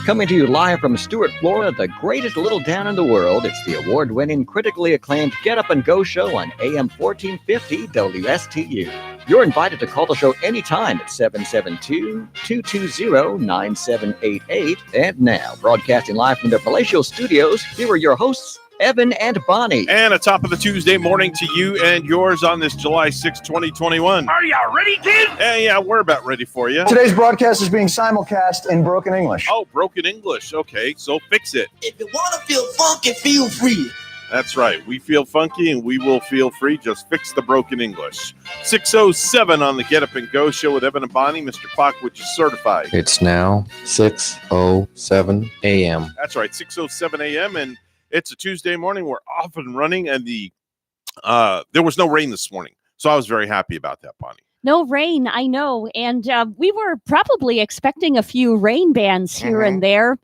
Coming to you live from Stuart, Florida, the greatest little town in the world, it's the award-winning, critically acclaimed Get Up and Go show on AM 1450 WSTU. You're invited to call the show anytime at 772-220-9788. And now, broadcasting live from their palatial studios, here are your hosts, Evan and Bonnie. And a top of the Tuesday morning to you and yours on this July 6, 2021. Are you ready, kid? Yeah, we're about ready for you. Today's broadcast is being simulcast in broken English. Oh, broken English. Okay, so fix it. If you want to feel funky, feel free. That's right. We feel funky and we will feel free. Just fix the broken English. 6:07 on the Get Up and Go show with Evan and Bonnie. Mr. Clock, would you certify? It's now 6:07 a.m. That's right, 6:07 a.m. and it's a Tuesday morning. We're off and running, and there was no rain this morning, so I was very happy about that, Bonnie. No rain, I know. And we were probably expecting a few rain bands here and there.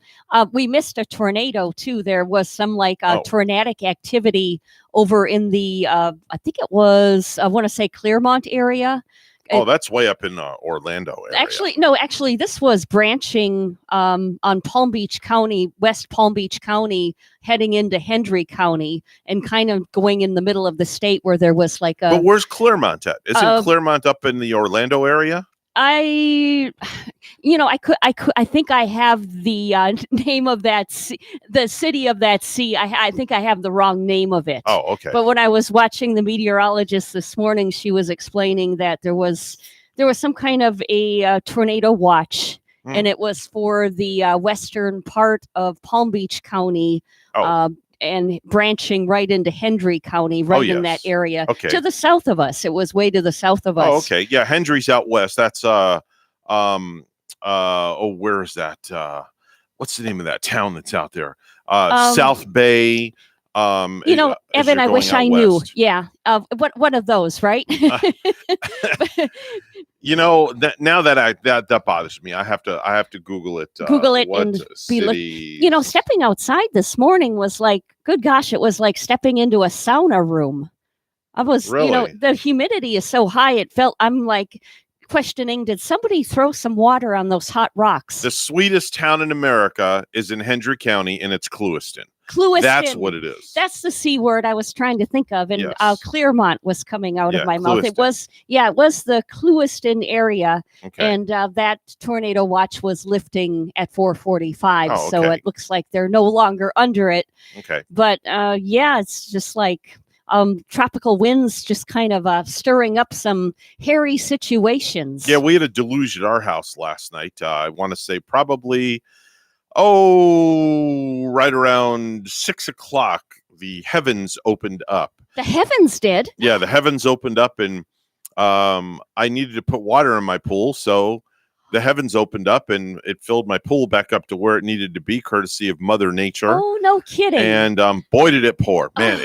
We missed a tornado, too. There was some tornadic activity over in the, I think it was, I want to say Clearmont area. Oh, that's way up in Orlando area. Actually, this was branching on Palm Beach County, West Palm Beach County, heading into Hendry County, and kind of going in the middle of the state where there was like a. But where's Clearmont at? Isn't Clearmont up in the Orlando area? I think I have the name of that, the city of that sea. I think I have the wrong name of it. Oh, okay. But when I was watching the meteorologist this morning, she was explaining that there was some kind of a tornado watch, and it was for the western part of Palm Beach County. And branching right into Hendry County, in that area. Okay. To the south of us. It was way to the south of us. Oh, okay. Yeah, Hendry's out west. That's where is that? What's the name of that town that's out there? South Bay. Evan, I wish I knew. Yeah. What one of those, right? Now that bothers me. I have to Google it. Google it and be stepping outside this morning was like, good gosh, it was like stepping into a sauna room. I was, really? The humidity is so high. I'm like questioning, did somebody throw some water on those hot rocks? The sweetest town in America is in Hendry County, and it's Clewiston. That's what it is. That's the C word I was trying to think of. And yes. Clearmont was coming out of my mouth. Clewiston. It was the Clewiston area. Okay. And that tornado watch was lifting at 4:45. Oh, okay. So it looks like they're no longer under it. Okay. But it's just like tropical winds just kind of stirring up some hairy situations. Yeah, we had a deluge at our house last night. I want to say probably... right around 6:00, the heavens opened up. The heavens did? Yeah, the heavens opened up, and I needed to put water in my pool, so the heavens opened up, and it filled my pool back up to where it needed to be, courtesy of Mother Nature. Oh, no kidding. And boy, did it pour. Man,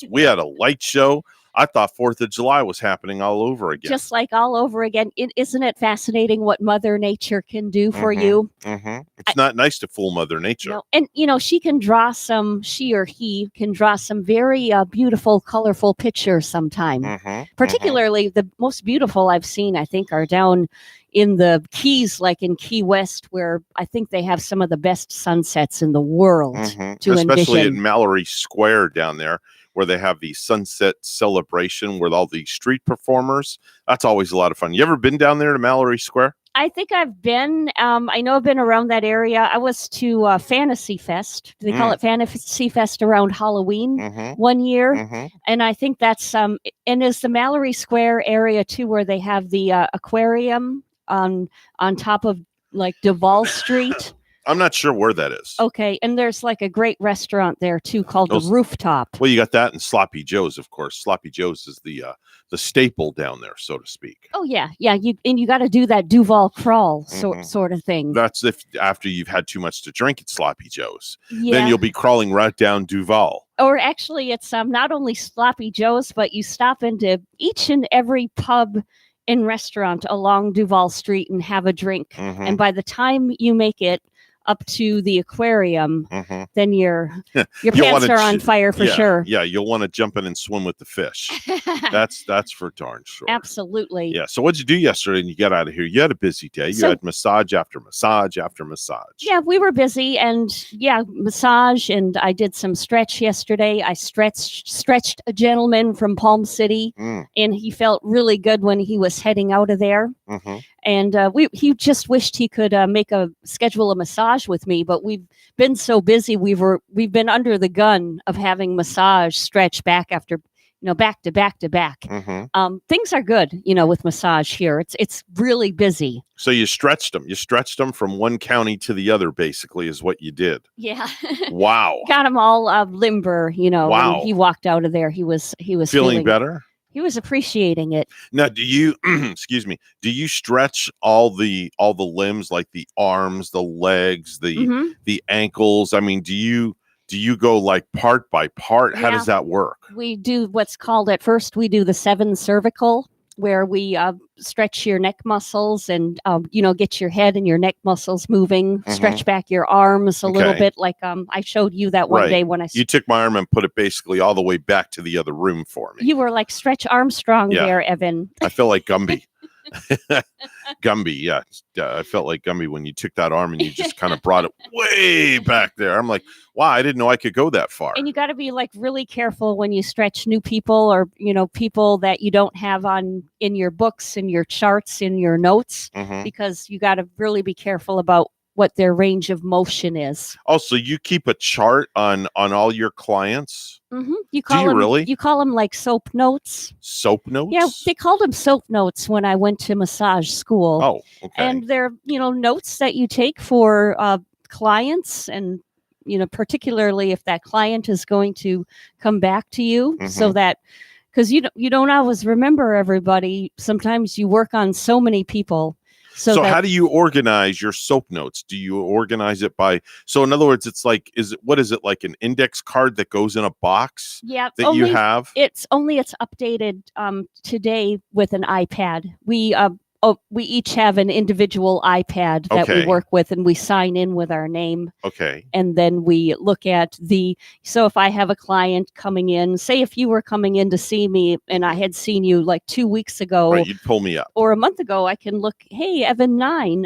we had a light show. I thought 4th of July was happening all over again. Just like all over again. Isn't it fascinating what Mother Nature can do for you? Mm-hmm. It's not nice to fool Mother Nature. No. And, she or he can draw some very beautiful, colorful pictures sometimes. Particularly the most beautiful I've seen, I think, are down in the Keys, like in Key West, where I think they have some of the best sunsets in the world to especially envision. in Mallory Square down there, where they have the sunset celebration with all the street performers. That's always a lot of fun. You ever been down there to Mallory Square? I think I've been. I know I've been around that area. I was to Fantasy Fest. They call it Fantasy Fest around Halloween one year. And I think that's and is the Mallory Square area too, where they have the aquarium on top of like Duval Street. I'm not sure where that is. Okay, and there's like a great restaurant there too called the Rooftop. Well, you got that and Sloppy Joe's, of course. Sloppy Joe's is the staple down there, so to speak. Oh yeah. You got to do that Duval crawl sort of thing. That's after you've had too much to drink at Sloppy Joe's. Yeah. Then you'll be crawling right down Duval. Or actually, it's not only Sloppy Joe's, but you stop into each and every pub and restaurant along Duval Street and have a drink. And by the time you make it up to the aquarium, Mhm. then your You'll pants wanna are on fire for yeah, sure. Yeah, you'll want to jump in and swim with the fish. That's for darn sure. Absolutely. Yeah. So what'd you do yesterday and you got out of here? You had a busy day. You So- had massage after massage after massage. Yeah, we were busy, and massage, and I did some stretch yesterday. I stretched a gentleman from Palm City, Mm, and he felt really good when he was heading out of there. mhm. And he just wished he could schedule a massage with me, but we've been so busy. We've been under the gun of having massage stretch back after back to back to back. Mhm. Things are good, with massage here. It's really busy. So you stretched them. You stretched them from one county to the other, basically, is what you did. Yeah. Wow. Got him all limber, Wow. when he walked out of there. He was Feeling better? He was appreciating it. Now, do you excuse me? Do you stretch all the limbs, like the arms, the legs, Mhm. the ankles? I mean, do you go like part by part? How Yeah. does that work? We do what's called, at first we do the 7 cervical, where we stretch your neck muscles and get your head and your neck muscles moving. Stretch back your arms a little Okay. bit, like I showed you that one Right. day when You took my arm and put it basically all the way back to the other room for me. you were like Stretch Armstrong Yeah. there, Evan. I felt like Gumby. Gumby, yeah. I felt like Gumby when you took that arm and you just kind of brought it way back there. I'm like, wow, I didn't know I could go that far. And you got to be like really careful when you stretch new people, or people that you don't have in your books, in your charts, in your notes, Mhm. because you got to really be careful about what their range of motion is. Also, you keep a chart on all your clients? You call you them really? You call them like soap notes. Soap notes? Yeah, they called them soap notes when I went to massage school. Oh, okay. And they're notes that you take for clients, and particularly if that client is going to come back to you, so that, because you don't always remember everybody. Sometimes you work on so many people. So how do you organize your soap notes? Do you organize it by, so in other words, it's like, what is it, like an index card that goes in a box Yeah, that you have? It's updated today with an iPad. We each have an individual iPad that Okay. we work with, and we sign in with our name. Okay. And then we look at so if I have a client coming in, say if you were coming in to see me and I had seen you like 2 weeks ago, Right, you'd pull me up. or a month ago, I can look, hey, Evan 9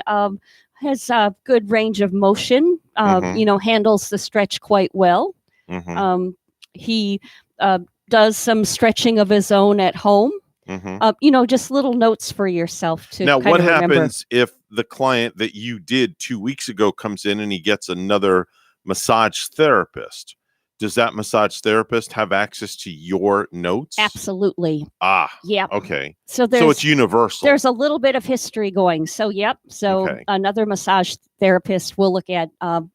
has a good range of motion, handles the stretch quite well. Mhm. He does some stretching of his own at home. Mhm. Just little notes for yourself to Now, kind what of remember. happens if the client that you did 2 weeks ago comes in and he gets another massage therapist? Does that massage therapist have access to your notes? Absolutely. Ah, Yeah. okay. So So it's universal. there's a little bit of history going. So, Okay. another massage therapist will look at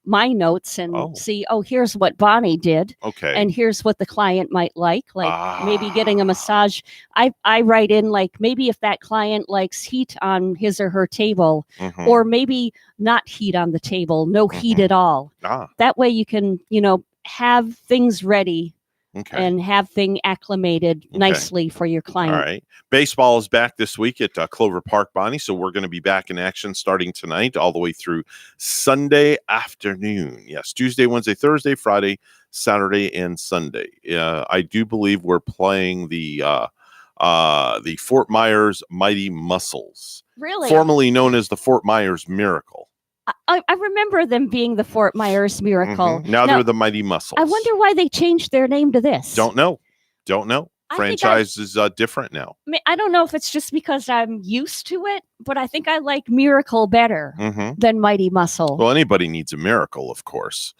my notes and see, here's what Bonnie did. Okay. And here's what the client might like maybe getting a Ah. massage. I write in, like, maybe if that client likes heat on his or her table, Mhm. or maybe not heat on the table, no heat Mhm. at all. Ah, That way you can, have things ready okay. and have things acclimated nicely for your All client. right. Baseball is back this week at Clover Park, Bonnie. So we're going to be back in action starting tonight all the way through Sunday afternoon. Yes, Tuesday, Wednesday, Thursday, Friday, Saturday, and Sunday. I do believe we're playing the Fort Myers Mighty Muscles, Really? formerly known as the Fort Myers Miracle. I remember them being the Fort Myers Miracle. Mhm. Now they're the Mighty Muscles. I wonder why they changed their name to this. Don't know. I think Franchise is different now. I don't know if it's just because I'm used to it, but I think I like Miracle better Mhm. than Mighty Muscle. Well, anybody needs a miracle, of course.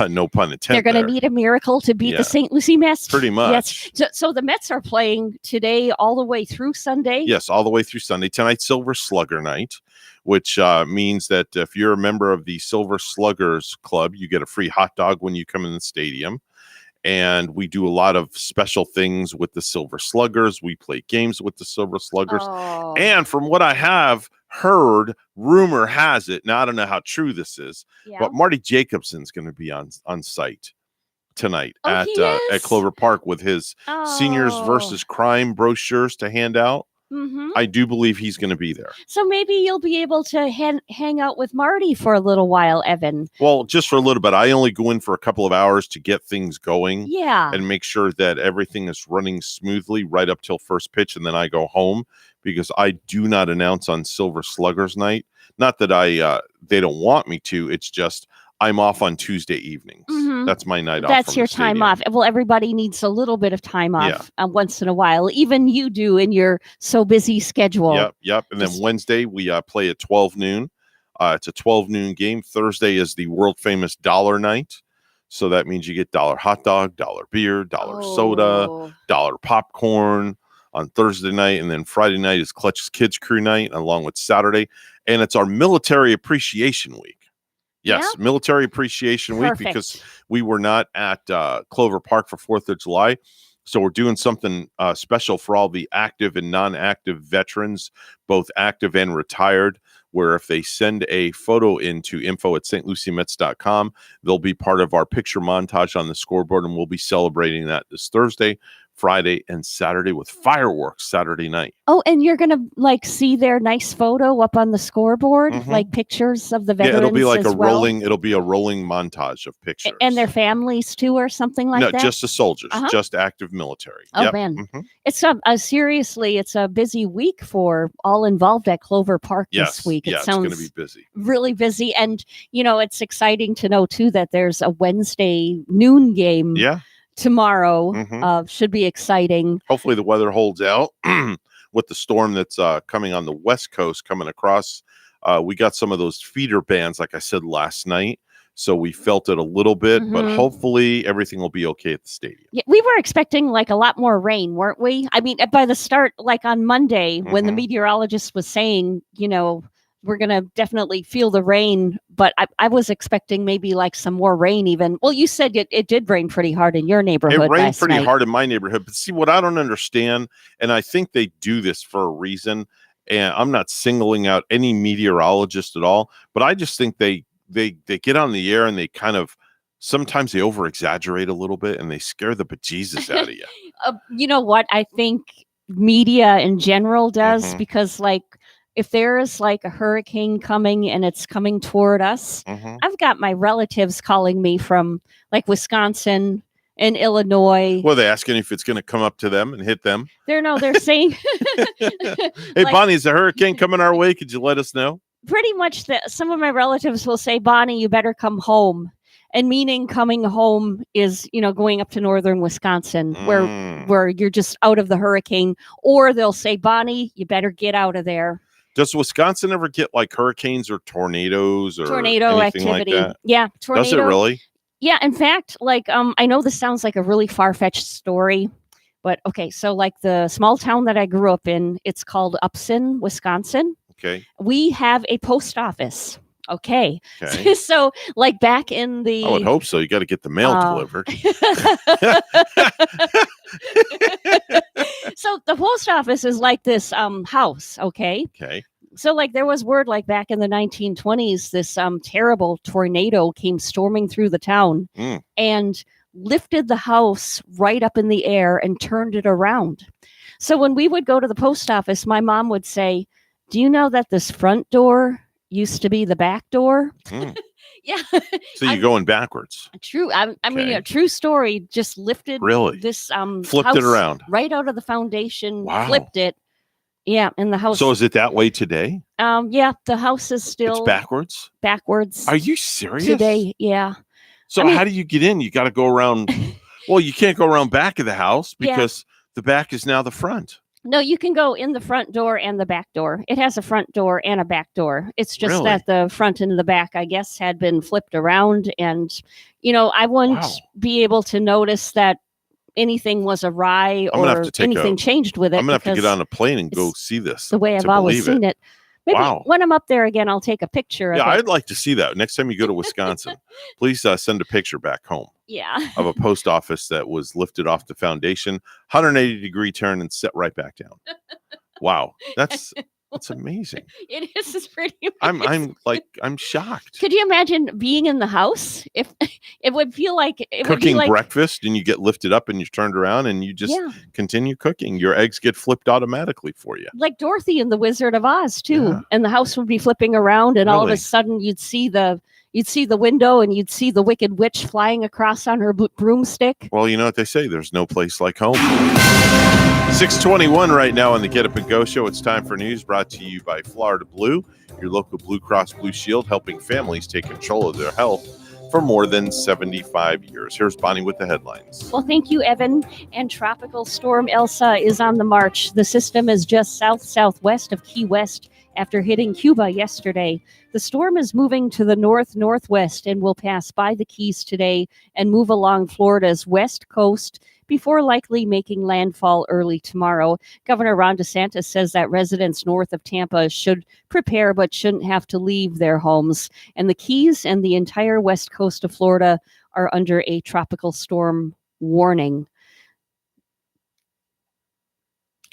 No pun intended. They're going there. to need a miracle to beat Yeah. the St. Lucie Mets. Pretty much. Yes. So the Mets are playing today all the way through Sunday. Yes, all the way through Sunday. Tonight's Silver Slugger night, which means that if you're a member of the Silver Sluggers Club, you get a free hot dog when you come in the stadium. And we do a lot of special things with the Silver Sluggers. We play games with the Silver Sluggers. Oh. And from what I have heard, rumor has it, now I don't know how true this is, Yeah. but Marty Jacobson's going to be on site tonight Oh, he at is? Clover Park with his Seniors Oh. versus Crime brochures to hand out. I do believe he's going to be there. So maybe you'll be able to hang out with Marty for a little while, Evan. Well, just for a little bit. I only go in for a couple of hours to get things going. Yeah. And make sure that everything is running smoothly right up till first pitch. And then I go home because I do not announce on Silver Sluggers night. Not that they don't want me to. It's just I'm off on Tuesday evenings. That's my night off. That's your time off. Well, everybody needs a little bit of time off once in a while. Even you do in your so busy schedule. Yep. And then Wednesday we play at 12 noon. It's a 12 noon game. Thursday is the world famous dollar night. So that means you get $1 hot dog, $1 beer, $1 soda, $1 popcorn on Thursday night. And then Friday night is Clutch's Kids Crew night along with Saturday. And it's our Military Appreciation Week. Yes, Military Appreciation Week, because we were not at Clover Park for 4th of July. So we're doing something special for all the active and non-active veterans, both active and retired, where if they send a photo into info@stluciemets.com, they'll be part of our picture montage on the scoreboard, and we'll be celebrating that this Thursday, Friday, and Saturday with fireworks Saturday night. Oh, and you're going to see their nice photo up on the scoreboard, like pictures of the veterans. Yeah, it'll be like rolling. It'll be a rolling montage of pictures. And their families too, or something like that? No, just the soldiers, just active military. Oh, man. It's seriously, it's a busy week for all involved at Clover Park this week. It sounds it's going to be busy. Really busy. And, it's exciting to know too that there's a Wednesday noon game. Tomorrow. Should be exciting. Hopefully the weather holds out with the storm that's coming on the West Coast coming across. We got some of those feeder bands, like I said last night. So we felt it a little bit, but hopefully everything will be okay at the stadium. Yeah, we were expecting a lot more rain, weren't we? I mean, by the start, on Monday, when the meteorologist was saying, we're going to definitely feel the rain, but I was expecting maybe some more rain even. Well, you said it did rain pretty hard in your neighborhood. It rained pretty hard in my neighborhood. But see, what I don't understand, and I think they do this for a reason, and I'm not singling out any meteorologist at all, but I just think they get on the air and they kind of, sometimes they over-exaggerate a little bit and they scare the bejesus out of you. You know what? I think media in general does, because if there is a hurricane coming and it's coming toward us, I've got my relatives calling me from Wisconsin and Illinois. Well, they're asking if it's going to come up to them and hit them. They're saying, hey, Bonnie, is a hurricane coming our way? Could you let us know? Pretty much some of my relatives will say, Bonnie, you better come home. And meaning coming home is, going up to northern Wisconsin where you're just out of the hurricane. Or they'll say, Bonnie, you better get out of there. Does Wisconsin ever get hurricanes or tornadoes or tornado activity? Like that? Yeah, tornado. Does it really? Yeah, in fact, I know this sounds like a really far-fetched story, but okay, so the small town that I grew up in, it's called Upson, Wisconsin. Okay. We have a post office. Okay. So back in the... I would hope so. You got to get the mail delivered. So the post office is this house. Okay. So there was word back in the 1920s, this terrible tornado came storming through the town and lifted the house right up in the air and turned it around. So when we would go to the post office, my mom would say, do you know that this front door used to be the back door? Yeah. So you're going backwards. True. I mean, a true story. Just lifted this flipped house it around right out of the foundation. Wow. Flipped it. Yeah, in the house. So is it that way today? Yeah, the house is still it's backwards. Backwards. Are you serious? Today, yeah. So how do you get in? You got to go around. Well, you can't go around back of the house because the back is now the front. No, you can go in the front door and the back door. It has a front door and a back door. It's just that the front and the back, I guess, had been flipped around. And, I wouldn't be able to notice that anything was awry or anything changed with it. I'm going to have to get on a plane and go see this. The way I've always seen it. Maybe when I'm up there again, I'll take a picture of it. Yeah, I'd like to see that. Next time you go to Wisconsin, please send a picture back home. Yeah. Of a post office that was lifted off the foundation, 180-degree turn and set right back down. Wow. That's It's amazing. It is. It's pretty amazing. I'm shocked. Could you imagine being in the house? If it would feel like it would be Cooking like breakfast and you get lifted up and you're turned around and you just continue cooking. Your eggs get flipped automatically for you. like Dorothy in the Wizard of Oz too, Yeah. and the house would be flipping around, and all of Really? a sudden you'd see the window, and you'd see the Wicked Witch flying across on her broomstick. Well, you know what they say. There's no place like home. 6:21 right now on the Get Up and Go show. It's time for news brought to you by Florida Blue, your local Blue Cross Blue Shield, helping families take control of their health for more than 75 years. Here's Bonnie with the headlines. Well, thank you, Evan. And Tropical Storm Elsa is on the march. The system is just south-southwest of Key West after hitting Cuba yesterday. The storm is moving to the north-northwest and will pass by the Keys today and move along Florida's west coast before likely making landfall early tomorrow. Governor Ron DeSantis says that residents north of Tampa should prepare but shouldn't have to leave their homes. And the Keys and the entire west coast of Florida are under a tropical storm warning.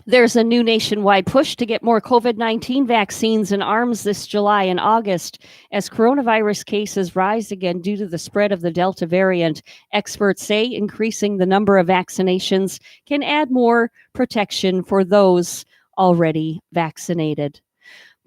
There's a new nationwide push to get more COVID-19 vaccines and arms this July and August. As coronavirus cases rise again due to the spread of the Delta variant, experts say increasing the number of vaccinations can add more protection for those already vaccinated.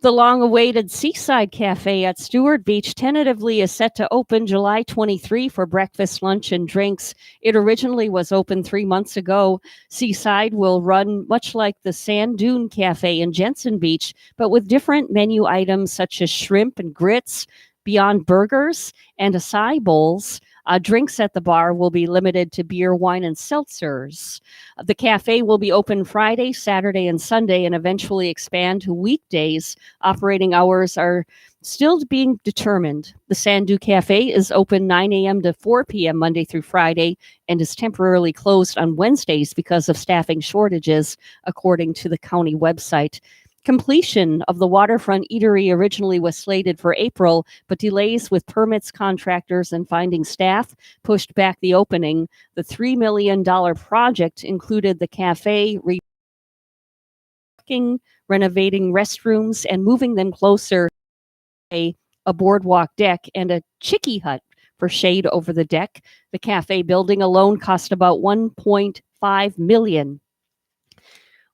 The long-awaited Seaside Cafe at Stewart Beach tentatively is set to open July 23 for breakfast, lunch, and drinks. It originally was open 3 months ago. Seaside will run much like the Sand Dune Cafe in Jensen Beach, but with different menu items such as shrimp and grits, Beyond Burgers, and acai bowls. Drinks at the bar will be limited to beer, wine, and seltzers. The cafe will be open Friday, Saturday, and Sunday, and eventually expand to weekdays. Operating hours are still being determined. The Sandu Cafe is open 9 a.m. to 4 p.m. Monday through Friday and is temporarily closed on Wednesdays because of staffing shortages, according to the county website. Completion of the waterfront eatery originally was slated for April, but delays with permits, contractors, and finding staff pushed back the opening. The $3 million project included the cafe, renovating restrooms, and moving them closer to a boardwalk deck and a chicky hut for shade over the deck. The cafe building alone cost about $1.5 million.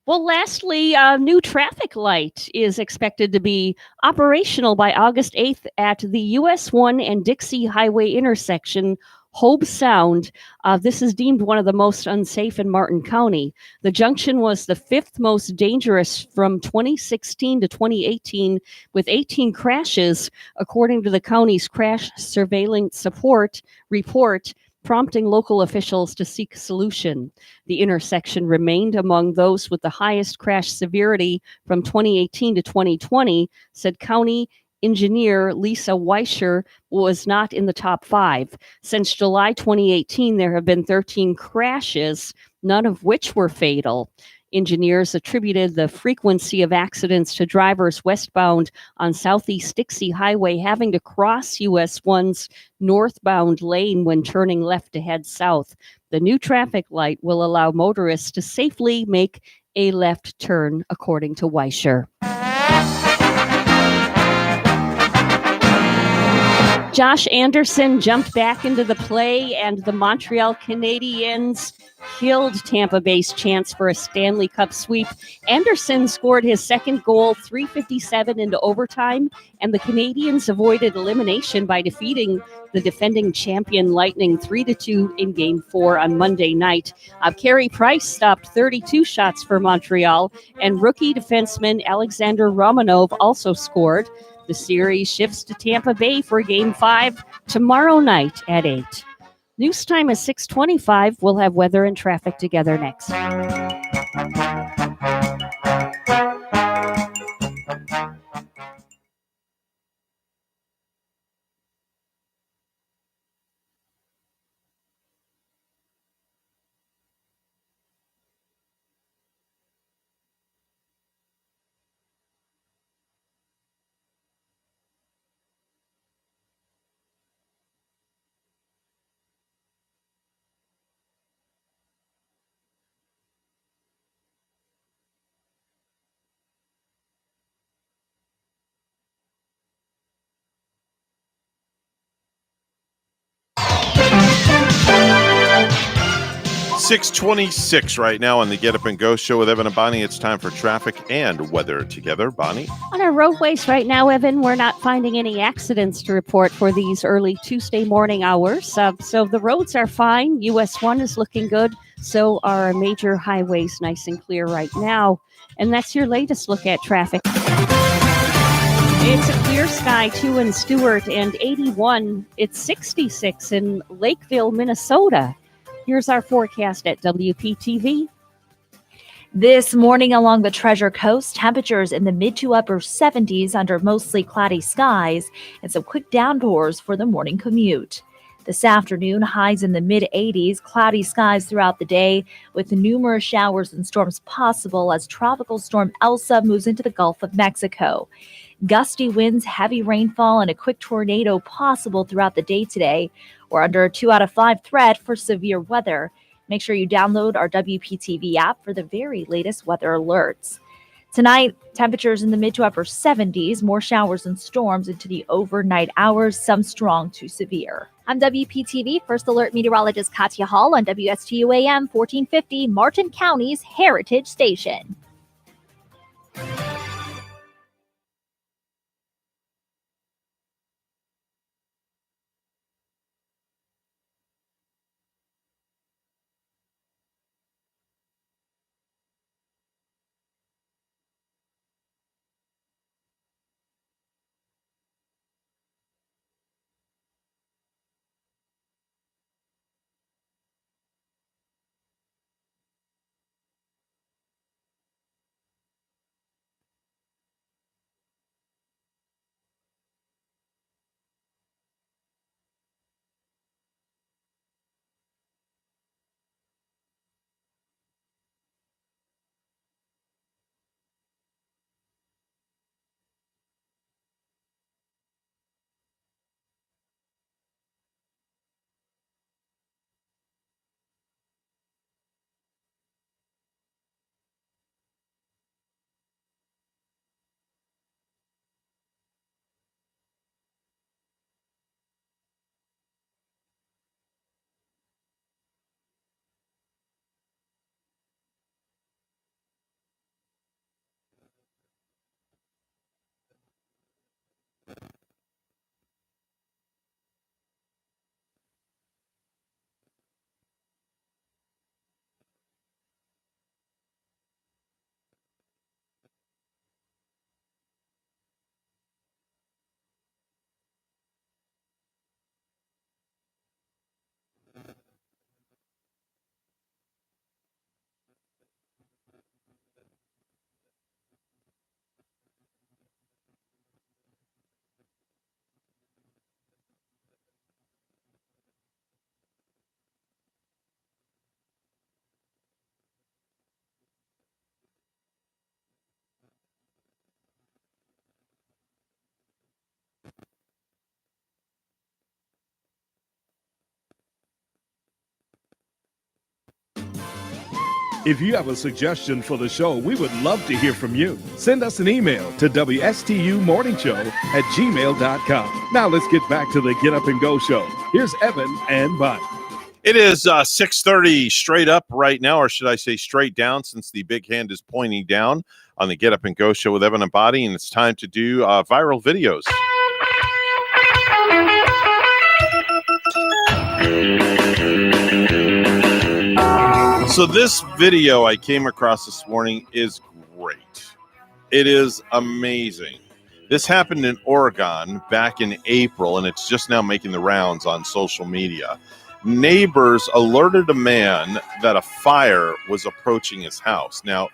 Well, lastly, a new traffic light is expected to be operational by August 8th at the US 1 and Dixie Highway intersection, Hobe Sound. This is deemed one of the most unsafe in Martin County. The junction was the fifth most dangerous from 2016 to 2018, with 18 crashes, according to the county's crash surveillance support report, prompting local officials to seek a solution. The intersection remained among those with the highest crash severity from 2018 to 2020, said County Engineer Lisa Weischer was not in the top 5. Since July 2018, there have been 13 crashes, none of which were fatal. Engineers attributed the frequency of accidents to drivers westbound on Southeast Dixie Highway having to cross US 1's northbound lane when turning left to head south. The new traffic light will allow motorists to safely make a left turn, according to Weischer. Josh Anderson jumped back into the play, and the Montreal Canadiens killed Tampa Bay's chance for a Stanley Cup sweep. Anderson scored his second goal, 3:57 into overtime, and the Canadiens avoided elimination by defeating the defending champion Lightning 3-2 in Game 4 on Monday night. Carey Price stopped 32 shots for Montreal, and rookie defenseman Alexander Romanov also scored. The series shifts to Tampa Bay for Game 5 tomorrow night at 8. News time is 6:25. We'll have weather and traffic together next. 6:26 right now on the Get Up and Go show with Evan and Bonnie. It's time for traffic and weather together. Bonnie? On our roadways right now, Evan, we're not finding any accidents to report for these early Tuesday morning hours. So the roads are fine. US 1 is looking good. So are our major highways nice and clear right now. And that's your latest look at traffic. It's a clear sky, too, in Stewart, and 81. It's 66 in Lakeville, Minnesota. Here's our forecast at WPTV. This morning along the Treasure Coast, temperatures in the mid to upper 70s under mostly cloudy skies and some quick downpours for the morning commute. This afternoon, highs in the mid 80s, cloudy skies throughout the day with numerous showers and storms possible as Tropical Storm Elsa moves into the Gulf of Mexico. Gusty winds, heavy rainfall, and a quick tornado possible throughout the day today. We're under a 2 out of 5 threat for severe weather. Make sure you download our WPTV app for the very latest weather alerts. Tonight, temperatures in the mid to upper 70s, more showers and storms into the overnight hours, some strong to severe. I'm WPTV First Alert Meteorologist Katya Hall on WSTU AM 1450, Martin County's Heritage Station. If you have a suggestion for the show, we would love to hear from you. Send us an email to WSTUmorningshow@gmail.com. Now let's get back to the Get Up and Go show. Here's Evan and Bonnie. It is 6:30 straight up right now, or should I say straight down, since the big hand is pointing down on the Get Up and Go show with Evan and Bonnie, and it's time to do viral videos. So this video I came across this morning is great. It is amazing. This happened in Oregon back in April, and it's just now making the rounds on social media. Neighbors alerted a man that a fire was approaching his house. Now,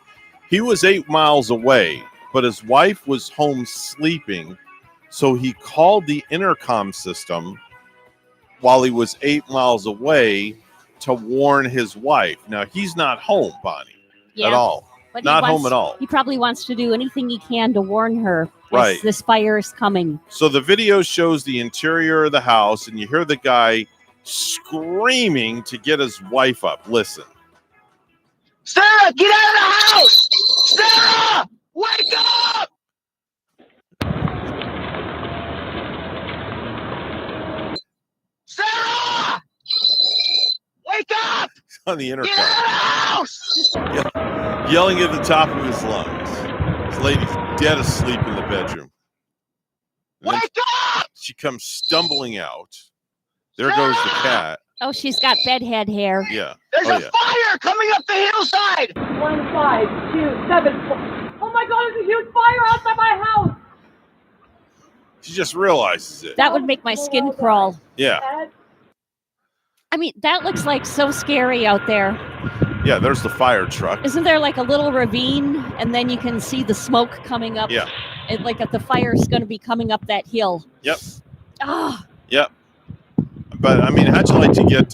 he was 8 miles away, but his wife was home sleeping, so he called the intercom system while he was 8 miles away to warn his wife. Now, he's not home, Bonnie, at all. But not home at all. He probably wants to do anything he can to warn her. Right. This fire is coming. So the video shows the interior of the house, and you hear the guy screaming to get his wife up. Listen. Sarah, get out of the house! Sarah, wake up! Sarah! Wake up! on the Get out of intercom, the house! yelling at the top of his lungs. This lady's dead asleep in the bedroom. And then Wake up! she comes stumbling out. There goes the cat. Oh, she's got bedhead hair. Yeah. There's Oh, a yeah. fire coming up the hillside! 15274. Oh my God, there's a huge fire outside my house. She just realizes it. That would make my skin crawl. Yeah. I mean, that looks like so scary out there. Yeah, there's the fire truck. Isn't there like a little ravine, and then you can see the smoke coming up? Yeah. Like the fire's going to be coming up that hill. Yep. Oh, Yep. But I mean, how'd you like to get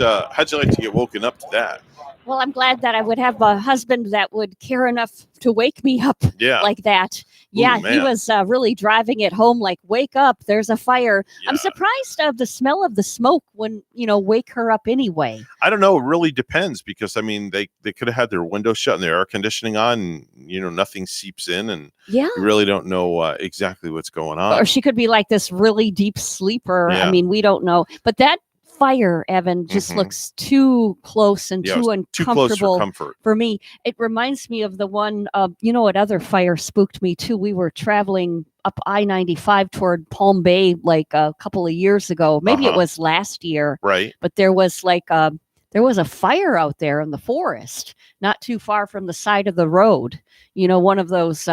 woken up to that? well, I'm glad that I would have a husband that would care enough to wake me up Yeah. like that. Yeah, he man. was really driving it home like, wake up, there's a fire. I'm Yeah. surprised of the smell of the smoke when, wake her up anyway. I don't know. It really depends because I mean, they could have had their windows shut and their air conditioning on, and nothing seeps in, and Yeah. you really don't know exactly what's going on. Or she could be like this really deep sleeper. Yeah. I mean, we don't know. But that fire, Evan, just Mhm. looks too close and Yeah, too it was too close uncomfortable for comfort. for me. It reminds me of the one, what other fire spooked me too? We were traveling up I-95 toward Palm Bay like a couple of years ago. Maybe it Uh-huh. was last year, Right. but there was a fire out there in the forest, not too far from the side of the road. One of those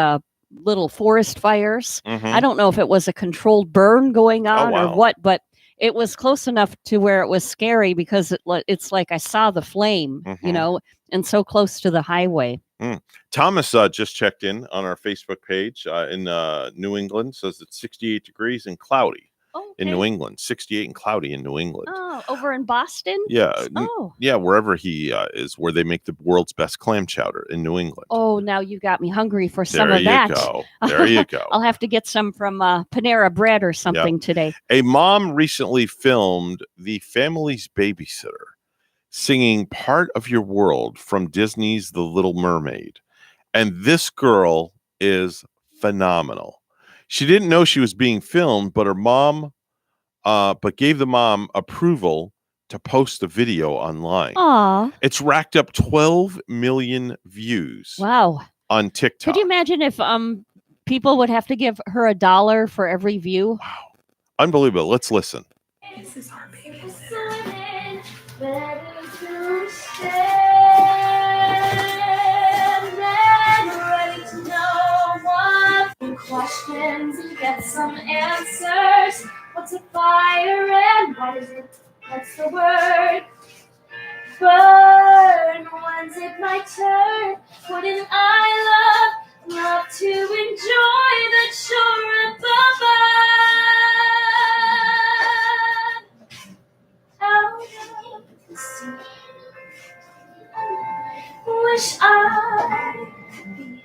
little forest fires. Mhm. I don't know if it was a controlled burn going on wow. or what, but it was close enough to where it was scary because it's like I saw the flame, Mhm. And so close to the highway. Thomas just checked in on our Facebook page in New England. Says it's 68 degrees and cloudy in New England. 68 and cloudy in New England. Oh, over in Boston? Yeah. Oh. Yeah, wherever he is, where they make the world's best clam chowder in New England. Oh, now you got me hungry for some There of you that. go. There you go. I'll have to get some from Panera Bread or something today. A mom recently filmed the family's babysitter singing Part of Your World from Disney's The Little Mermaid. And this girl is phenomenal. She didn't know she was being filmed, but gave the mom approval to post the video online. Aw. It's racked up 12 million views Wow. on TikTok. Could you imagine if people would have to give her $1 for every view? Unbelievable. Let's listen. This is our baby. Questions and get some answers. What's a fire and what is it? What's the word? Burn. When's it my turn? Wouldn't I love to enjoy the shore above us? Out of the sea. Wish I could be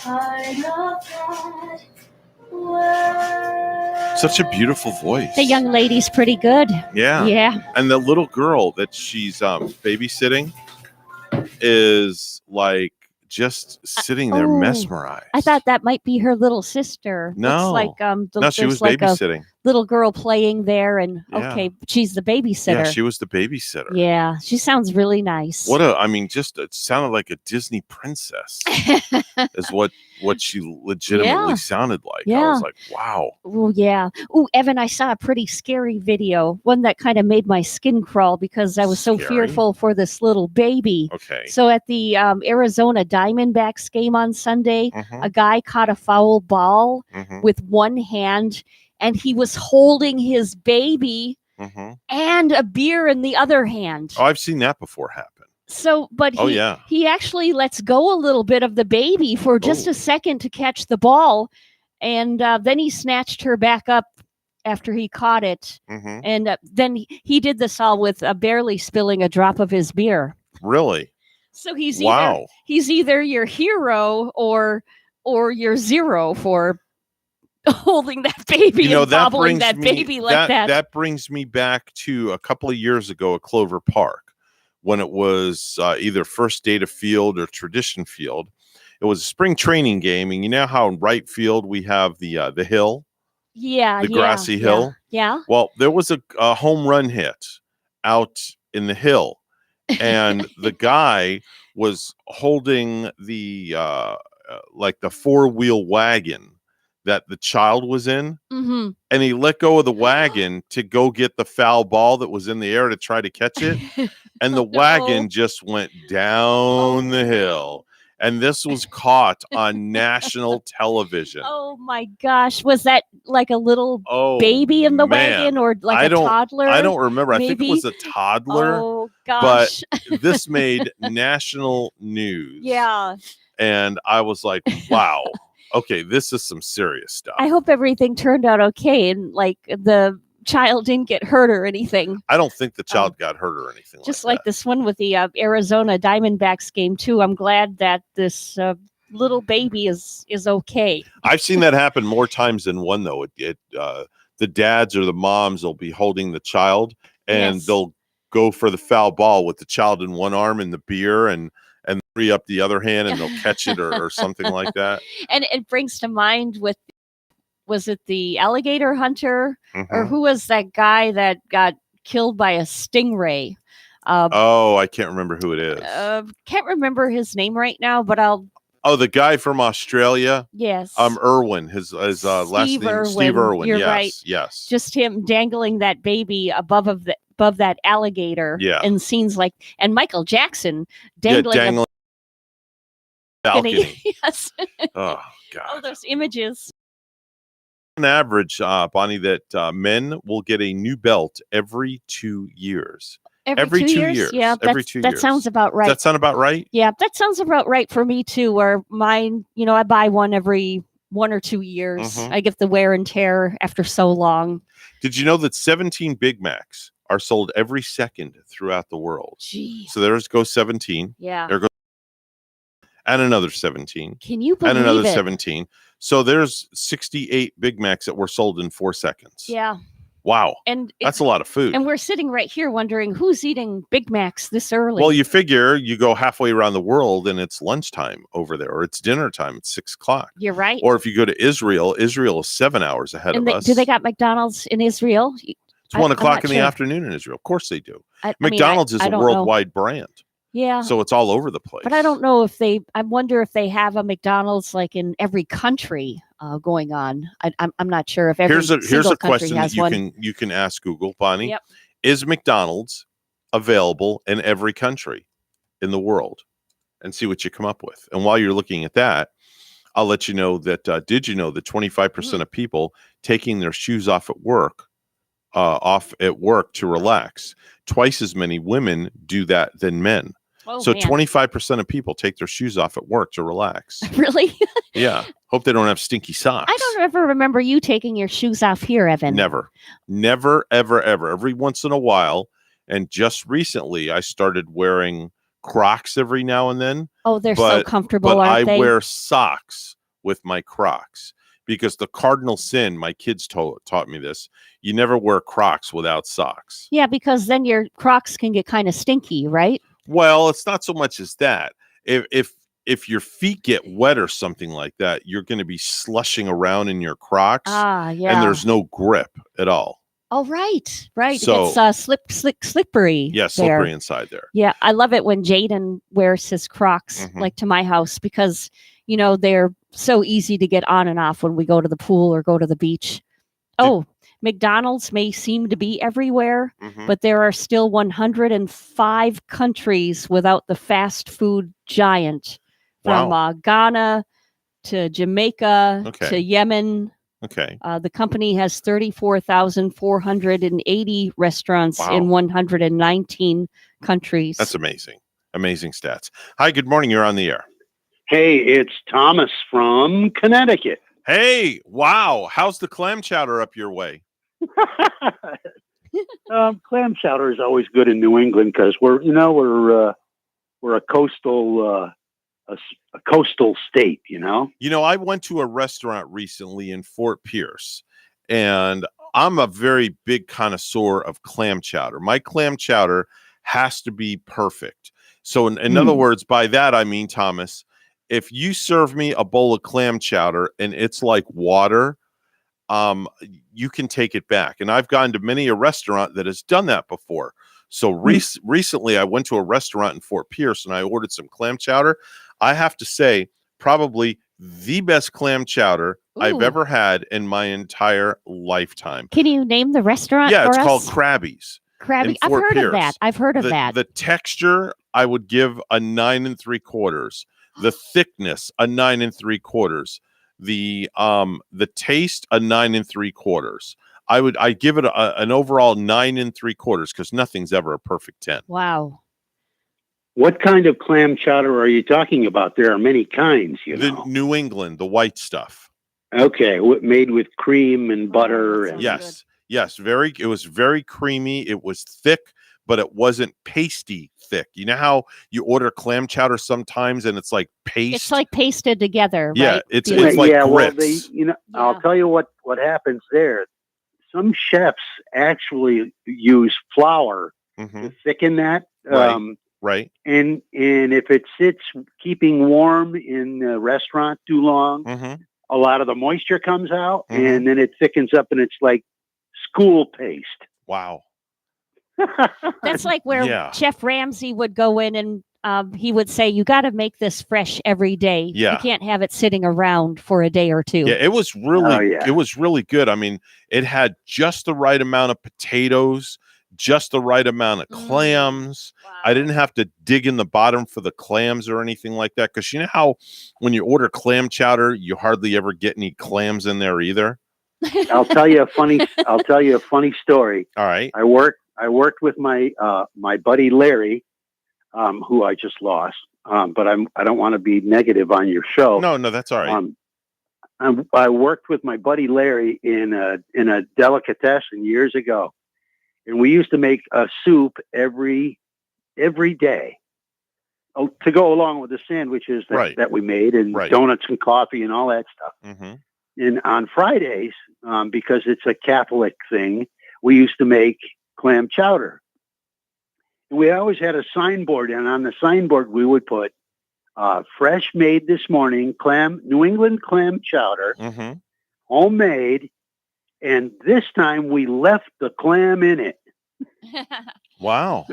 part of that world. Such a beautiful voice. The young lady's pretty good. Yeah. Yeah. And the little girl that she's babysitting is like just sitting there Oh, mesmerized. I thought that might be her little sister. No. Looks like No, she was there's like babysitting. a little girl playing there, and Yeah. okay, she's the babysitter. Yeah, she was the babysitter. Yeah, she sounds really nice. It sounded like a Disney princess is what she legitimately Yeah. sounded like. I Yeah. was like, wow. Oh yeah. Oh, Evan, I saw a pretty scary video. One that kind of made my skin crawl because I was so Scary? fearful for this little baby. Okay. So at the Arizona Diamondbacks game on Sunday, Mhm. a guy caught a foul ball Mhm. with one hand, and he was holding his baby Mhm. and a beer in the other hand. Oh, I've seen that before happen. So, but Oh, yeah. he actually lets go a little bit of the baby for just Oh. a second to catch the ball, and then he snatched her back up after he caught it, Mhm. and then he did this all with barely spilling a drop of his beer. Really? So he's Wow. either your hero or your zero for holding that baby and that bobbling brings that me baby like that. That brings me back to a couple of years ago at Clover Park when it was either First Data Field or Tradition Field. It was a spring training game, and you know how in right field we have the hill, Yeah, the grassy hill. Yeah. Well, there was a home run hit out in the hill, and the guy was holding the like the 4-wheel wagon that the child was in, and he let go of the wagon to go get the foul ball that was in the air to try to catch it, and the wagon just went down the hill. And this was caught on national television. Oh my gosh. Was that like a little baby in the wagon or like a toddler? I don't remember. Maybe? I think it was a toddler. Oh gosh. But this made national news. Yeah. And I was like, wow, okay, this is some serious stuff. I hope everything turned out okay and like the child didn't get hurt or anything. I don't think the child got hurt or anything. Just like this one with the Arizona Diamondbacks game too. I'm glad that this little baby is okay. I've seen that happen more times than one, though. The dads or the moms will be holding the child, and they'll go for the foul ball with the child in one arm and the beer, and free up the other hand, and they'll catch it or something like that. And it brings to mind was it the alligator hunter or who was that guy that got killed by a stingray? I can't remember who it is. Can't remember his name right now, but I'll. Oh, the guy from Australia. Yes. Irwin. His last name, Steve Irwin. You're yes, right. Yes. Just him dangling that baby above that alligator. Yeah. In scenes like, and Michael Jackson dangling. Balcony. Yes. Oh God. Oh, those images. On average, Bonnie, that men will get a new belt every 2 years. Every 2 years? Yeah, every 2 years. That sounds about right. Does that sound about right? Yeah, that sounds about right for me too. Where mine, I buy one every 1 or 2 years. I get the wear and tear after so long. Did you know that 17 Big Macs are sold every second throughout the world? Gee. So there's go 17. Yeah. There goes and another 17. Can you believe and another it? 17. So there's 68 Big Macs that were sold in 4 seconds. Yeah. Wow. And that's a lot of food. And we're sitting right here wondering who's eating Big Macs this early. Well, you figure you go halfway around the world and it's lunchtime over there, or it's dinner time. It's 6 o'clock. You're right. Or if you go to Israel is 7 hours ahead of us. Do they got McDonald's in Israel? It's 1 o'clock in the afternoon in Israel. Of course they do. McDonald's is a worldwide brand. Yeah. So it's all over the place. But I don't know if I wonder if they have a McDonald's like in every country going on. I'm not sure if every here's a question that you can ask Google, Bonnie. Yep. Is McDonald's available in every country in the world? And see what you come up with. And while you're looking at that, I'll let you know that did you know that 25% of people taking their shoes off at work to relax? Twice as many women do that than men. Oh, so man. 25% of people take their shoes off at work to relax. Really? Yeah. Hope they don't have stinky socks. I don't ever remember you taking your shoes off here, Evan. Never, ever, ever. Every once in a while. And just recently, I started wearing Crocs every now and then. Oh, they're so comfortable, but aren't they? I wear socks with my Crocs because the cardinal sin, my kids taught me this, you never wear Crocs without socks. Yeah, because then your Crocs can get kind of stinky, right? Well, it's not so much as that. If your feet get wet or something like that, you're going to be slushing around in your Crocs. Ah, yeah. And there's no grip at all. Oh, right. So, it's slippery. Yeah, slippery inside there. Yeah, I love it when Jaden wears his Crocs like to my house because, they're so easy to get on and off when we go to the pool or go to the beach. McDonald's may seem to be everywhere, but there are still 105 countries without the fast food giant. From Ghana to Jamaica to Yemen. Okay. The company has 34,480 restaurants in 119 countries. That's amazing. Amazing stats. Hi, good morning. You're on the air. Hey, it's Thomas from Connecticut. Hey, wow. How's the clam chowder up your way? Clam chowder is always good in New England because we're a coastal a coastal state, I went to a restaurant recently in Fort Pierce, and I'm a very big connoisseur of clam chowder. My clam chowder has to be perfect. So in other words, by that I mean, Thomas, if you serve me a bowl of clam chowder and it's like water, you can take it back. And I've gone to many a restaurant that has done that before. So recently, I went to a restaurant in Fort Pierce and I ordered some clam chowder. I have to say, probably the best clam chowder I've ever had in my entire lifetime. Can you name the restaurant? Yeah, for it's us? called Krabby's. Krabby. I've heard of that. I've heard of that. The texture, I would give a 9 3/4. The thickness, a 9 3/4. The taste, a 9 3/4. I give it an overall 9 3/4 because nothing's ever a perfect 10. Wow. What kind of clam chowder are you talking about? There are many kinds, The New England, the white stuff. Okay, made with cream and butter. And Yes. Yes, it was very creamy. It was thick, but it wasn't pasty thick. You know how you order clam chowder sometimes and it's like paste? It's like pasted together, yeah, right? it's like grits. Well, I'll tell you what happens there. Some chefs actually use flour to thicken that. Right. And if it sits keeping warm in the restaurant too long, a lot of the moisture comes out and then it thickens up and it's like school paste. Wow. That's like where Chef Ramsay would go in and he would say, you got to make this fresh every day. Yeah. You can't have it sitting around for a day or two. Yeah, it was really good. I mean, it had just the right amount of potatoes, just the right amount of clams. Wow. I didn't have to dig in the bottom for the clams or anything like that. Because you know how when you order clam chowder, you hardly ever get any clams in there either. I'll tell you a funny story. All right. I worked with my my buddy Larry, who I just lost. But I don't want to be negative on your show. No, that's all right. I worked with my buddy Larry in a delicatessen years ago, and we used to make a soup every day to go along with the sandwiches that we made, and donuts and coffee and all that stuff. And on Fridays, because it's a Catholic thing, we used to make clam chowder. And we always had a signboard, and on the signboard we would put fresh made this morning New England clam chowder, homemade, and this time we left the clam in it. Wow.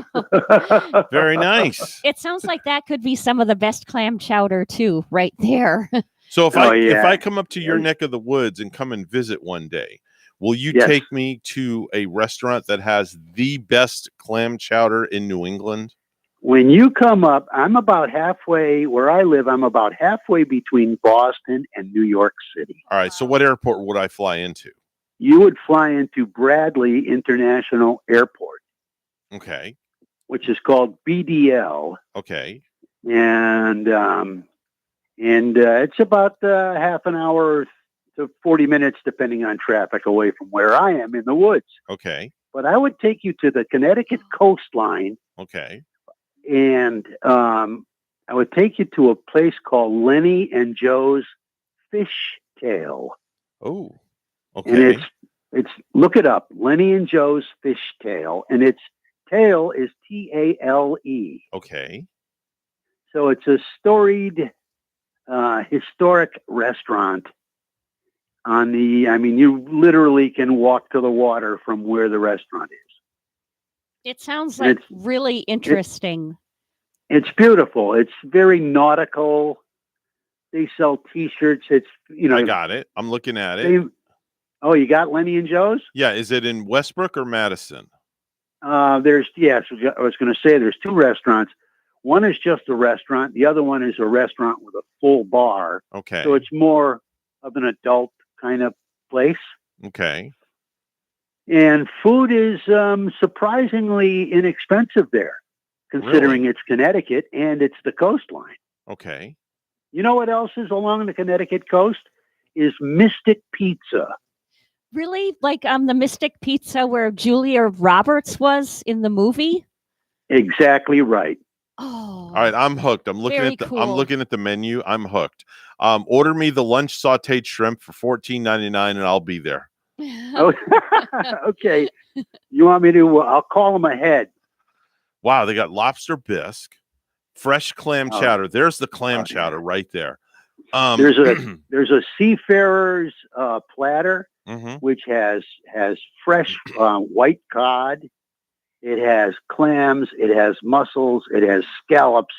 Very nice. It sounds like that could be some of the best clam chowder too, right there. So if I come up to your neck of the woods and come and visit one day, will you take me to a restaurant that has the best clam chowder in New England? When you come up, I'm about halfway where I live. I'm about halfway between Boston and New York City. All right. So what airport would I fly into? You would fly into Bradley International Airport. Okay. Which is called BDL. Okay. And it's about half an hour to 40 minutes, depending on traffic, away from where I am in the woods. Okay. But I would take you to the Connecticut coastline. Okay. And I would take you to a place called Lenny and Joe's Fish Tail. Oh, okay. And it's look it up, Lenny and Joe's Fish Tail, and its tail is Tale. Okay. So it's a storied, historic restaurant. You literally can walk to the water from where the restaurant is. It sounds like really interesting. It's beautiful. It's very nautical. They sell T-shirts. I got it. I'm looking at it. You got Lenny and Joe's? Yeah. Is it in Westbrook or Madison? I was going to say there's two restaurants. One is just a restaurant. The other one is a restaurant with a full bar. Okay. So it's more of an adult kind of place. Okay. And food is surprisingly inexpensive there, considering it's Connecticut and it's the coastline. Okay. You know what else is along the Connecticut coast? Is Mystic Pizza. Really? Like the Mystic Pizza where Julia Roberts was in the movie? Exactly right. Oh. All right, I'm hooked. I'm looking I'm looking at the menu. I'm hooked. Order me the lunch sautéed shrimp for $14.99 and I'll be there. Oh, okay. You want me to? I'll call them ahead. Wow, they got lobster bisque, fresh clam chowder. There's the clam chowder right there. There's a seafarer's platter, which has fresh white cod It has clams. It has mussels. It has scallops,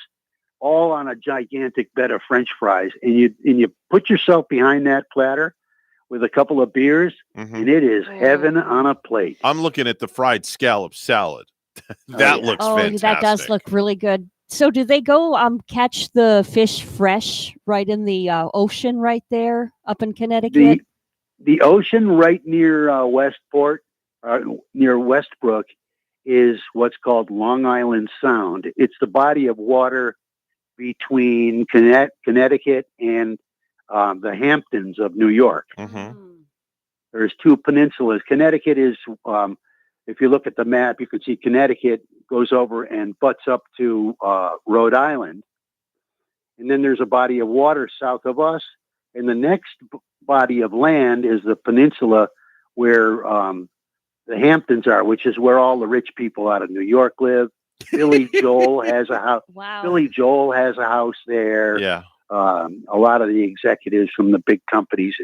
all on a gigantic bed of French fries. And you put yourself behind that platter with a couple of beers, and it is heaven on a plate. I'm looking at the fried scallop salad. That looks fantastic. That does look really good. So do they go catch the fish fresh right in the ocean right there up in Connecticut? The ocean right near Westport, near Westbrook, is what's called Long Island Sound. It's the body of water between Connecticut and the Hamptons of New York. There's two peninsulas. Connecticut is, if you look at the map, you can see Connecticut goes over and butts up to Rhode Island. And then there's a body of water south of us. And the next body of land is the peninsula where the Hamptons are, which is where all the rich people out of New York live. Billy Joel has a house. Wow. Billy Joel has a house there. Yeah. A lot of the executives from the big companies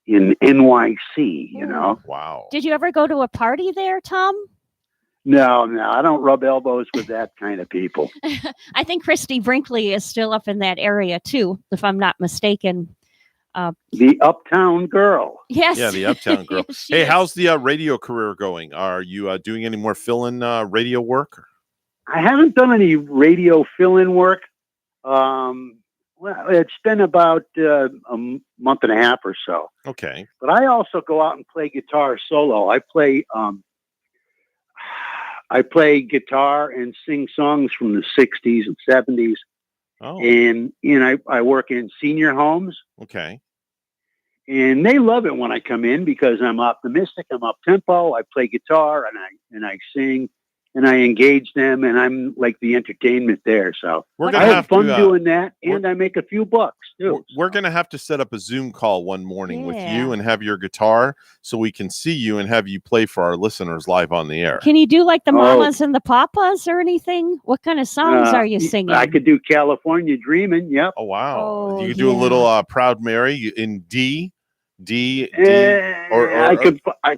in NYC, you know. Wow. Did you ever go to a party there, Tom? No, I don't rub elbows with that kind of people. I think Christy Brinkley is still up in that area too, if I'm not mistaken. The Uptown Girl. Yes. Yeah, the Uptown Girl. She Hey, is. how's the radio career going? Are you doing any more fill-in radio work? I haven't done any radio fill-in work. Well, it's been about a month and a half or so. Okay. But I also go out and play guitar solo. I play guitar and sing songs from the 60s and 70s. Oh. And I work in senior homes. Okay. And they love it when I come in because I'm optimistic, I'm up-tempo, I play guitar and I sing and I engage them, and I'm like the entertainment there. So We're gonna I have have fun to, doing that, and I make a few bucks too. We're going to have to set up a Zoom call one morning with Yeah. you and have your guitar so we can see you and have you play for our listeners live on the air. Can you do like the Oh. Mamas and the Papas or anything? What kind of songs are you singing? I could do California Dreaming. Yep. Oh, wow. Oh, You could do a yeah. little Proud Mary in D. I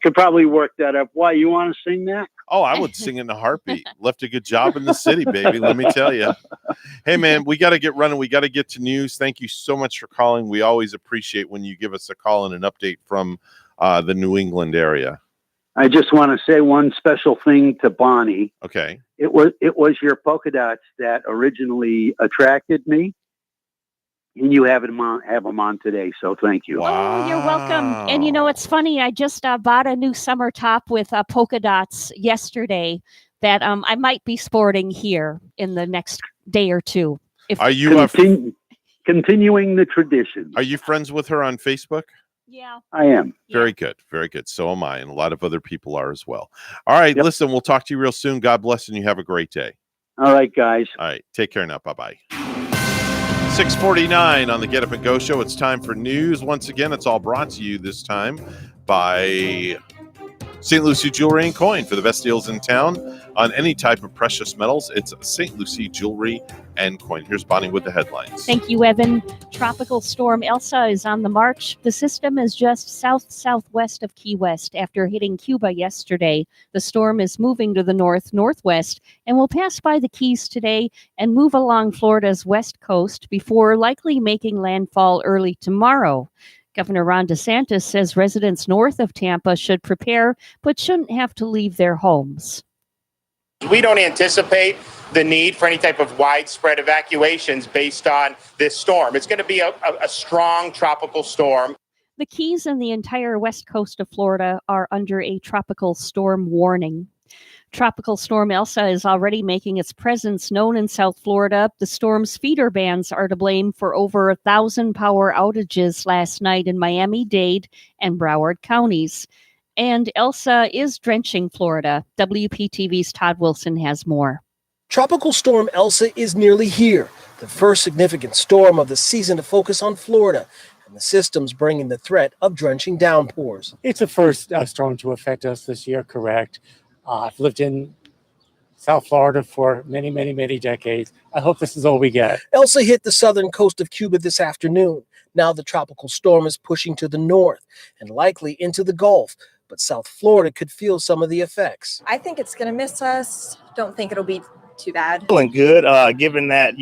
could probably work that up. Why, you want to sing that? Oh, I would sing in a heartbeat. Left a good job in the city, baby. Let me tell you. Hey, man, we got to get running. We got to get to news. Thank you so much for calling. We always appreciate when you give us a call and an update from the New England area. I just want to say one special thing to Bonnie. Okay. It was your polka dots that originally attracted me, and you have them on today. So thank you. Oh, you're welcome. And you know, it's funny. I just bought a new summer top with polka dots yesterday that I might be sporting here in the next day or two. Are you continuing the tradition? Are you friends with her on Facebook? Yeah, I am. Very good. Very good. So am I. And a lot of other people are as well. All right. Listen, we'll talk to you real soon. God bless and you have a great day. All right, guys. All right. Take care now. Bye-bye. 6:49 on the Get Up and Go show. It's time for news. Once again, it's all brought to you this time by St. Lucie Jewelry and Coin. For the best deals in town on any type of precious metals, it's St. Lucie Jewelry and Coin. Here's Bonnie with the headlines. Thank you, Evan. Tropical storm Elsa is on the march. The system is just southwest of Key West after hitting Cuba yesterday. The storm is moving to the northwest and will pass by the Keys today and move along Florida's west coast before likely making landfall early tomorrow. Governor Ron DeSantis says residents north of Tampa should prepare but shouldn't have to leave their homes. We don't anticipate the need for any type of widespread evacuations based on this storm. It's going to be a strong tropical storm. The Keys and the entire west coast of Florida are under a tropical storm warning. Tropical storm Elsa is already making its presence known in South Florida. The storm's feeder bands are to blame for over 1,000 power outages last night in Miami-Dade and Broward counties. And Elsa is drenching Florida. WPTV's Todd Wilson has more. Tropical storm Elsa is nearly here, the first significant storm of the season to focus on Florida, and the system's bringing the threat of drenching downpours. It's the first storm to affect us this year, correct? I've lived in South Florida for many, many, many decades. I hope this is all we get. Elsa hit the southern coast of Cuba this afternoon. Now the tropical storm is pushing to the north and likely into the Gulf, but South Florida could feel some of the effects. I think it's going to miss us. Don't think it'll be too bad. Feeling good, given that,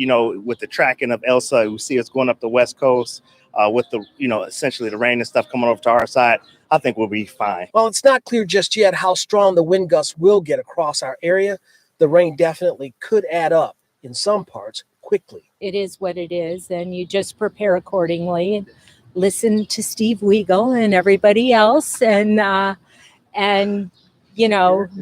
with the tracking of Elsa, we see us going up the West Coast with the, essentially the rain and stuff coming over to our side. I think we'll be fine. While it's not clear just yet how strong the wind gusts will get across our area, the rain definitely could add up in some parts quickly. It is what it is, and you just prepare accordingly and listen to Steve Weigel and everybody else and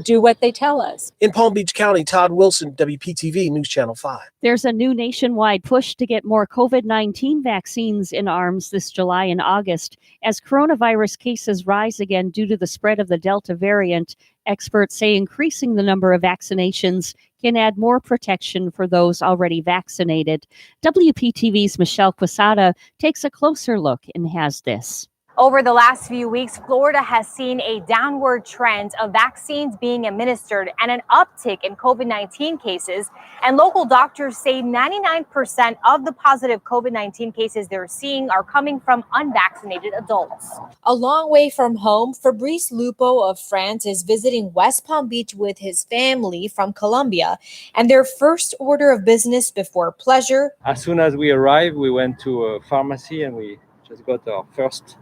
do what they tell us. In Palm Beach County, Todd Wilson, WPTV News Channel 5. There's a new nationwide push to get more COVID-19 vaccines in arms this July and August. As coronavirus cases rise again due to the spread of the Delta variant, experts say increasing the number of vaccinations can add more protection for those already vaccinated. WPTV's Michelle Quesada takes a closer look and has this. Over the last few weeks, Florida has seen a downward trend of vaccines being administered and an uptick in COVID-19 cases. And local doctors say 99% of the positive COVID-19 cases they're seeing are coming from unvaccinated adults. A long way from home, Fabrice Lupo of France is visiting West Palm Beach with his family from Colombia. And their first order of business before pleasure. As soon as we arrived, we went to a pharmacy and we just got our first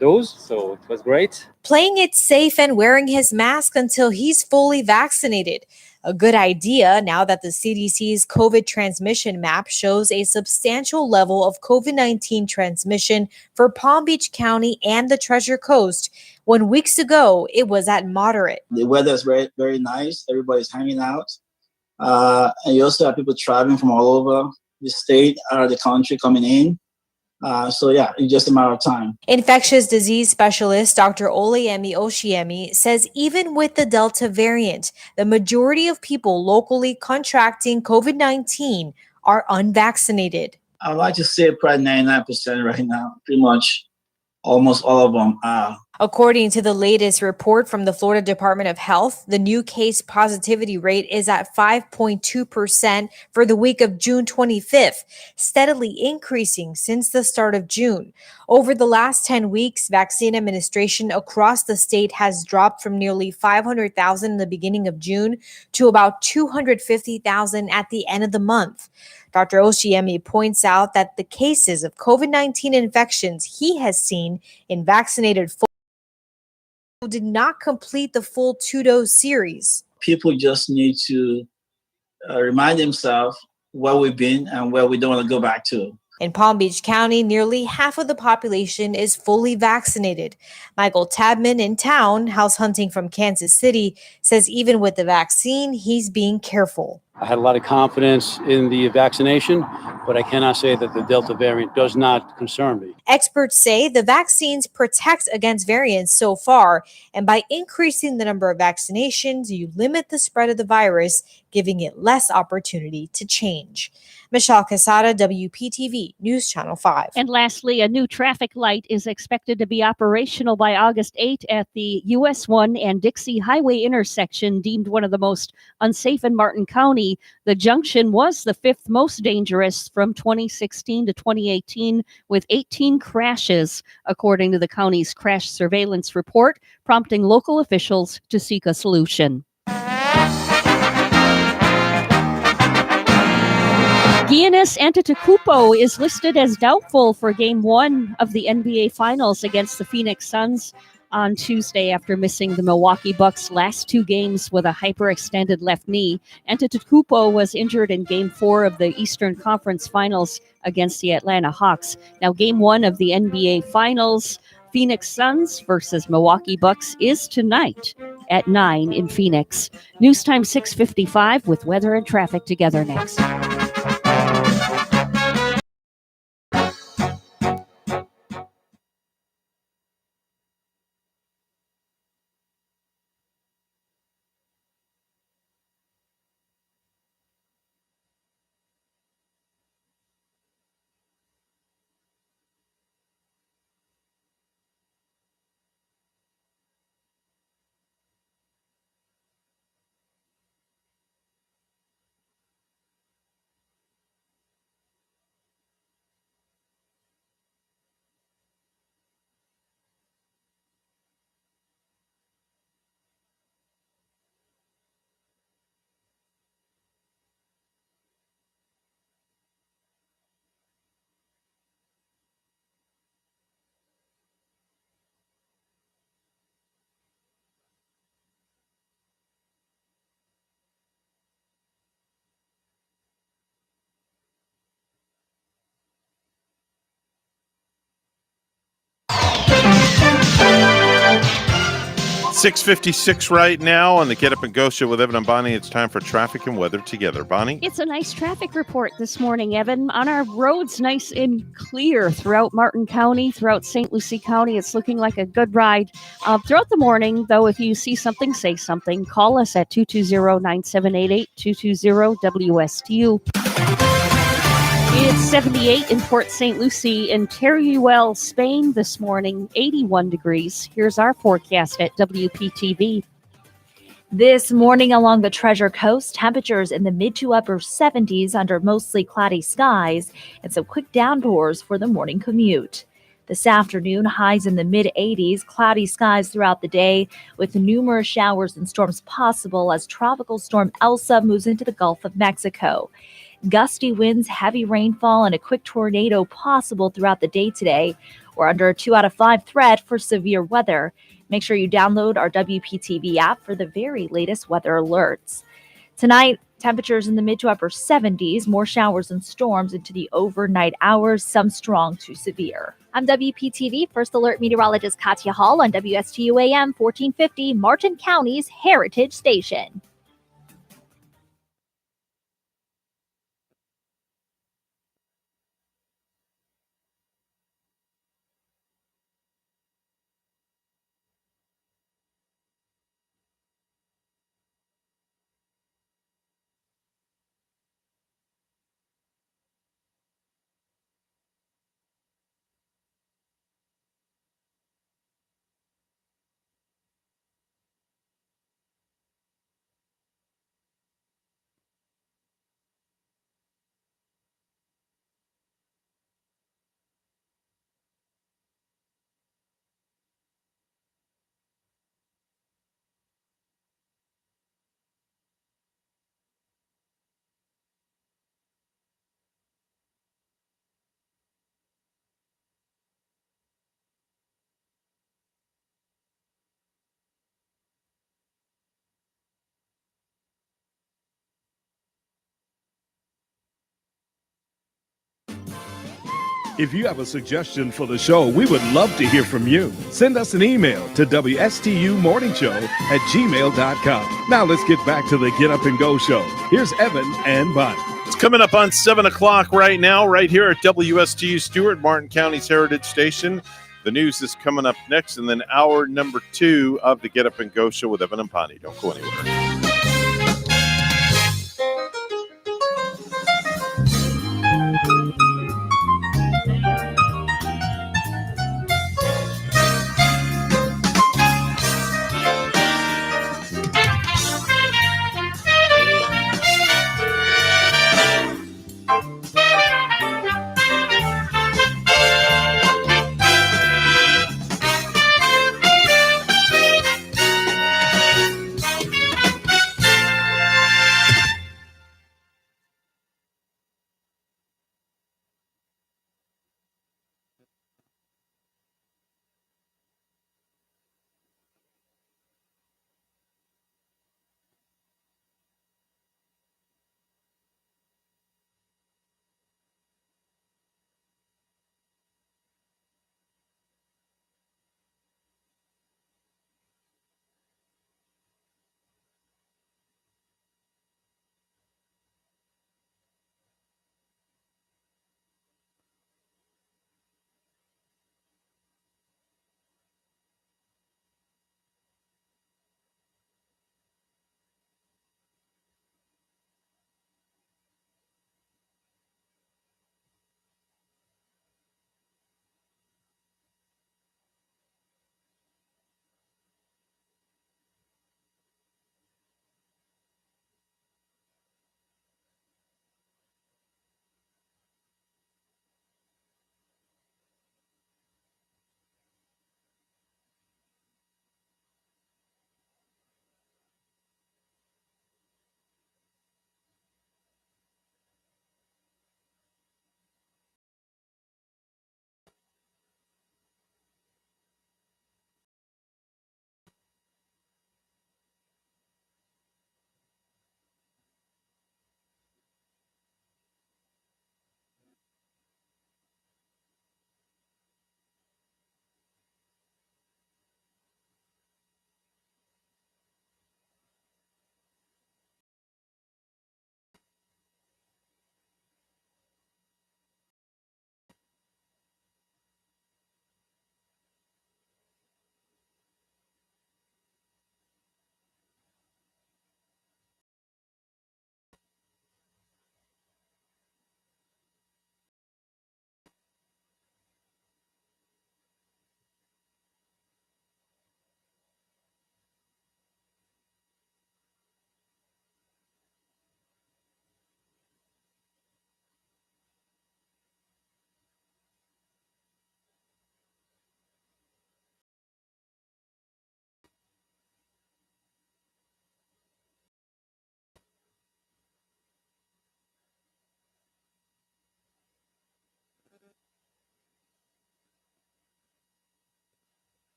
dose, so it was great. Playing it safe and wearing his mask until he's fully vaccinated. A good idea now that the CDC's COVID transmission map shows a substantial level of COVID-19 transmission for Palm Beach County and the Treasure Coast, when weeks ago it was at moderate. The weather is very, very nice. Everybody's hanging out. And you also have people traveling from all over the state or the country coming in. So yeah, it's just a matter of time. Infectious disease specialist Dr. Oleyemi Oshiemi says even with the Delta variant, the majority of people locally contracting COVID-19 are unvaccinated. I'd like to say probably 99% right now, pretty much almost all of them are. According to the latest report from the Florida Department of Health, the new case positivity rate is at 5.2% for the week of June 25th, steadily increasing since the start of June. Over the last 10 weeks, vaccine administration across the state has dropped from nearly 500,000 in the beginning of June to about 250,000 at the end of the month. Dr. Oshiemi points out that the cases of COVID-19 infections he has seen in vaccinated folks did not complete the full 2-dose series. People just need to remind themselves where we've been and where we don't want to go back to. In Palm Beach County, nearly half of the population is fully vaccinated. Michael Tabman in town, house hunting from Kansas City, says even with the vaccine, he's being careful. I had a lot of confidence in the vaccination, but I cannot say that the Delta variant does not concern me. Experts say the vaccines protect against variants so far, and by increasing the number of vaccinations, you limit the spread of the virus, giving it less opportunity to change. Michelle Quesada, WPTV News Channel 5. And lastly, a new traffic light is expected to be operational by August 8 at the US 1 and Dixie Highway intersection, deemed one of the most unsafe in Martin County. The junction was the fifth most dangerous from 2016 to 2018, with 18 crashes, according to the county's crash surveillance report, prompting local officials to seek a solution. Giannis Antetokounmpo is listed as doubtful for Game 1 of the NBA Finals against the Phoenix Suns on Tuesday after missing the Milwaukee Bucks' last two games with a hyperextended left knee. Antetokounmpo was injured in Game 4 of the Eastern Conference Finals against the Atlanta Hawks. Now, Game 1 of the NBA Finals, Phoenix Suns versus Milwaukee Bucks, is tonight at 9 in Phoenix. News time 6:55 with weather and traffic together next. 6:56 right now on the Get Up and Go show with Evan and Bonnie. It's time for traffic and weather together. Bonnie? It's a nice traffic report this morning, Evan. On our roads, nice and clear throughout Martin County, throughout St. Lucie County. It's looking like a good ride. Throughout the morning, though, if you see something, say something. Call us at 220-9788, 220-WSTU. It's 78 in Port St. Lucie. In Teruel, Spain this morning, 81 degrees. Here's our forecast at WPTV. This morning along the Treasure Coast, temperatures in the mid to upper 70s under mostly cloudy skies and some quick downpours for the morning commute. This afternoon, highs in the mid 80s, cloudy skies throughout the day with numerous showers and storms possible as Tropical Storm Elsa moves into the Gulf of Mexico. Gusty winds, heavy rainfall, and a quick tornado possible throughout the day today. We're under a 2 out of 5 threat for severe weather. Make sure you download our WPTV app for the very latest weather alerts. Tonight, temperatures in the mid to upper 70s, more showers and storms into the overnight hours, some strong to severe. I'm WPTV First Alert Meteorologist Katya Hall on WSTU AM 1450, Martin County's Heritage Station. If you have a suggestion for the show, we would love to hear from you. Send us an email to WSTUmorningshow@gmail.com. Now let's get back to the Get Up and Go show. Here's Evan and Bonnie. It's coming up on 7 o'clock right now, right here at WSTU Stewart, Martin County's Heritage Station. The news is coming up next, and then hour number 2 of the Get Up and Go show with Evan and Bonnie. Don't go anywhere.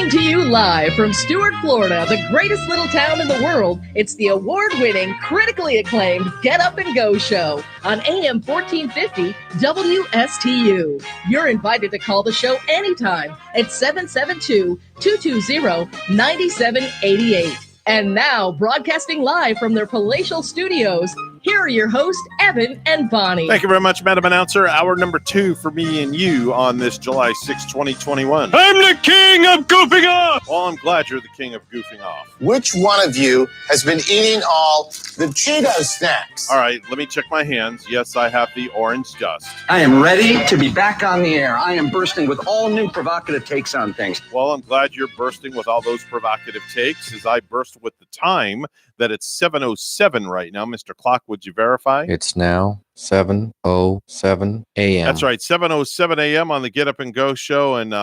Coming to you live from Stuart, Florida, the greatest little town in the world, it's the award-winning, critically acclaimed Get Up and Go show on AM 1450 WSTU. You're invited to call the show anytime at 772-220-9788. And now, broadcasting live from their palatial studios, here are your hosts, Evan and Bonnie. Thank you very much, Madam Announcer. Hour number 2 for me and you on this July 6, 2021. I'm the king of goofing off. Well, I'm glad you're the king of goofing off. Which one of you has been eating all the Cheetos snacks? All right, let me check my hands. Yes, I have the orange dust. I am ready to be back on the air. I am bursting with all new provocative takes on things. Well, I'm glad you're bursting with all those provocative takes as I burst with the time that it's 7:07 right now. Mr. Clock, would you verify? It's now 7:07 a.m. That's right, 7:07 a.m. on the Get Up and Go show. And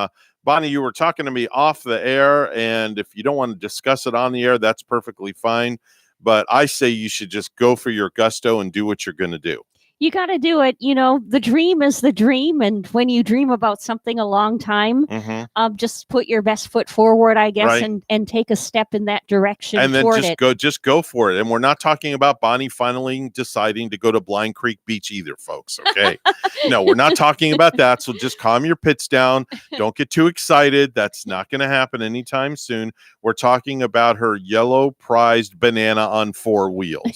Bonnie, you were talking to me off the air, and if you don't want to discuss it on the air, that's perfectly fine. But I say you should just go for your gusto and do what you're going to do. You got to do it. You know, the dream is the dream. And when you dream about something a long time, just put your best foot forward, I guess, Right. and take a step in that direction And then toward it. just go for it. And we're not talking about Bonnie finally deciding to go to Blind Creek Beach either, folks. Okay. No, we're not talking about that. So just calm your pits down. Don't get too excited. That's not going to happen anytime soon. We're talking about her yellow prized banana on 4 wheels.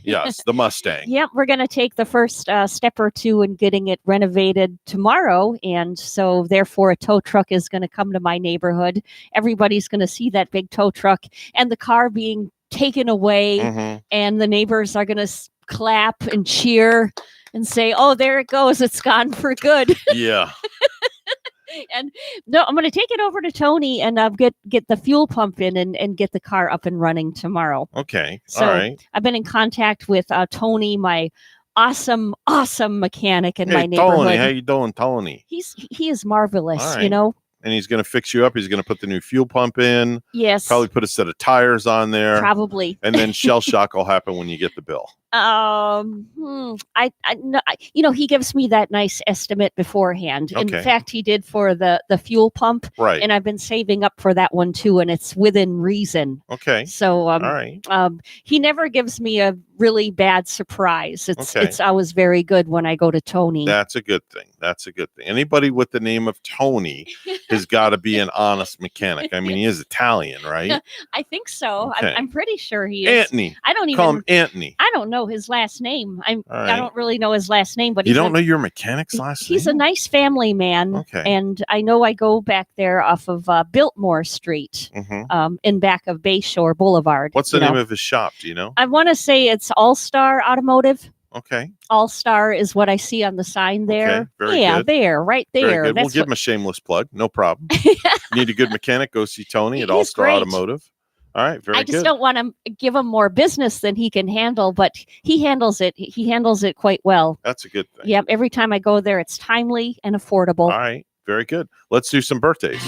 Yes, the Mustang. Yep, we're going to take the first step or two in getting it renovated tomorrow. And so therefore a tow truck is going to come to my neighborhood. Everybody's going to see that big tow truck and the car being taken away. And the neighbors are going to clap and cheer and say, oh, there it goes. It's gone for good. Yeah. And no, I'm going to take it over to Tony and get the fuel pump in and get the car up and running tomorrow. Okay. So All right. I've been in contact with Tony, my awesome mechanic in my Hey, neighborhood. Tony, how you doing, Tony? He is marvelous, All you right. know. And he's going to fix you up. He's going to put the new fuel pump in. Yes. Probably put a set of tires on there. Probably. And then shell shock will happen when you get the bill. You know, he gives me that nice estimate beforehand. In Okay. fact, he did for the fuel pump. Right. And I've been saving up for that one too, and it's within reason. Okay. So, All right. he never gives me a really bad surprise. Okay. It's always very good when I go to Tony. That's a good thing. That's a good thing. Anybody with the name of Tony has got to be an honest mechanic. I mean, he is Italian, right? I think so. Okay. I'm pretty sure he is. Anthony. I don't Call even. him Anthony. I don't know his last name. I right. don't really know his last name, but You he's don't a- know your mechanic's last He's name? a nice family man. Okay. And I know I go back there off of Biltmore Street, in back of Bayshore Boulevard. What's the you name know. of his shop? Do you know? I want to say it's All Star Automotive. Okay. All Star is what I see on the sign there. Okay, very yeah, good. there, right there. Very good. We'll That's give what- him a shameless plug. No problem. Need a good mechanic? Go see Tony at All He's Star great. Automotive. All right. Very I just good. don't want to give him more business than he can handle, but he handles it. He handles it quite well. That's a good thing. Yep. Every time I go there, it's timely and affordable. All right. Very good. Let's do some birthdays.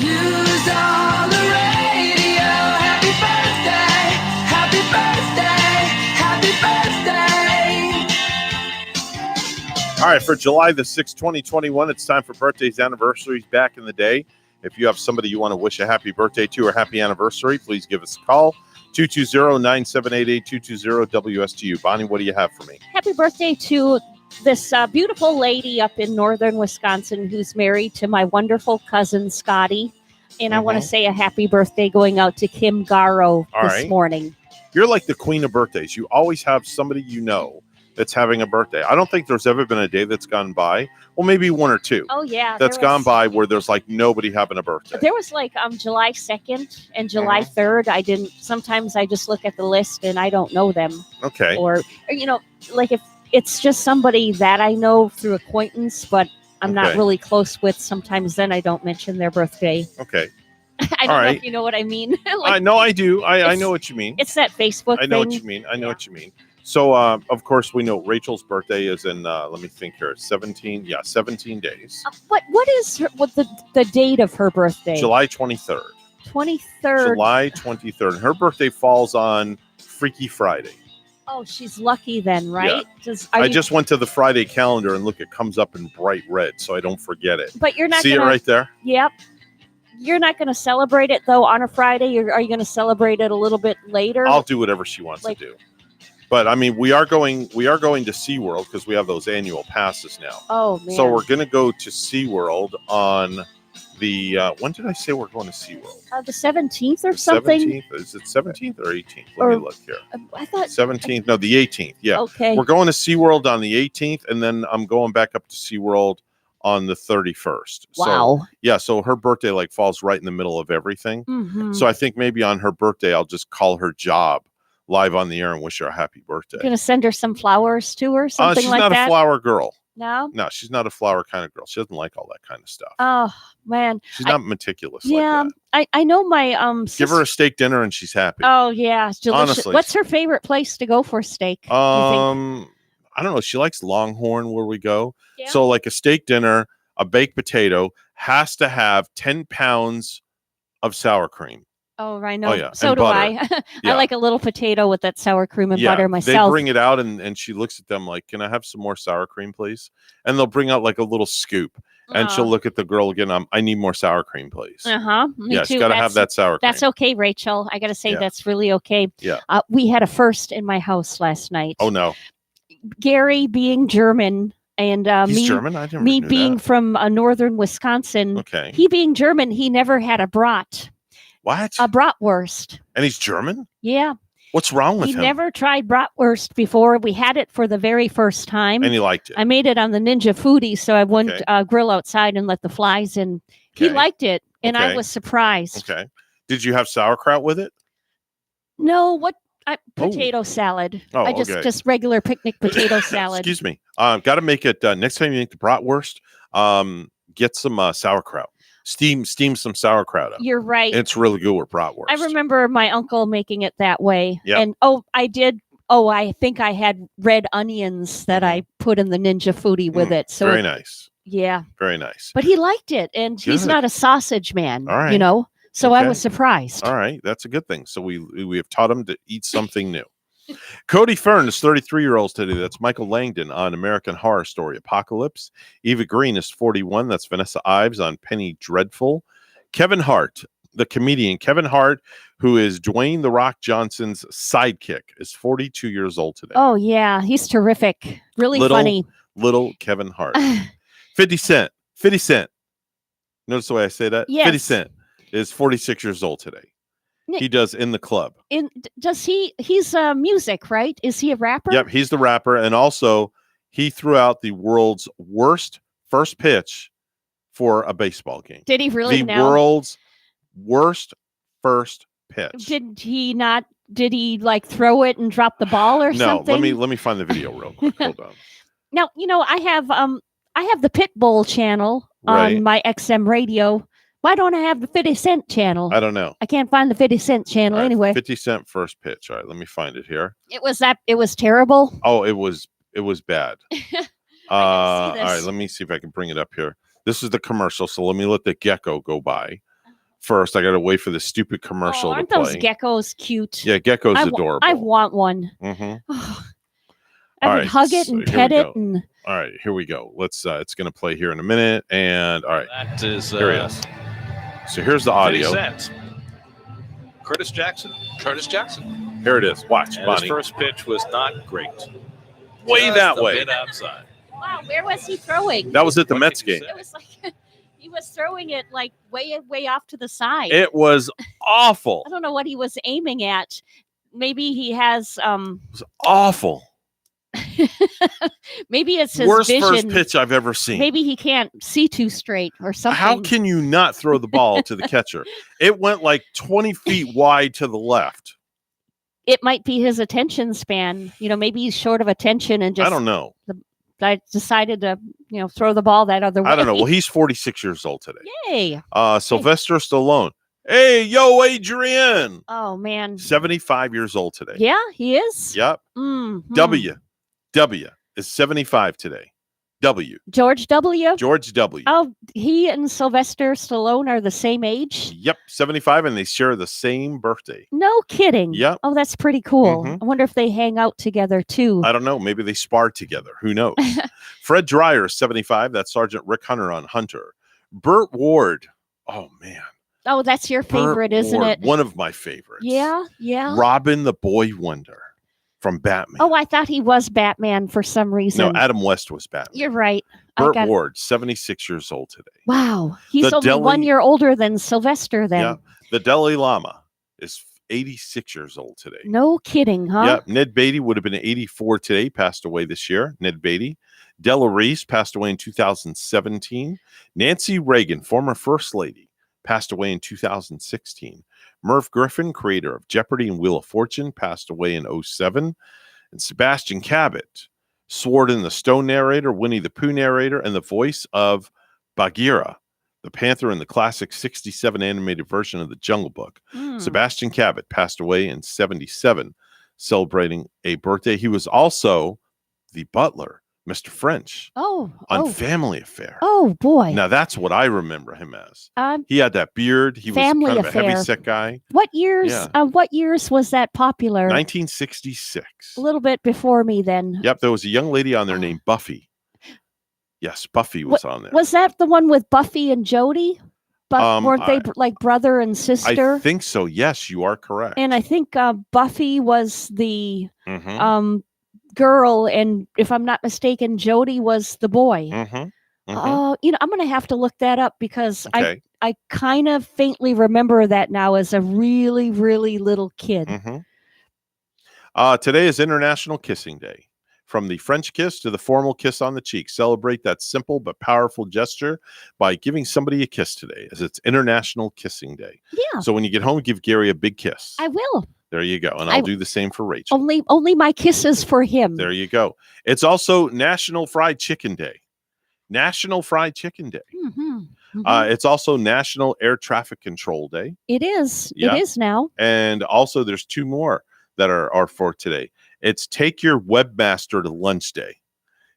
All right, for July the 6th, 2021, it's time for birthdays, anniversaries back in the day. If you have somebody you want to wish a happy birthday to or happy anniversary, please give us a call. 220-9788-220-WSTU. Bonnie, what do you have for me? Happy birthday to this beautiful lady up in northern Wisconsin who's married to my wonderful cousin, Scotty. And I want to say a happy birthday going out to Kim Garo All this right. morning. You're like the queen of birthdays. You always have somebody you know that's having a birthday. I don't think there's ever been a day that's gone by. Well, maybe one or two. Oh, yeah. That's gone by where there's like nobody having a birthday. There was like July 2nd and July 3rd. Sometimes I just look at the list and I don't know them. Okay. Or, you know, like if it's just somebody that I know through acquaintance, but I'm not Okay. really close with, sometimes then I don't mention their birthday. Okay. I don't All know right. if you know what I mean. I know I do. I it's- know what you mean. It's that Facebook I know thing. what you mean. I know what you mean. So, of course, we know Rachel's birthday is in, let me think here, 17 days. What is the date of her birthday? July 23rd. 23rd. July 23rd. Her birthday falls on Freaky Friday. Oh, she's lucky then, right? I just went to the Friday calendar and look, it comes up in bright red, so I don't forget it. But you're not See gonna, it right there? Yep. You're not going to celebrate it though on a Friday. Are you going to celebrate it a little bit later? I'll do whatever she wants to do. But I mean, we are going to SeaWorld because we have those annual passes now. Oh man! So we're going to go to SeaWorld on the when did I say we're going to SeaWorld? The 17th or something. 17th? Is it 17th or 18th? Let me look here. I thought 17th. No, the 18th. Yeah. Okay. We're going to SeaWorld on the 18th, and then I'm going back up to SeaWorld on the 31st. Wow. So, yeah. So her birthday like falls right in the middle of everything. Mhm. So I think maybe on her birthday, I'll just call her job live on the air and wish her a happy birthday. Going to send her some flowers too, or something She's like not that. a flower girl. No. No, she's not a flower kind of girl. She doesn't like all that kind of stuff. Oh man. She's not meticulous. Yeah, I know my Give her a steak dinner and she's happy. Oh yeah, it's delicious. Honestly. What's her favorite place to go for steak? you think? I don't know. She likes Longhorn where we go. Yeah. So like a steak dinner, a baked potato has to have 10 pounds of sour cream. Oh, I know. Oh, yeah, So and do butter. I. Yeah. I like a little potato with that sour cream and butter They myself. bring it out and she looks at them like, can I have some more sour cream, please? And they'll bring out like a little scoop. And she'll look at the girl again. I need more sour cream, please. Uh-huh. Me Yeah, too. she's got to have that sour cream. That's okay, Rachel. I got to say Yeah. that's really okay. Yeah. We had a first in my house last night. Oh, no. Gary being German and He's me, German? I never me knew being that. from northern Wisconsin. Okay. He being German, he never had a brat. What? A bratwurst. And he's German? Yeah. What's wrong with He him? never tried bratwurst before. We had it for the very first time. And he liked it. I made it on the Ninja Foodie, so I wouldn't grill outside and let the flies in. He Okay. liked it, and I Okay. was surprised. Okay. Did you have sauerkraut with it? No, potato salad. Oh, I okay. just regular picnic potato salad. Excuse me. Got to make it next time you make the bratwurst. Get some sauerkraut. Steam some sauerkraut up. You're right. It's really good with bratwurst. I remember my uncle making it that way. Yep. And I did. I think I had red onions that I put in the Ninja Foodie with it. So very nice. Yeah. Very nice. But he liked it, and he's Good. not a sausage man. All right. You know. So I Okay. was surprised. All right, that's a good thing. So we have taught him to eat something new. Cody Fern is 33-year-olds today. That's Michael Langdon on American Horror Story Apocalypse. Eva Green is 41. That's Vanessa Ives on Penny Dreadful. Kevin Hart, the comedian Kevin Hart, who is Dwayne The Rock Johnson's sidekick, is 42 years old today. Oh yeah, he's terrific. Really funny. Little Kevin Hart. 50 Cent. 50 Cent. Notice the way I say that? Yes. 50 Cent is 46 years old today. He does In the Club. He's music, right? Is he a rapper? Yep, he's the rapper. And also, he threw out the world's worst first pitch for a baseball game. Did he really The now? world's worst first pitch. Did he not? Did he like throw it and drop the ball or No, something? let me find the video real quick. Hold on. Now, I have the Pitbull channel Right. on my XM radio. Why don't I have the 50 Cent channel? I don't know. I can't find the 50 Cent channel All right, anyway. 50 Cent first pitch. All right, let me find it here. It was terrible. Oh, it was bad. All this. right, let me see if I can bring it up here. This is the commercial, so let me let the gecko go by. First, I got to wait for the stupid commercial to Aren't play. those geckos cute? Yeah, gecko's I adorable. I want one. Mm-hmm. I All would right, hug it so and here pet we it. go. And All right, here we go. Let's. It's going to play here in a minute. And all right, That is here he is. So here's the audio. 50 Cent. Curtis Jackson. Here it is. Watch, And Bonnie. his first pitch was not great. Way Just that a way. bit outside. wow, where was he throwing? That was at the Mets game. It was like he was throwing it like way off to the side. It was awful. I don't know what he was aiming at. Maybe he has Awful. maybe it's his Worst vision. first pitch I've ever seen. Maybe he can't see too straight or something. How can you not throw the ball to the catcher? It went like 20 feet wide to the left. It might be his attention span. Maybe he's short of attention and just I don't know. I decided to, throw the ball that other way. I don't know. Well, he's 46 years old today. Yay. Sylvester Stallone. Hey, yo, Adrian. Oh man. 75 years old today. Yeah, he is. Yep. Mhm. W is 75 today. W. George W. George W. Oh, he and Sylvester Stallone are the same age. Yep, 75, and they share the same birthday. No kidding. Yep. Oh, that's pretty cool. Mhm. I wonder if they hang out together too. I don't know. Maybe they sparred together. Who knows? Fred Dreyer is 75. That's Sergeant Rick Hunter on Hunter. Burt Ward. Oh, man. Oh, that's your favorite, Burt isn't Ward, it? One of my favorites. Yeah, yeah. Robin the Boy Wonder from Batman. Oh, I thought he was Batman for some reason. No, Adam West was Batman. You're right. Burt Ward, 76 years old today. Wow. He's The only 1 year older than Sylvester then. Yeah. The Dalai Lama is 86 years old today. No kidding, huh? Yeah. Ned Beatty would have been 84 today, passed away this year. Ned Beatty. Della Reese passed away in 2017. Nancy Reagan, former First Lady, passed away in 2016. Merv Griffin, creator of Jeopardy and Wheel of Fortune, passed away in 2007. And Sebastian Cabot, Sword in the Stone narrator, Winnie the Pooh narrator, and the voice of Bagheera, the panther in the classic 67 animated version of the Jungle Book. Sebastian Cabot passed away in 77, celebrating a birthday. He was also the butler, Mr. French, on Family Affair. Oh, boy. Now, that's what I remember him as. He had that beard. He was Family kind of a Affair. heavy-set guy. What years? What years was that popular? 1966. A little bit before me then. Yep, there was a young lady on there named Buffy. Yes, Buffy was on there. Was that the one with Buffy and Jody? Weren't they like brother and sister? I think so. Yes, you are correct. And I think Buffy was the Mhm. girl, and if I'm not mistaken, Jody was the boy. Mhm. You know, I'm going to have to look that up because Okay. I kind of faintly remember that now as a really, really little kid. Today is International Kissing Day. From the French kiss to the formal kiss on the cheek, celebrate that simple but powerful gesture by giving somebody a kiss today, as it's International Kissing Day. Yeah. So when you get home, give Gary a big kiss. I will. There you go. And I'll do the same for Rachel. Only my kisses for him. There you go. It's also National Fried Chicken Day. National Fried Chicken Day. It's also National Air Traffic Control Day. It is. Yeah. It is now. And also there's two more that are for today. It's Take Your Webmaster to Lunch Day.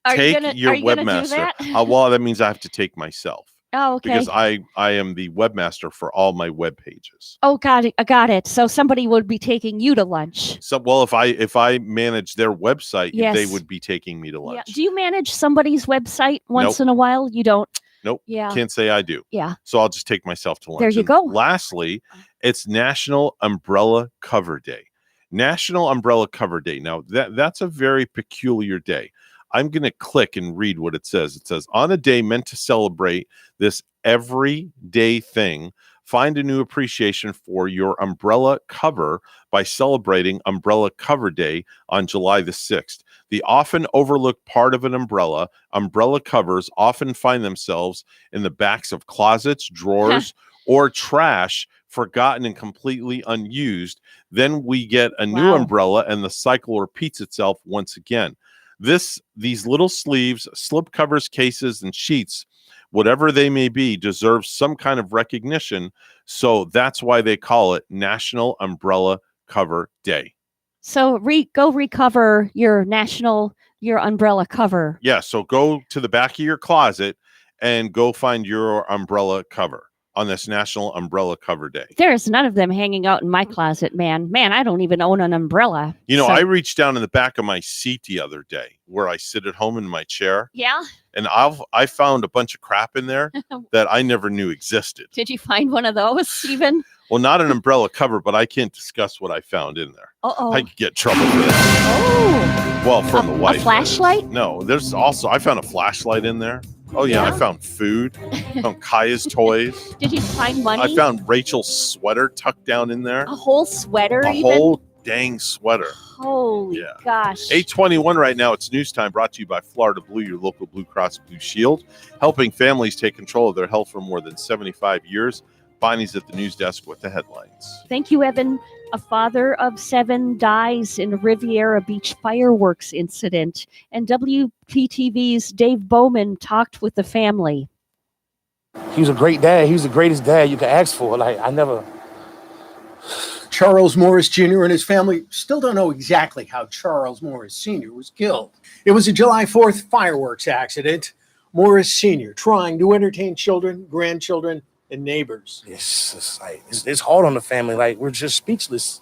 Are you Take gonna your do webmaster. that? Well, that means I have to take myself. Oh, okay. Because I am the webmaster for all my web pages. Oh, got it. I got it. So somebody would be taking you to lunch. So, well, if I manage their website, Yes. they would be taking me to lunch. Yeah. Do you manage somebody's website once Nope. in a while? You don't. Nope. Yeah. Can't say I do. Yeah. So I'll just take myself to lunch. There you And go. Lastly, it's National Umbrella Cover Day. National Umbrella Cover Day. Now, that's a very peculiar day. I'm going to click and read what it says. It says, on a day meant to celebrate this everyday thing, find a new appreciation for your umbrella cover by celebrating Umbrella Cover Day on July the 6th. The often overlooked part of an umbrella covers often find themselves in the backs of closets, drawers, or trash, forgotten and completely unused. Then we get a new umbrella and the cycle repeats itself once again. These little sleeves, slip covers, cases, and sheets, whatever they may be, deserve some kind of recognition. So that's why they call it National Umbrella Cover Day. So go recover your umbrella cover. Yeah, so go to the back of your closet and go find your umbrella cover on this National Umbrella Cover Day. There's none of them hanging out in my closet, man. Man, I don't even own an umbrella. You know, So- I reached down in the back of my seat the other day where I sit at home in my chair, Yeah. and I found a bunch of crap in there that I never knew existed. Did you find one of those, Stephen? Well, not an umbrella cover, but I can't discuss what I found in there. Uh-oh. I could get trouble for that. Oh. Well, from the wife. A flashlight? No, there's also, I found a flashlight in there. Oh, yeah, I Yeah? found food. I found Kaya's toys. Did you find money? I found Rachel's sweater tucked down in there. a whole sweater. A even? whole dang sweater. Holy gosh. 8:21 right now. It's news time, brought to you by Florida Blue, your local Blue Cross Blue Shield, helping families take control of their health for more than 75 years. Bonnie's at the news desk with the headlines. Thank you, Evan. A father of 7 dies in a Riviera Beach fireworks incident, and WPTV's Dave Bowman talked with the family. He was a great dad. He was the greatest dad you could ask for. Like, I never. Charles Morris Jr. and his family still don't know exactly how Charles Morris Sr. was killed. It was a July 4th fireworks accident. Morris Sr. trying to entertain children, grandchildren, and neighbors. It's hard on the family. Like, we're just speechless.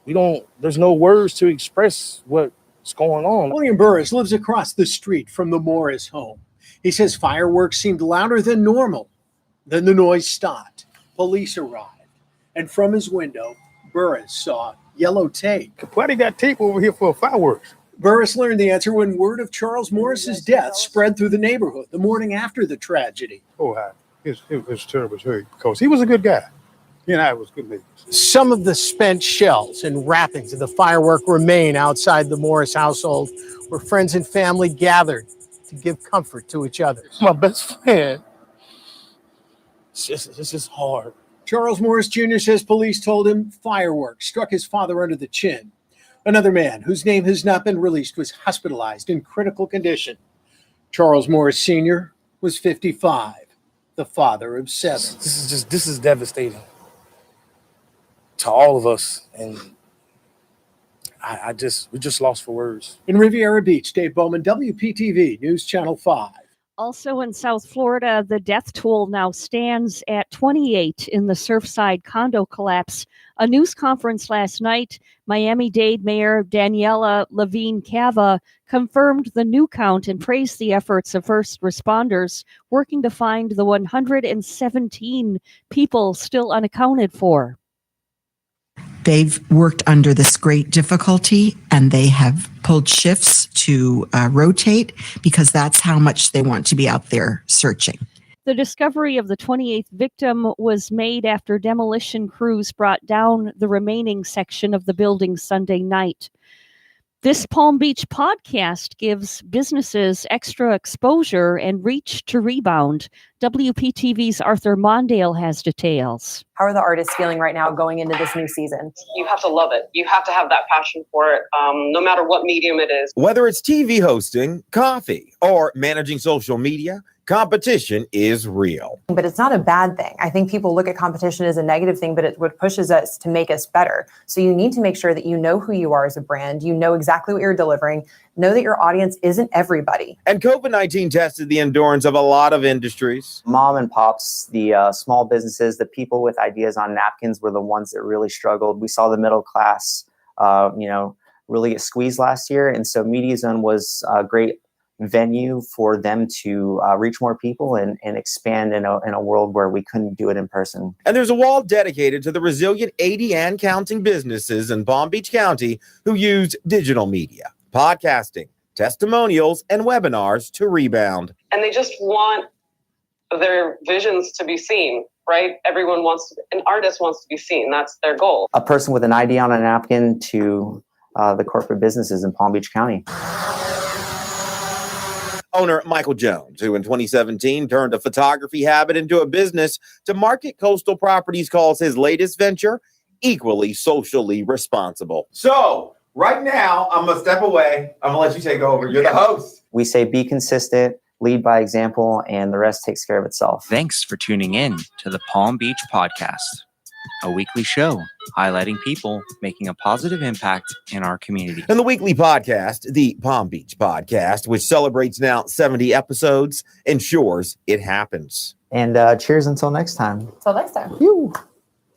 There's no words to express what's going on. William Burris lives across the street from the Morris home. He says fireworks seemed louder than normal. Then the noise stopped. police arrived, and from his window, Burris saw yellow tape. Why they got tape over here for fireworks? Burris learned the answer when word of Charles Morris's death spread through the neighborhood the morning after the tragedy. Oh, it was terrible because he was a good guy. He and I was good neighbors. Some of the spent shells and wrappings of the firework remain outside the Morris household, where friends and family gathered to give comfort to each other. My best friend. It's just hard. Charles Morris Jr. says police told him fireworks struck his father under the chin. Another man, whose name has not been released, was hospitalized in critical condition. Charles Morris Sr. was 55, the father of 7. This is devastating to all of us, and we just lost for words. In Riviera Beach, Dave Bowman, WPTV News Channel 5. Also in South Florida, the death toll now stands at 28 in the Surfside condo collapse. A news conference last night, Miami-Dade Mayor Daniela Levine Cava confirmed the new count and praised the efforts of first responders working to find the 117 people still unaccounted for. They've worked under this great difficulty, and they have pulled shifts to rotate because that's how much they want to be out there searching. The discovery of the 28th victim was made after demolition crews brought down the remaining section of the building Sunday night. This Palm Beach podcast gives businesses extra exposure and reach to rebound. WPTV's Arthur Mondale has details. How are the artists feeling right now going into this new season? You have to love it. You have to have that passion for it, no matter what medium it is. Whether it's TV hosting, coffee, or managing social media, competition is real. But it's not a bad thing. I think people look at competition as a negative thing, but it what pushes us to make us better. So you need to make sure that you know who you are as a brand, you know exactly what you're delivering, know that your audience isn't everybody. And COVID-19 tested the endurance of a lot of industries. Mom and pops, the small businesses, the people with ideas on napkins were the ones that really struggled. We saw the middle class, really get squeezed last year. And so Media Zone was a great venue for them to reach more people and expand in a world where we couldn't do it in person. And there's a wall dedicated to the resilient 80 and counting businesses in Palm Beach County who use digital media, podcasting, testimonials, and webinars to rebound. And they just want their visions to be seen, right? An artist wants to be seen. That's their goal. A person with an idea on a napkin to the corporate businesses in Palm Beach County. Owner Michael Jones, who in 2017 turned a photography habit into a business to market coastal properties, calls his latest venture equally socially responsible. So right now, I'm going to step away. I'm going to let you take over. You're the host. We say be consistent, lead by example, and the rest takes care of itself. Thanks for tuning in to the Palm Beach Podcast, a weekly show highlighting people making a positive impact in our community. And the weekly podcast, the Palm Beach Podcast, which celebrates now 70 episodes, ensures it happens. And cheers until next time. Until next time.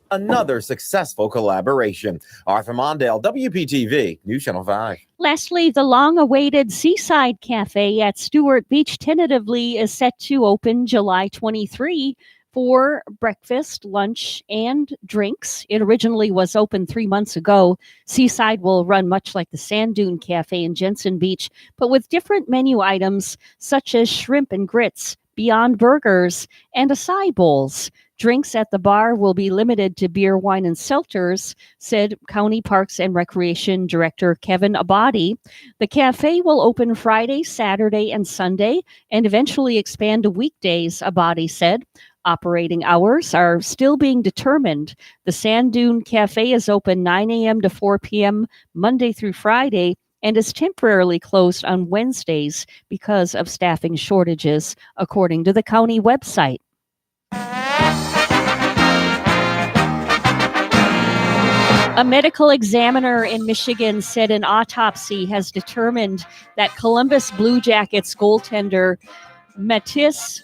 Another successful collaboration. Arthur Mondale, WPTV, News Channel 5. Lastly, the long-awaited Seaside Cafe at Stewart Beach tentatively is set to open July 23 for breakfast, lunch, and drinks. It originally was open 3 months ago. Seaside will run much like the Sand Dune Cafe in Jensen Beach, but with different menu items such as shrimp and grits, Beyond Burgers, and acai bowls. Drinks at the bar will be limited to beer, wine, and seltzers, said County Parks and Recreation Director Kevin Abadi. The cafe will open Friday, Saturday, and Sunday, and eventually expand to weekdays, Abadi said. Operating hours are still being determined. The Sand Dune Cafe is open 9 a.m. to 4 p.m. Monday through Friday and is temporarily closed on Wednesdays because of staffing shortages, according to the county website. A medical examiner in Michigan said an autopsy has determined that Columbus Blue Jackets goaltender Matis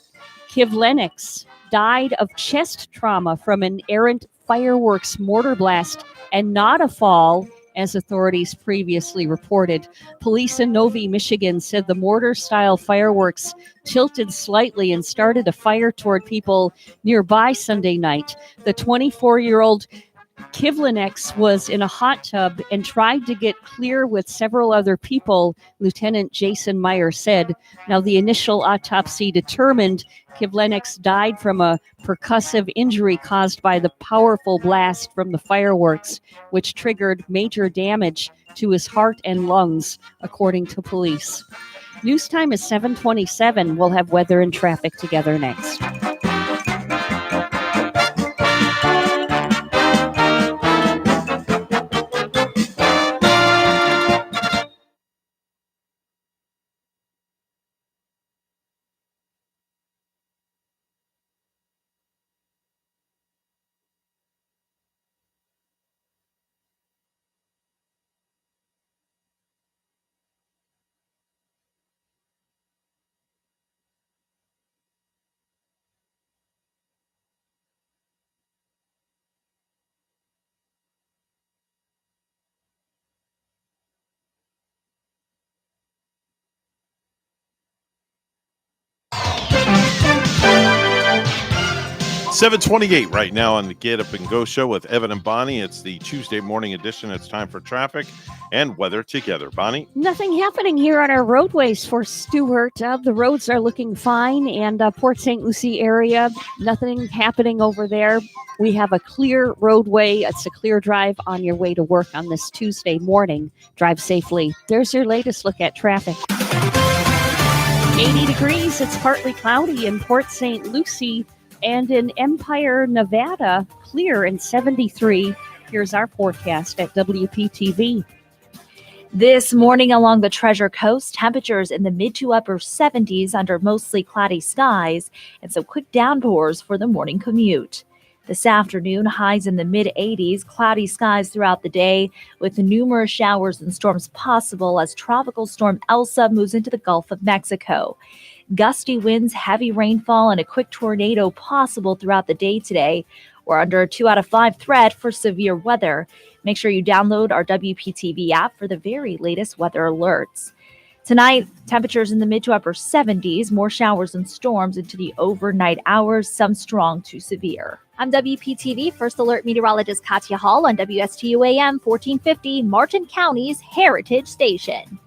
Kivlenieks died of chest trauma from an errant fireworks mortar blast and not a fall, as authorities previously reported. Police in Novi, Michigan said the mortar-style fireworks tilted slightly and started a fire toward people nearby Sunday night. The 24-year-old Kivlenex was in a hot tub and tried to get clear with several other people, Lieutenant Jason Meyer said. Now, the initial autopsy determined Kivlenex died from a percussive injury caused by the powerful blast from the fireworks, which triggered major damage to his heart and lungs, according to police. News time is 7:27. We'll have weather and traffic together next. $7:28 right now on the Get Up and Go show with Evan and Bonnie. It's the Tuesday morning edition. It's time for traffic and weather together. Bonnie? Nothing happening here on our roadways for Stewart. The roads are looking fine, and Port St. Lucie area, nothing happening over there. We have a clear roadway. It's a clear drive on your way to work on this Tuesday morning. Drive safely. There's your latest look at traffic. 80 degrees. It's partly cloudy in Port St. Lucie. And in Empire, Nevada, clear and 73. Here's our forecast at WPTV. This morning along the Treasure Coast, temperatures in the mid to upper 70s under mostly cloudy skies and some quick downpours for the morning commute. This afternoon, highs in the mid 80s, cloudy skies throughout the day with numerous showers and storms possible as Tropical Storm Elsa moves into the Gulf of Mexico. Gusty winds, heavy rainfall, and a quick tornado possible throughout the day today. We're under a 2 out of 5 threat for severe weather. Make sure you download our WPTV app for the very latest weather alerts. Tonight, temperatures in the mid to upper 70s, more showers and storms into the overnight hours, some strong to severe. I'm WPTV First Alert Meteorologist Katya Hall on WSTU AM 1450, Martin County's Heritage Station.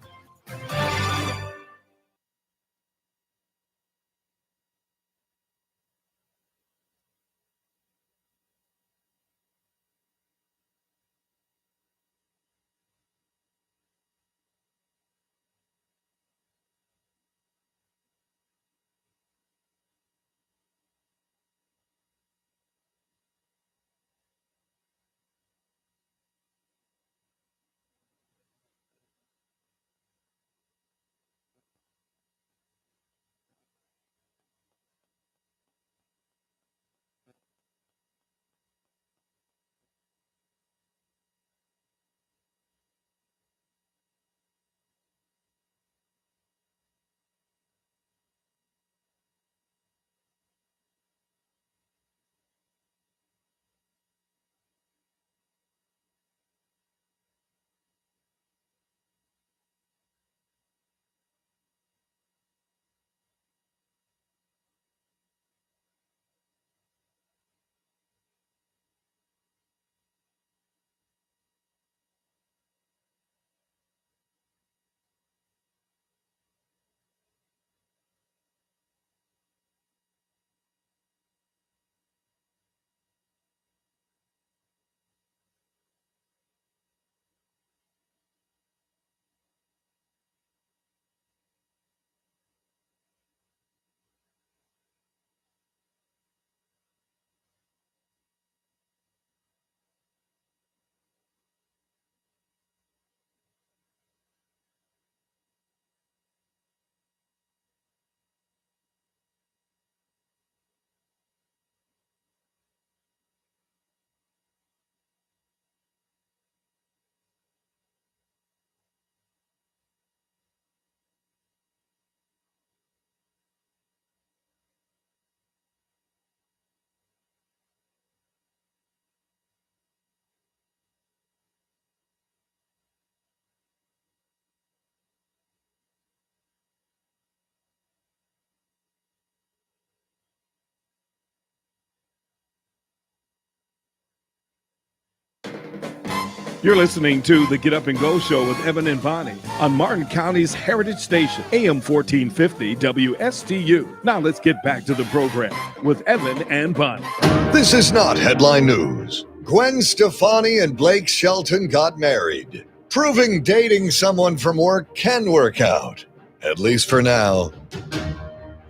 You're listening to the Get Up and Go Show with Evan and Bonnie on Martin County's Heritage Station, AM 1450 WSTU. Now let's get back to the program with Evan and Bonnie. This is not headline news. Gwen Stefani and Blake Shelton got married, proving dating someone from work can work out, at least for now.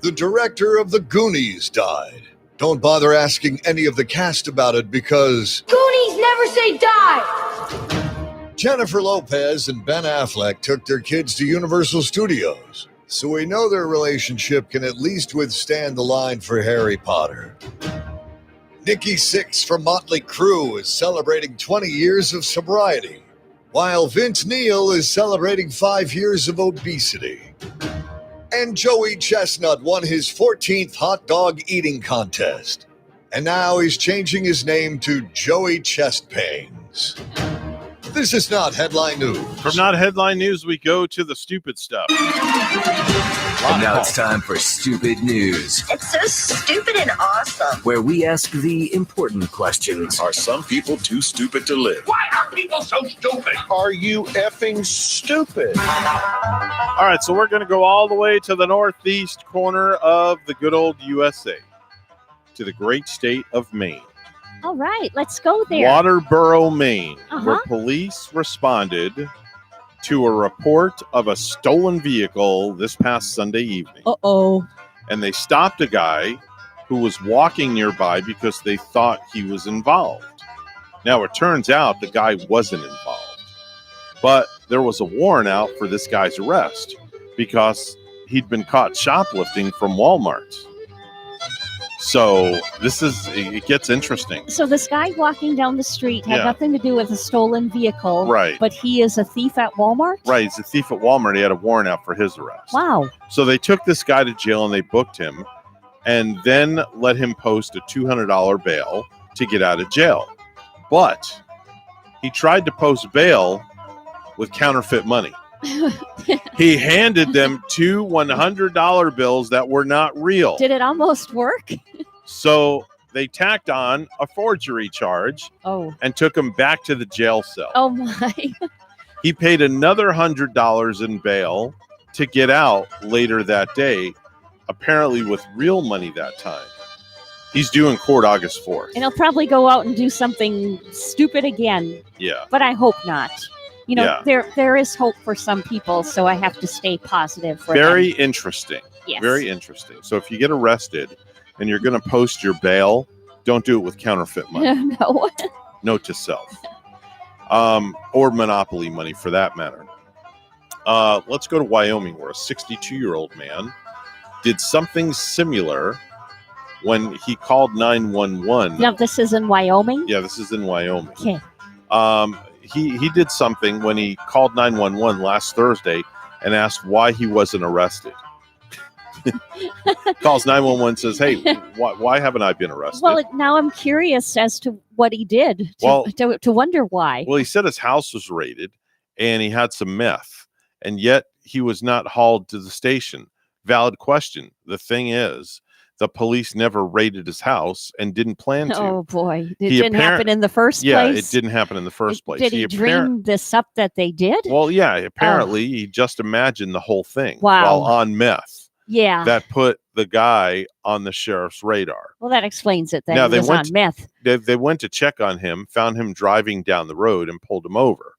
The director of The Goonies died. Don't bother asking any of the cast about it because Goonies never say die! Jennifer Lopez and Ben Affleck took their kids to Universal Studios, so we know their relationship can at least withstand the line for Harry Potter. Nikki Sixx from Motley Crue is celebrating 20 years of sobriety, while Vince Neil is celebrating 5 years of obesity. And Joey Chestnut won his 14th hot dog eating contest, and now he's changing his name to Joey Chest Pains. This is not headline news. From not headline news, we go to the stupid stuff. And now it's time for Stupid News, It's so stupid and awesome. where we ask the important questions. Are some people too stupid to live? Why are people so stupid? Are you effing stupid? All right, so we're going to go all the way to the northeast corner of the good old USA, to the great state of Maine. All right, let's go there. Waterboro, Maine, where Uh-huh. police responded to a report of a stolen vehicle this past Sunday evening. Uh-oh. And they stopped a guy who was walking nearby because they thought he was involved. Now, it turns out the guy wasn't involved, but there was a warrant out for this guy's arrest because he'd been caught shoplifting from Walmart. So it gets interesting. So this guy walking down the street had Yeah. nothing to do with a stolen vehicle. Right. But he is a thief at Walmart? Right, he's a thief at Walmart. He had a warrant out for his arrest. Wow. So they took this guy to jail and they booked him and then let him post a $200 bail to get out of jail. But he tried to post bail with counterfeit money. He handed them two $100 bills that were not real. Did it almost work? So they tacked on a forgery charge and took him back to the jail cell. Oh, my. He paid another $100 in bail to get out later that day, apparently with real money that time. He's due in court August 4th. And he'll probably go out and do something stupid again. Yeah. But I hope not. You know, Yeah. there is hope for some people, so I have to stay positive for Very them. interesting. Yes. Very interesting. So if you get arrested and you're going to post your bail, don't do it with counterfeit money. No. Note to self. Or monopoly money for that matter. Let's go to Wyoming, where a 62-year-old man did something similar when he called 911. Now, this is in Wyoming? Yeah, this is in Wyoming. Okay. He did something when he called 911 last Thursday and asked why he wasn't arrested. Calls 911, says, "Hey, why haven't I been arrested?" Well, now I'm curious as to what he did to wonder why. Well, he said his house was raided and he had some meth, and yet he was not hauled to the station. Valid question. The thing is, the police never raided his house and didn't plan to. Oh, boy. It didn't happen in the first Yeah, place? it didn't happen in the first place. Did he dream this up that they did? Well, yeah, apparently he just imagined the whole thing Wow. while on meth. Yeah. That put the guy on the sheriff's radar. Well, that explains it then. Now, He they was went on meth. They went to check on him, found him driving down the road and pulled him over.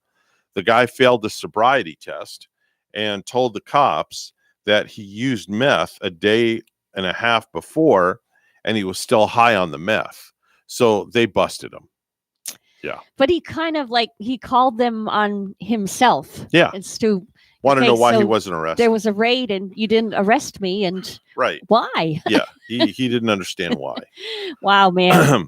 The guy failed the sobriety test and told the cops that he used meth a day and a half before and he was still high on the meth. So they busted him. Yeah. But he kind of he called them on himself. Yeah. It's to Want to know why he so wasn't arrested. There was a raid and you didn't arrest me. And Right. why? Yeah. He didn't understand why. Wow, man.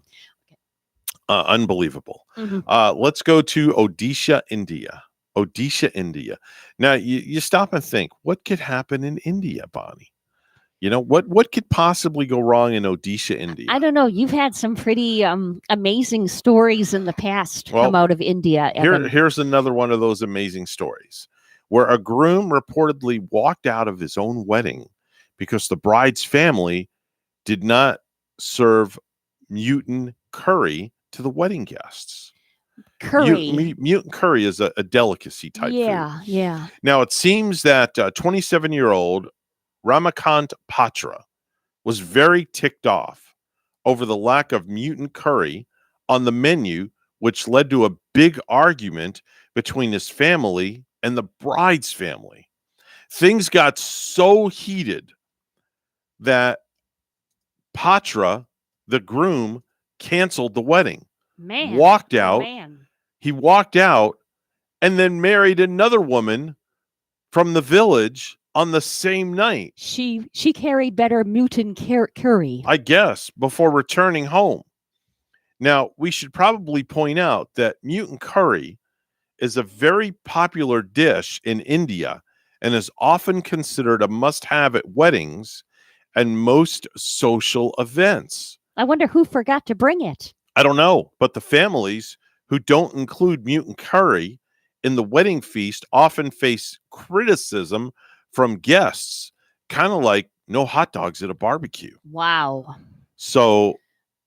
Unbelievable. Mhm. Let's go to Odisha, India. Odisha, India. Now, you stop and think, what could happen in India, Bonnie? You know, what could possibly go wrong in Odisha, India? I don't know. You've had some pretty amazing stories in the past come out of India. Evan. Here's another one of those amazing stories where a groom reportedly walked out of his own wedding because the bride's family did not serve mutant curry to the wedding guests. Curry. Mutant curry is a delicacy type food. Yeah. Now, it seems that 27-year-old Ramakant Patra was very ticked off over the lack of mutant curry on the menu, which led to a big argument between his family and the bride's family. Things got so heated that Patra, the groom, canceled the wedding. Man. Walked oh, out. Man. He walked out and then married another woman from the village on the same night. She carried better mutant curry. I guess, before returning home. Now, we should probably point out that mutant curry is a very popular dish in India and is often considered a must-have at weddings and most social events. I wonder who forgot to bring it. I don't know, but the families who don't include mutant curry in the wedding feast often face criticism from guests, kind of like no hot dogs at a barbecue. Wow. So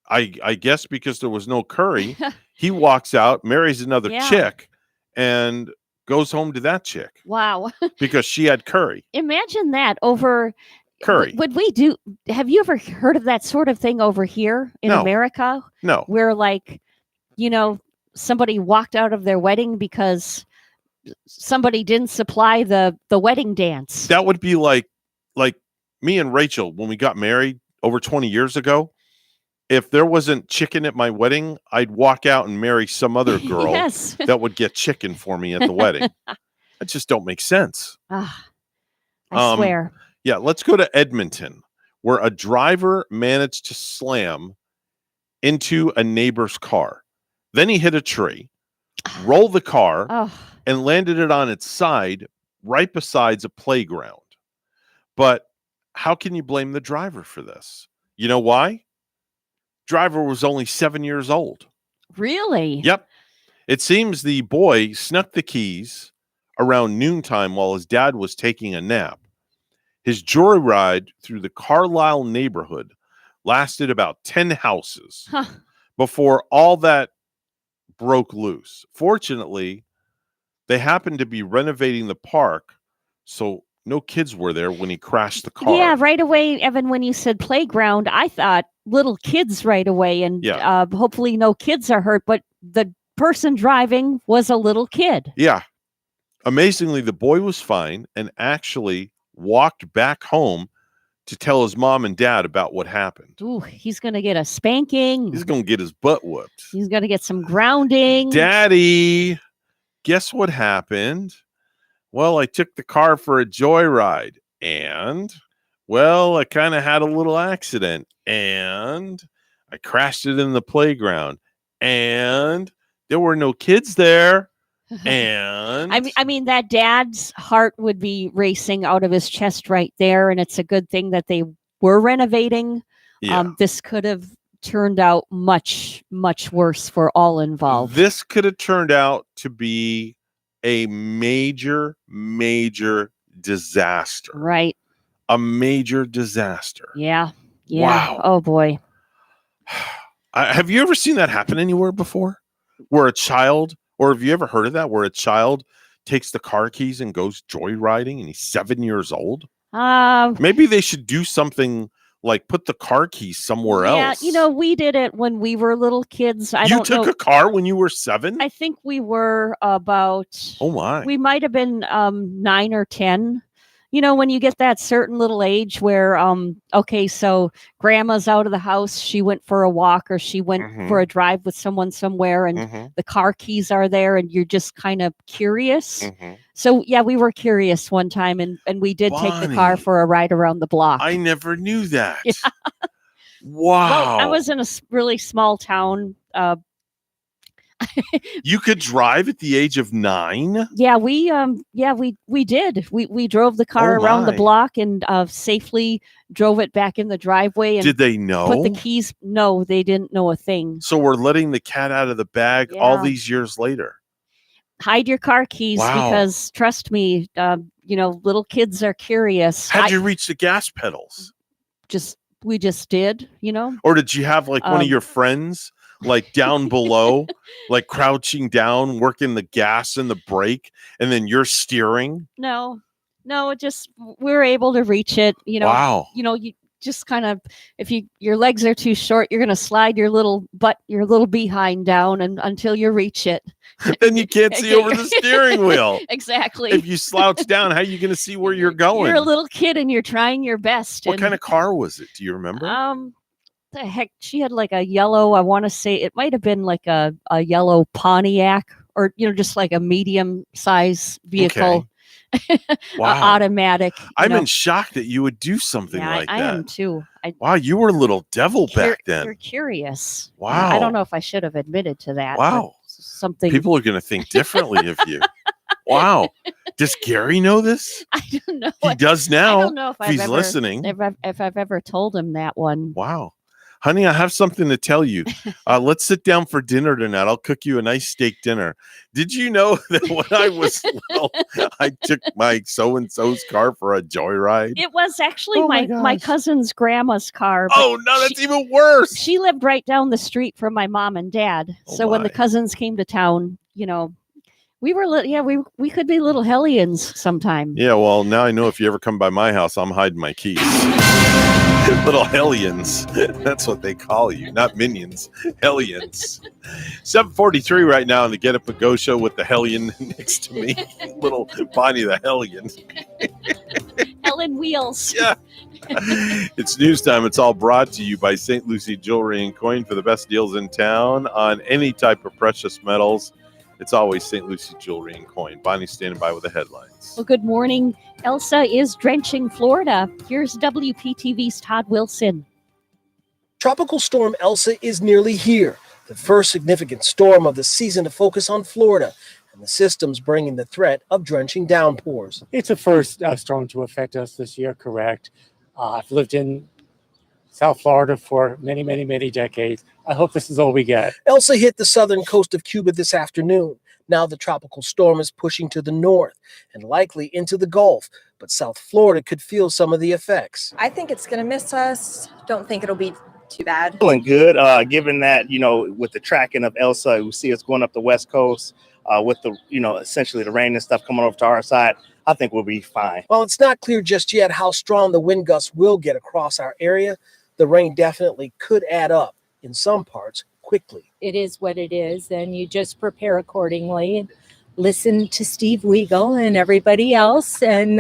I guess because there was no curry, he walks out, marries another chick, and goes home to that chick. Wow. Because she had curry. Imagine that over curry. Have you ever heard of that sort of thing over here in America? No. Where somebody walked out of their wedding because somebody didn't supply the wedding dance. That would be like me and Rachel when we got married over 20 years ago. If there wasn't chicken at my wedding, I'd walk out and marry some other girl that would get chicken for me at the wedding. That just don't make sense. I swear. Yeah, let's go to Edmonton, where a driver managed to slam into a neighbor's car. Then he hit a tree, rolled the car, and landed it on its side right beside a playground. But how can you blame the driver for this? You know why? Driver was only 7 years old. Really? Yep. It seems the boy snuck the keys around noontime while his dad was taking a nap. His joyride through the Carlisle neighborhood lasted about 10 houses before all that broke loose. Fortunately, they happened to be renovating the park, so no kids were there when he crashed the car. Yeah, right away, Evan, when you said playground, I thought little kids right away, and hopefully no kids are hurt, but the person driving was a little kid. Yeah. Amazingly, the boy was fine and actually walked back home to tell his mom and dad about what happened. Ooh, he's going to get a spanking. He's going to get his butt whooped. He's going to get some grounding. Daddy, guess what happened? Well, I took the car for a joyride and, well, I kind of had a little accident and I crashed it in the playground and there were no kids there. And I mean, that dad's heart would be racing out of his chest right there. And it's a good thing that they were renovating. Yeah. This could have turned out much, much worse for all involved. This could have turned out to be a major, major disaster. Right. A major disaster. Yeah. Wow. Oh, boy. Have you ever seen that happen anywhere before? Where a child, or have you ever heard of that, where a child takes the car keys and goes joyriding and he's 7 years old? Maybe they should do something like put the car keys somewhere else. Yeah, we did it when we were little kids. You took a car when you were 7? I think we were about... Oh, my. We might have been 9 or 10. When you get that certain little age where, so grandma's out of the house, she went for a walk or she went for a drive with someone somewhere and the car keys are there and you're just kind of curious. So, yeah, we were curious one time and we did take the car for a ride around the block. I never knew that. Yeah. Wow. Well, I was in a really small town. You could drive at the age of 9? Yeah, we did. We drove the car around the block and safely drove it back in the driveway. And did they know? Put the keys. No, they didn't know a thing. So we're letting the cat out of the bag all these years later. Hide your car keys because trust me, little kids are curious. How'd you reach the gas pedals? We just did, Or did you have like one of your friends like down below, like crouching down, working the gas and the brake, and then you're steering? No, it just we were able to reach it. Wow. You just kind of, if your legs are too short, you're going to slide your little behind down and until you reach it. Then you can't see over the steering wheel. Exactly. If you slouch down, how are you going to see where you're going? You're a little kid and you're trying your best. What kind of car was it? Do you remember? The heck, she had like a yellow, I want to say it might have been like a yellow Pontiac, or just like a medium size vehicle. Okay. Wow. Automatic. I'm in shock that you would do something like I that. am too. Wow, you were a little devil back then. You're curious. Wow. I don't know if I should have admitted to that. Wow. Something people are going to think differently of you. Wow. Does Gary know this? I don't know. He does now. I don't know if he's listening. If I've ever told him that one. Wow. Honey, I have something to tell you. Let's sit down for dinner tonight. I'll cook you a nice steak dinner. Did you know that when I was little, I took my so-and-so's car for a joyride? It was actually my cousin's grandma's car. Oh, no, that's even worse. She lived right down the street from my mom and dad. So when the cousins came to town, we were we could be little hellions sometime. Yeah, well, now I know if you ever come by my house, I'm hiding my keys. Little hellions. That's what they call you. Not minions. Hellions. 7:43 right now on the Get Up and Go show with the hellion next to me. Little Bonnie the hellion. Helen Wheels. Yeah. It's news time. It's all brought to you by St. Lucie Jewelry and Coin for the best deals in town on any type of precious metals. It's always St. Lucie Jewelry and Coin. Bonnie's standing by with the headlines. Well, good morning. Elsa is drenching Florida. Here's WPTV's Todd Wilson. Tropical storm Elsa is nearly here, the first significant storm of the season to focus on Florida, and the system's bringing the threat of drenching downpours. It's the first storm to affect us this year, correct? I've lived in South Florida for many, many, many decades. I hope this is all we get. Elsa hit the southern coast of Cuba this afternoon. Now the tropical storm is pushing to the north and likely into the Gulf, but South Florida could feel some of the effects. I think it's going to miss us. Don't think it'll be too bad. Feeling good, given that, with the tracking of Elsa, we see us going up the West Coast with the, essentially the rain and stuff coming over to our side. I think we'll be fine. While it's not clear just yet how strong the wind gusts will get across our area, the rain definitely could add up in some parts quickly. It is what it is, and you just prepare accordingly and listen to Steve Weigel and everybody else and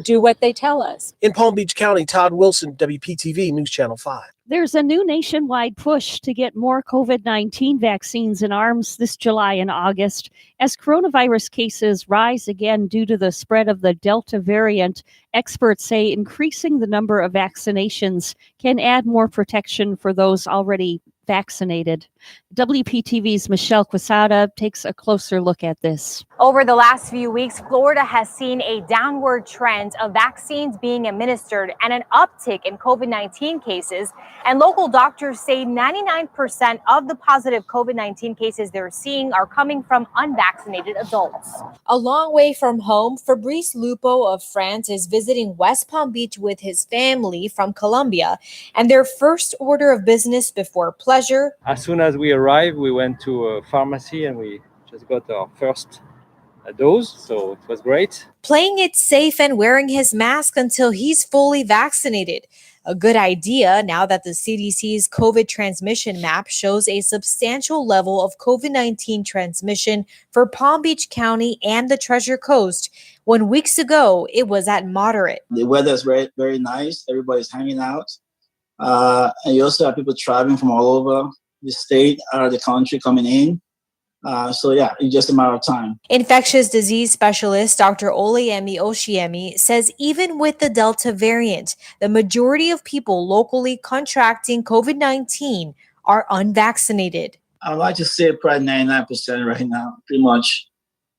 do what they tell us. In Palm Beach County, Todd Wilson, WPTV News Channel 5. There's a new nationwide push to get more COVID-19 vaccines in arms this July and August. As coronavirus cases rise again due to the spread of the Delta variant, experts say increasing the number of vaccinations can add more protection for those already vaccinated. WPTV's Michelle Quesada takes a closer look at this. Over the last few weeks, Florida has seen a downward trend of vaccines being administered and an uptick in COVID-19 cases. And local doctors say 99% of the positive COVID-19 cases they're seeing are coming from unvaccinated adults. A long way from home, Fabrice Lupo of France is visiting West Palm Beach with his family from Colombia, and their first order of business before pleasure. As soon as we arrived, we went to a pharmacy and we just got our first dose, so it was great. Playing it safe and wearing his mask until he's fully vaccinated. A good idea now that the CDC's COVID transmission map shows a substantial level of COVID-19 transmission for Palm Beach County and the Treasure Coast, when weeks ago it was at moderate. The weather is very, very nice. Everybody's hanging out. And you also have people traveling from all over the state, out of the country coming in. So it's just a matter of time. Infectious disease specialist Dr. Oleyemi Oshiemi says even with the Delta variant, the majority of people locally contracting COVID-19 are unvaccinated. I'd like to say probably 99% right now. Pretty much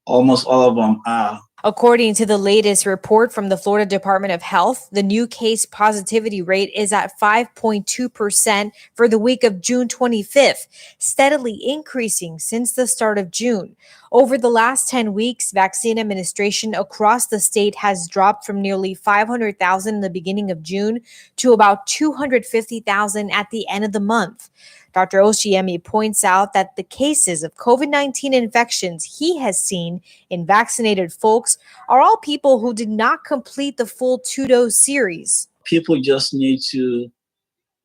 almost all of them are. According to the latest report from the Florida Department of Health, the new case positivity rate is at 5.2% for the week of June 25th, steadily increasing since the start of June. Over the last 10 weeks, vaccine administration across the state has dropped from nearly 500,000 in the beginning of June to about 250,000 at the end of the month. Dr. Oshiemi points out that the cases of COVID-19 infections he has seen in vaccinated folks are all people who did not complete the full 2-dose series. People just need to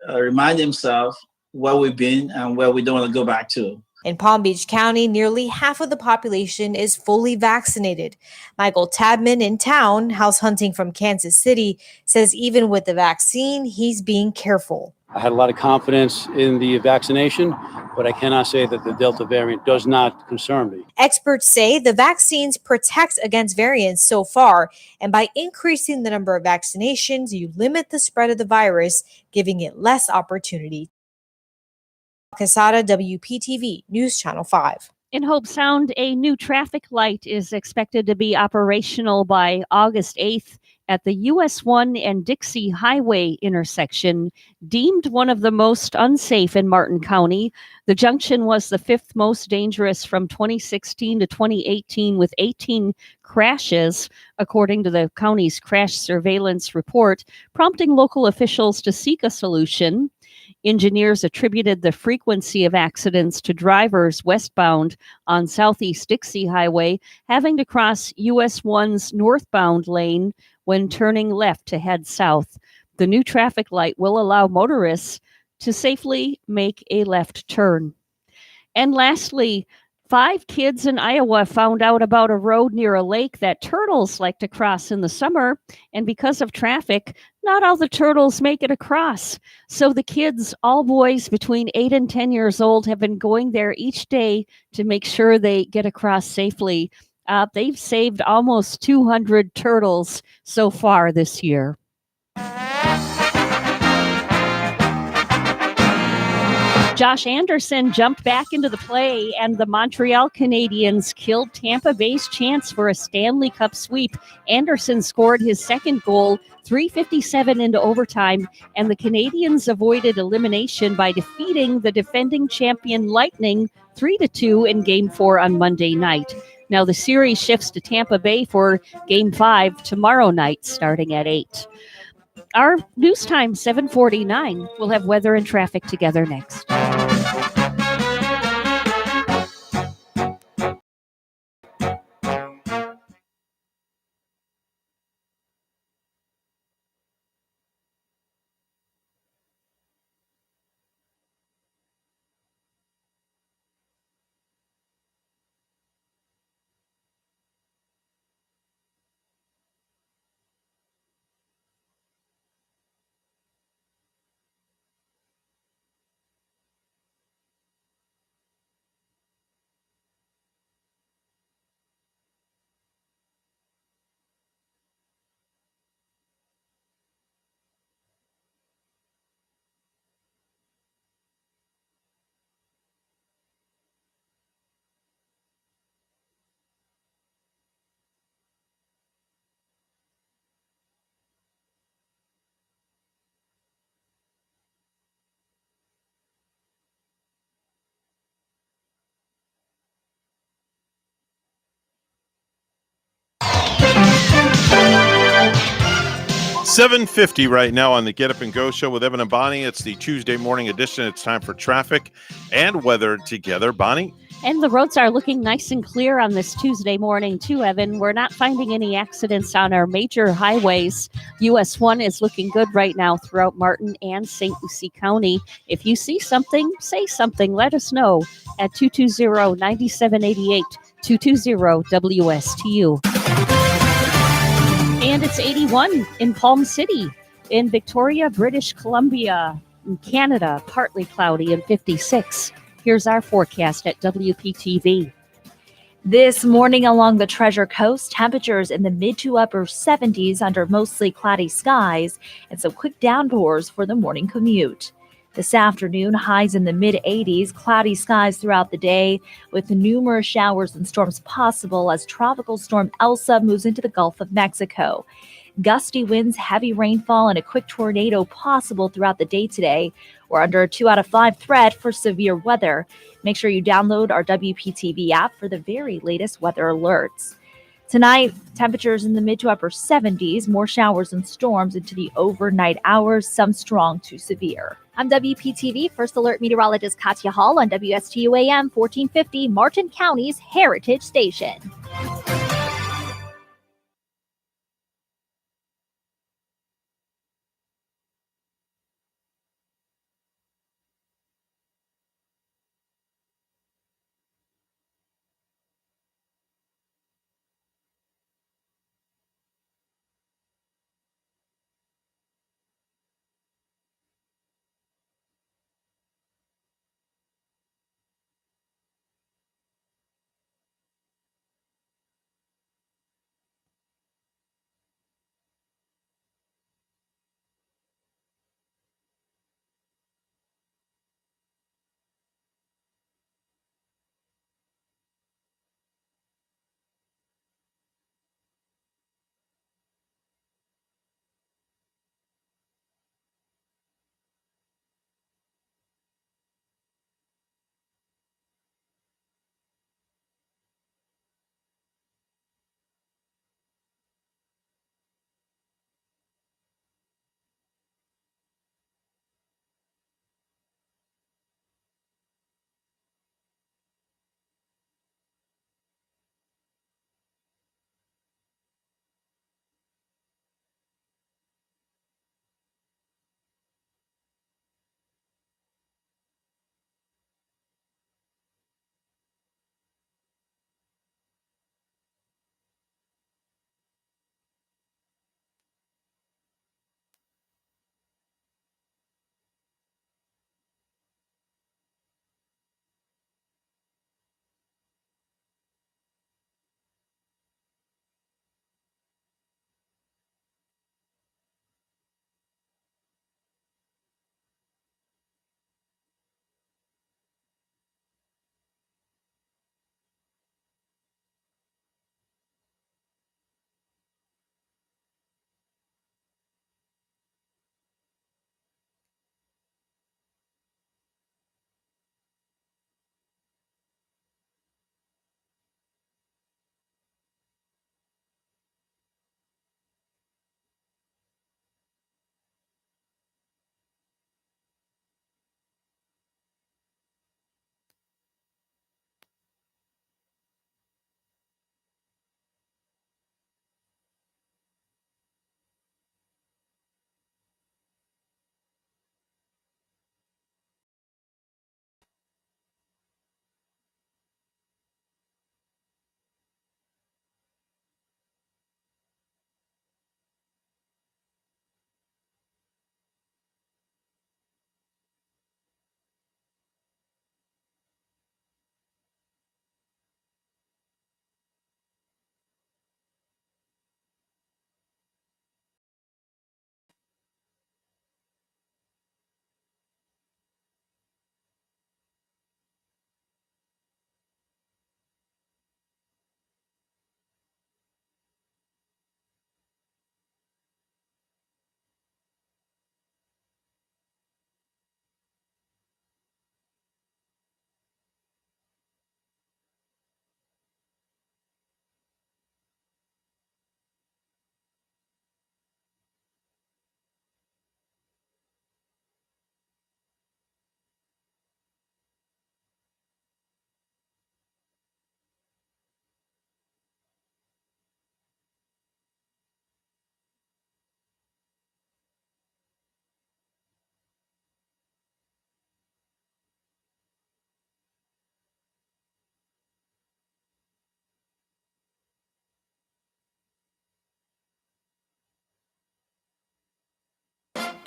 remind themselves where we've been and where we don't want to go back to. In Palm Beach County, nearly half of the population is fully vaccinated. Michael Tabman in town, house hunting from Kansas City, says even with the vaccine, he's being careful. I had a lot of confidence in the vaccination, but I cannot say that the Delta variant does not concern me. Experts say the vaccines protect against variants so far, and by increasing the number of vaccinations, you limit the spread of the virus, giving it less opportunity. Casada, WPTV, News Channel 5. In Hope Sound, a new traffic light is expected to be operational by August 8th at the US 1 and Dixie Highway intersection, deemed one of the most unsafe in Martin County. The junction was the fifth most dangerous from 2016 to 2018, with 18 crashes, according to the county's crash surveillance report, prompting local officials to seek a solution. Engineers attributed the frequency of accidents to drivers westbound on Southeast Dixie Highway having to cross US 1's northbound lane when turning left to head south. The new traffic light will allow motorists to safely make a left turn. And lastly, 5 kids in Iowa found out about a road near a lake that turtles like to cross in the summer. And because of traffic, not all the turtles make it across. So the kids, all boys between 8 and 10 years old, have been going there each day to make sure they get across safely. They've saved almost 200 turtles so far this year. Josh Anderson jumped back into the play, and the Montreal Canadiens killed Tampa Bay's chance for a Stanley Cup sweep. Anderson scored his second goal, 3:57 into overtime, and the Canadiens avoided elimination by defeating the defending champion Lightning 3-2 in Game 4 on Monday night. Now the series shifts to Tampa Bay for Game 5 tomorrow night, starting at 8. Our news time, 7:49. We'll have weather and traffic together next. $7:50 right now on the Get Up and Go show with Evan and Bonnie. It's the Tuesday morning edition. It's time for traffic and weather together. Bonnie? And the roads are looking nice and clear on this Tuesday morning, too, Evan. We're not finding any accidents on our major highways. US 1 is looking good right now throughout Martin and St. Lucie County. If you see something, say something. Let us know at 220-9788, 220-WSTU. And it's 81 in Palm City. In Victoria, British Columbia, in Canada, partly cloudy and 56. Here's our forecast at WPTV. This morning along the Treasure Coast, temperatures in the mid to upper 70s under mostly cloudy skies and some quick downpours for the morning commute. This afternoon, highs in the mid-80s, cloudy skies throughout the day with numerous showers and storms possible as Tropical Storm Elsa moves into the Gulf of Mexico. Gusty winds, heavy rainfall, and a quick tornado possible throughout the day today. We're under a 2 out of 5 threat for severe weather. Make sure you download our WPTV app for the very latest weather alerts. Tonight, temperatures in the mid to upper 70s, more showers and storms into the overnight hours, some strong to severe. I'm WPTV First Alert meteorologist Katya Hall on WSTU AM 1450, Martin County's Heritage Station.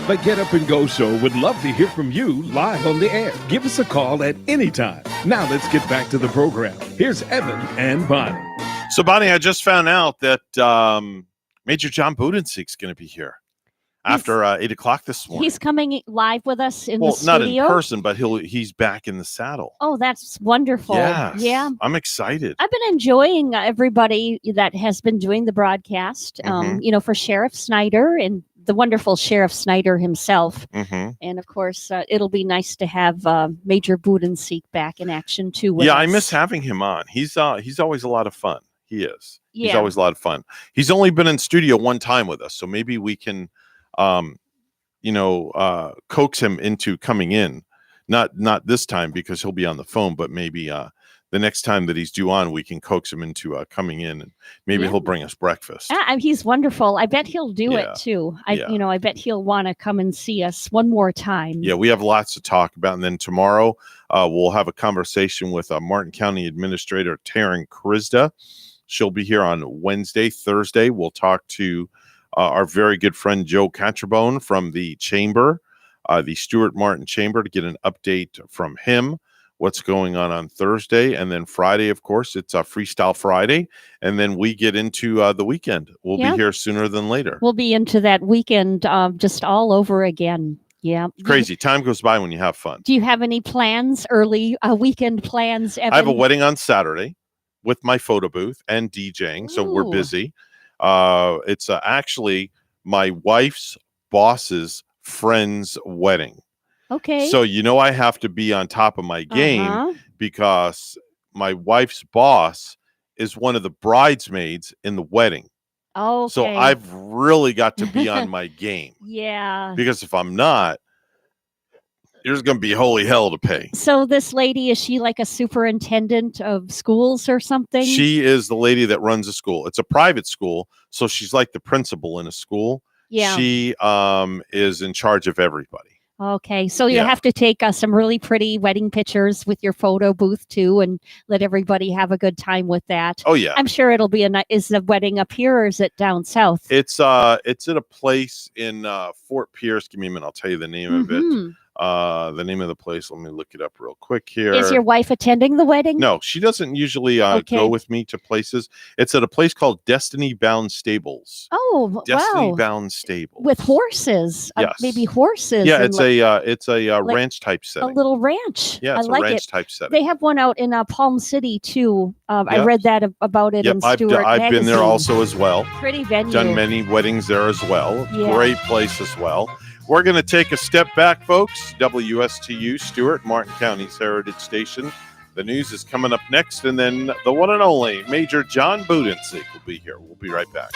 The Get Up and Go Show would love to hear from you live on the air. Give us a call at any time. Now let's get back to the program. Here's Evan and Bonnie. So, Bonnie, I just found out that Major John Budensig's going to be here. after 8 o'clock this morning. He's coming live with us in the not studio. in person, but he's back in the saddle. Oh, that's wonderful. Yes, Yeah. I'm excited. I've been enjoying everybody that has been doing the broadcast, for Sheriff Snyder and the wonderful Sheriff Snyder himself. And of course, it'll be nice to have Major Budenseek back in action too. With I us. miss having him on. He's always a lot of fun. He is. He's Yeah. always a lot of fun. He's only been in studio one time with us, so maybe we can, coax him into coming in. Not this time because he'll be on the phone, but maybe the next time that he's due on, we can coax him into coming in, and maybe Yeah. he'll bring us breakfast. He's wonderful. I bet he'll do Yeah. it too. I Yeah. bet he'll want to come and see us one more time. Yeah, we have lots to talk about. And then tomorrow, we'll have a conversation with Martin County Administrator Taryn Krizda. She'll be here on Wednesday. Thursday, we'll talk to our very good friend Joe Catrabone from the Chamber, the Stuart Martin Chamber, to get an update from him, what's going on Thursday. And then Friday, of course, it's Freestyle Friday. And then we get into the weekend. We'll be here sooner than later. We'll be into that weekend just all over again. Yeah. Crazy. Time goes by when you have fun. Do you have any plans, early weekend plans, Evan? I have a wedding on Saturday with my photo booth and DJing, so we're Ooh. busy. It's actually my wife's boss's friend's wedding. Okay. So I have to be on top of my game because my wife's boss is one of the bridesmaids in the wedding. Oh, So I've really got to be on my game Yeah. because if I'm not, there's going to be holy hell to pay. So this lady, is she like a superintendent of schools or something? She is the lady that runs a school. It's a private school, so she's like the principal in a school. Yeah. She is in charge of everybody. Okay, so you Yeah. have to take some really pretty wedding pictures with your photo booth too, and let everybody have a good time with that. Oh, yeah. I'm sure it'll be is the wedding up here or is it down south? It's at a place in Fort Pierce. Give me a minute. I'll tell you the name of it. Mhm. The name of the place. Let me look it up real quick here. Is your wife attending the wedding? No, she doesn't usually Okay. go with me to places. It's at a place called Destiny Bound Stables. Oh, Destiny wow. Bound Stables. With horses, Yes. maybe horses. Yeah, and it's a like ranch type a setting. little ranch. Yeah, it's I like a ranch it. type setting. They have one out in Palm City too. I Yep. read that about it in Yep, Stuart I've been there Magazine. also as well. Pretty venue. Done many weddings there as well. Yeah. Great place as well. We're going to take a step back, folks. WSTU, Stuart, Martin County's Heritage Station. The news is coming up next, and then the one and only Major John Budenseek will be here. We'll be right back.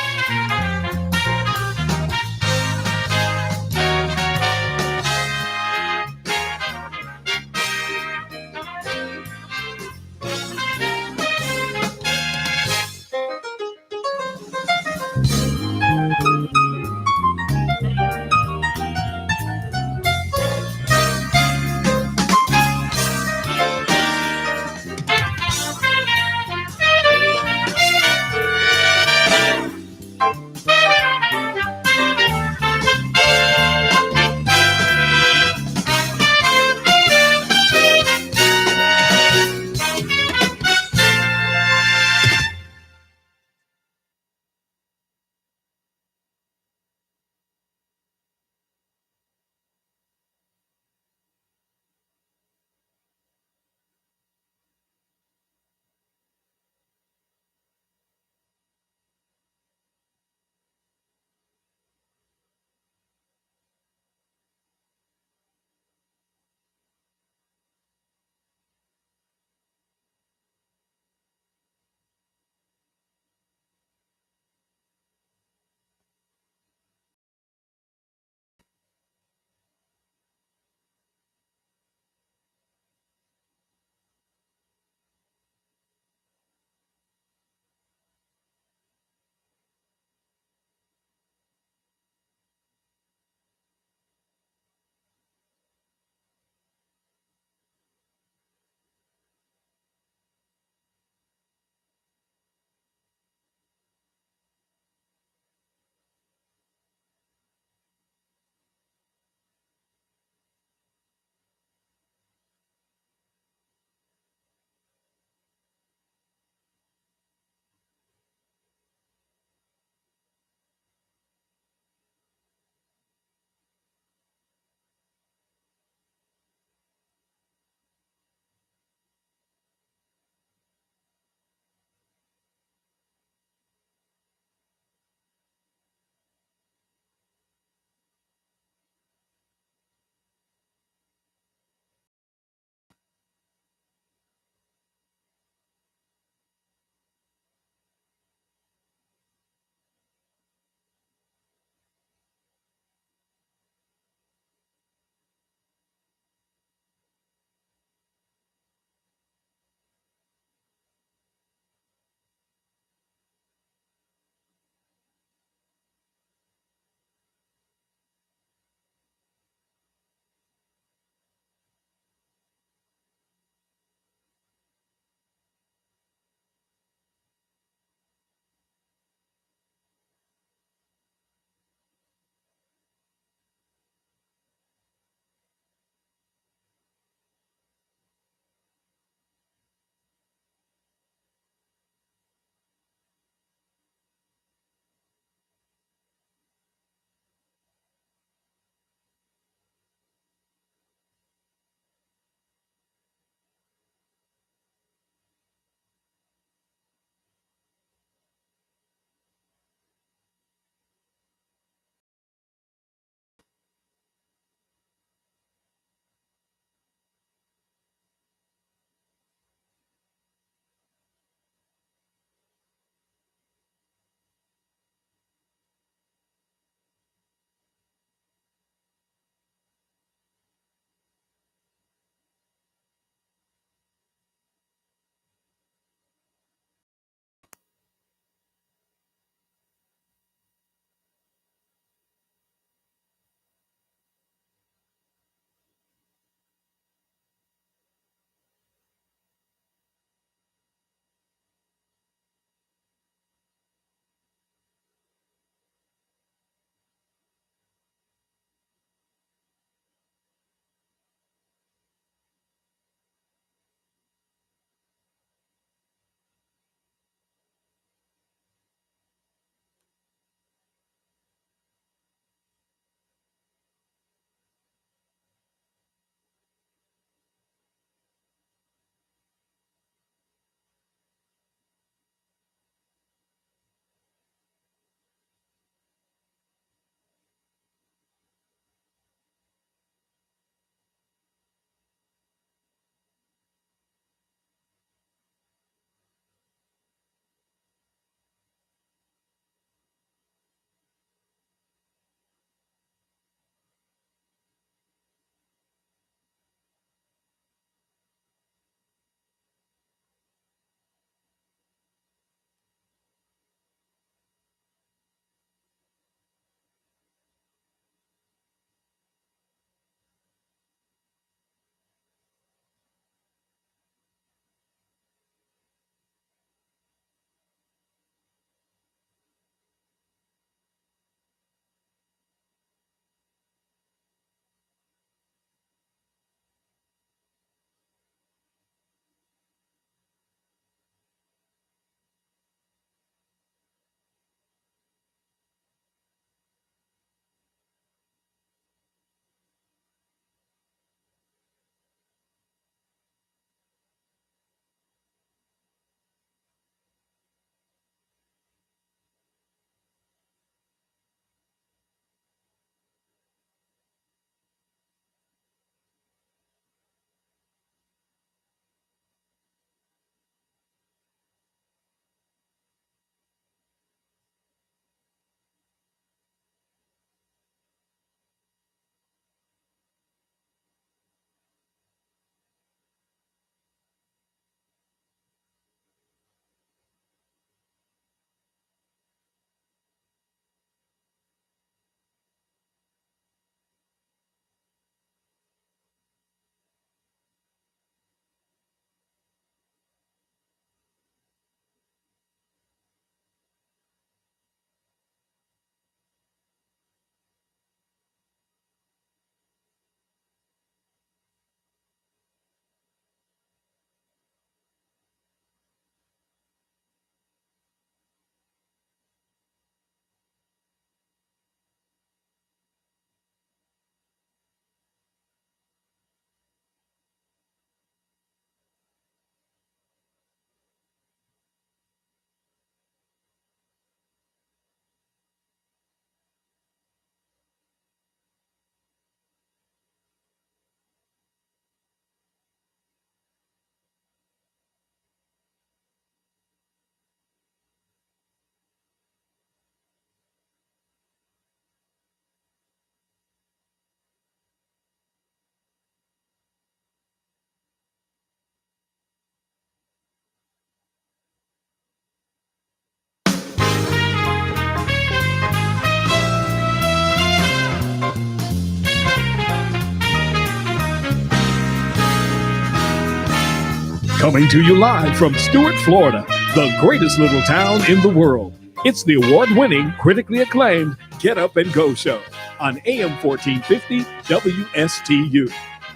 Coming to you live from Stuart, Florida, the greatest little town in the world. It's the award-winning, critically acclaimed Get Up and Go show on AM 1450 WSTU.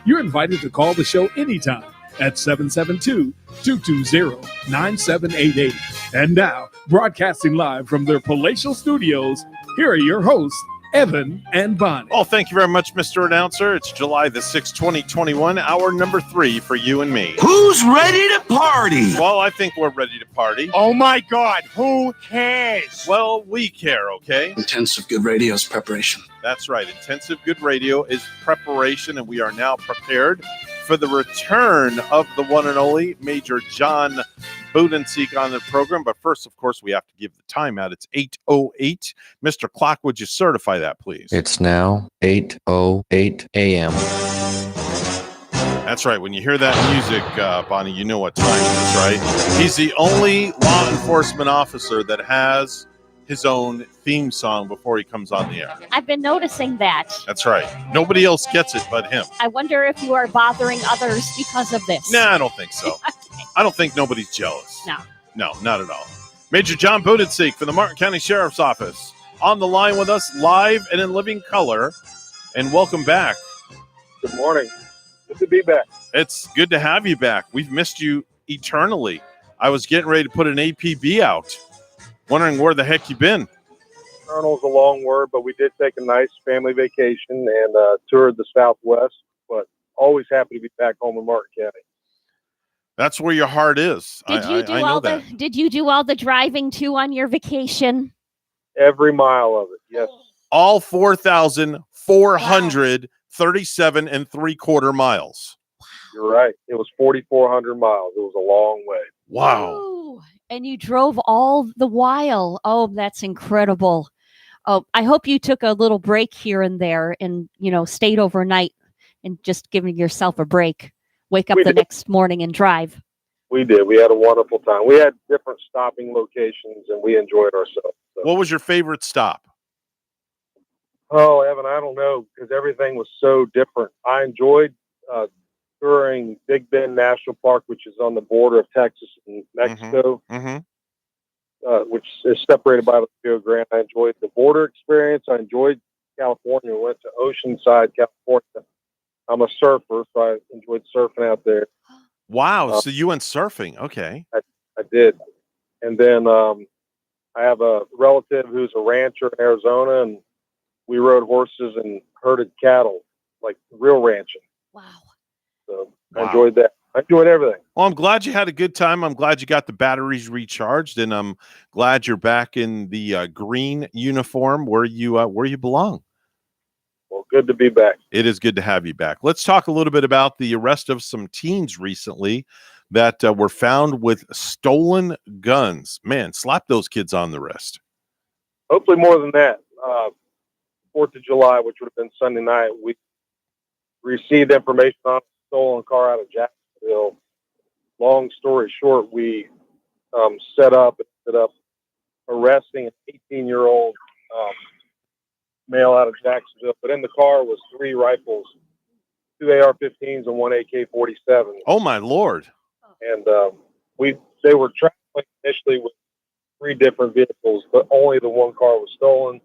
You're invited to call the show anytime at 772-220-9788. And now, broadcasting live from their palatial studios, here are your hosts, Evan and Bonnie. Oh, thank you very much, Mr. Announcer. It's July the 6th, 2021, hour number 3 for you and me. Who's ready to party? Well, I think we're ready to party. Oh my God, who cares? Well, we care, okay? Intensive Good Radio's preparation. That's right. Intensive Good Radio is preparation, and we are now prepared for the return of the one and only Major John Budenseek on the program. But first, of course, we have to give the time out. It's 8:08. Mr. Clock, would you certify that, please? It's now 8:08 a.m. That's right. When you hear that music, Bonnie, you know what time it is, right? He's the only law enforcement officer that has his own theme song before he comes on the air. I've been noticing that. That's right. Nobody else gets it but him. I wonder if you are bothering others because of this. Nah, I don't think so. Okay. I don't think nobody's jealous. No. No, not at all. Major John Budenseek from the Martin County Sheriff's Office on the line with us live and in living color. And welcome back. Good morning. Good to be back. It's good to have you back. We've missed you eternally. I was getting ready to put an APB out. Wondering where the heck you been. Eternal's a long word, but we did take a nice family vacation and toured the Southwest, but always happy to be back home in Martin County. That's where your heart is. Did you do all the driving too on your vacation? Every mile of it, yes. All 4,437 and 3/4 miles. You're right. It was 4,400 miles. It was a long way. Wow. Ooh, and you drove all the while. Oh, that's incredible. Oh, I hope you took a little break here and there and, stayed overnight and just giving yourself a break. Wake up the next morning and drive. We did. We had a wonderful time. We had different stopping locations and we enjoyed ourselves. So. What was your favorite stop? Oh, Evan, I don't know, because everything was so different. I enjoyed touring Big Bend National Park, which is on the border of Texas and Mexico, which is separated by the Rio Grande. I enjoyed the border experience. I enjoyed California. We went to Oceanside, California. I'm a surfer, so I enjoyed surfing out there. Wow, so you went surfing. Okay. I did. And then I have a relative who's a rancher in Arizona, and we rode horses and herded cattle, like real ranching. Wow. So I enjoyed that. I enjoyed everything. Well, I'm glad you had a good time. I'm glad you got the batteries recharged, and I'm glad you're back in the green uniform where you belong. Well, good to be back. It is good to have you back. Let's talk a little bit about the arrest of some teens recently that were found with stolen guns. Man, slap those kids on the wrist. Hopefully more than that. 4th of July, which would have been Sunday night, we received information on a stolen car out of Jacksonville. Long story short, we ended up arresting an 18-year-old male out of Jacksonville. But in the car was 3 rifles, 2 AR-15s and 1 AK-47. Oh, my Lord. And they were traveling initially with 3 different vehicles, but only the one car was stolen.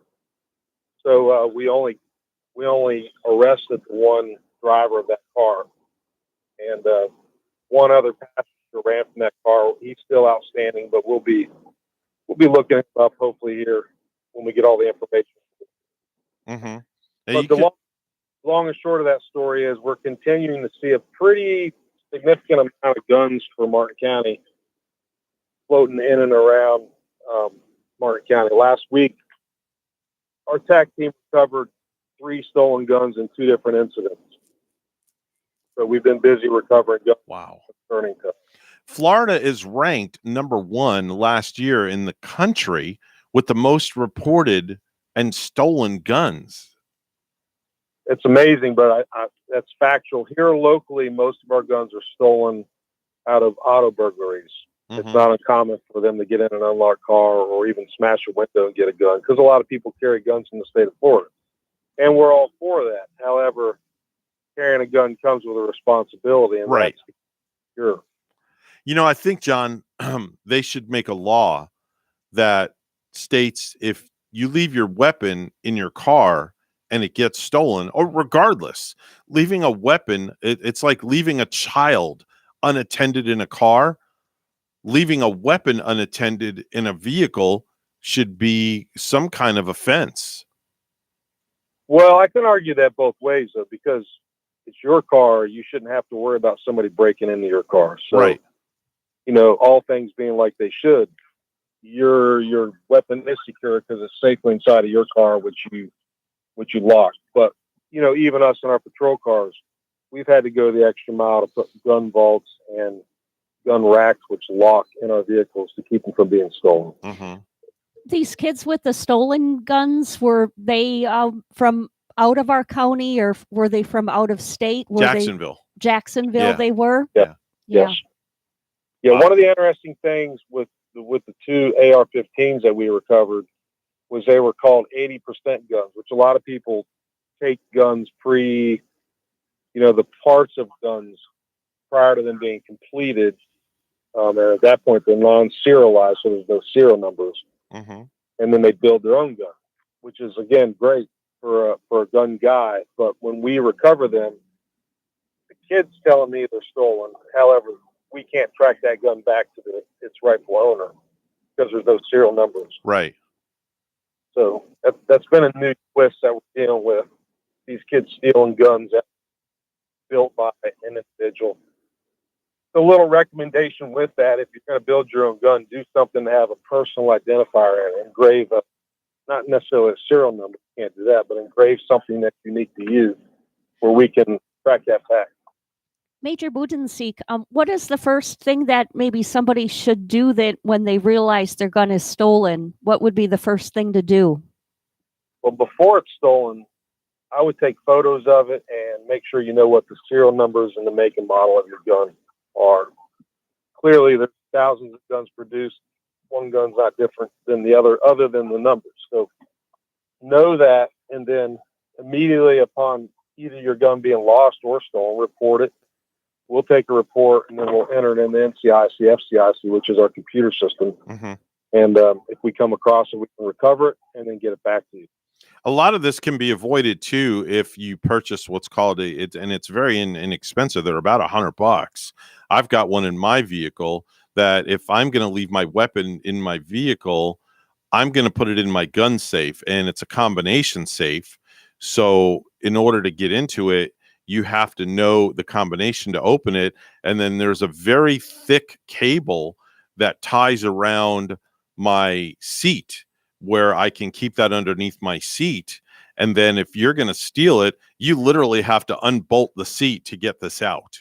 So we only arrested the one driver of that car, and one other passenger ran from that car. He's still outstanding, but we'll be looking him up hopefully here when we get all the information. Mm-hmm. But the long and short of that story is we're continuing to see a pretty significant amount of guns for Martin County floating in and around Martin County. Last week, our TAC team recovered 3 stolen guns in 2 different incidents. So we've been busy recovering guns. Wow. Florida is ranked number 1 last year in the country with the most reported and stolen guns. It's amazing, but that's factual. Here locally, most of our guns are stolen out of auto burglaries. Mm-hmm. It's not uncommon for them to get in an unlocked car or even smash a window and get a gun, because a lot of people carry guns in the state of Florida. And we're all for that. However, carrying a gun comes with a responsibility. And right. Sure. I think, John, they should make a law that states if you leave your weapon in your car and it gets stolen, or regardless, leaving a weapon, it's like leaving a child unattended in a car. Leaving a weapon unattended in a vehicle should be some kind of offense. Well, I can argue that both ways, though, because it's your car. You shouldn't have to worry about somebody breaking into your car. So, right. All things being like they should, your weapon is secure because it's safely inside of your car, which you locked. But, even us in our patrol cars, we've had to go the extra mile to put gun vaults and gun racks, which lock in our vehicles to keep them from being stolen. Mm-hmm. These kids with the stolen guns, were they from out of our county, or were they from out of state? Jacksonville. Jacksonville, they were? Yeah. Yeah. Yeah, one of the interesting things with the two AR-15s that we recovered was they were called 80% guns, which a lot of people take guns the parts of guns prior to them being completed. And at that point, they're non-serialized, so there's no serial numbers. Mm-hmm. And then they build their own gun, which is, again, great for a gun guy. But when we recover them, the kid's telling me they're stolen. However, we can't track that gun back to its rightful owner because there's no serial numbers. Right. So that's been a new twist that we're dealing with. These kids stealing guns that are built by an individual. A little recommendation with that: if you're going to build your own gun, do something to have a personal identifier and engrave not necessarily a serial number. You can't do that, but engrave something that's unique to you, where we can track that back. Major Budensiek, what is the first thing that maybe somebody should do that when they realize their gun is stolen? What would be the first thing to do? Well, before it's stolen, I would take photos of it and make sure you know what the serial numbers and the make and model of your gun are. Clearly, there's thousands of guns produced. One gun's not different than the other than the numbers. So know that, and then immediately upon either your gun being lost or stolen, report it. We'll take a report, and then we'll enter it in the NCIC, FCIC, which is our computer system. Mm-hmm. And if we come across it, we can recover it and then get it back to you. A lot of this can be avoided too if you purchase what's called and it's very inexpensive. They're about $100. I've got one in my vehicle that if I'm going to leave my weapon in my vehicle, I'm going to put it in my gun safe, and it's a combination safe. So in order to get into it, you have to know the combination to open it. And then there's a very thick cable that ties around my seat where I can keep that underneath my seat. And then if you're going to steal it, you literally have to unbolt the seat to get this out.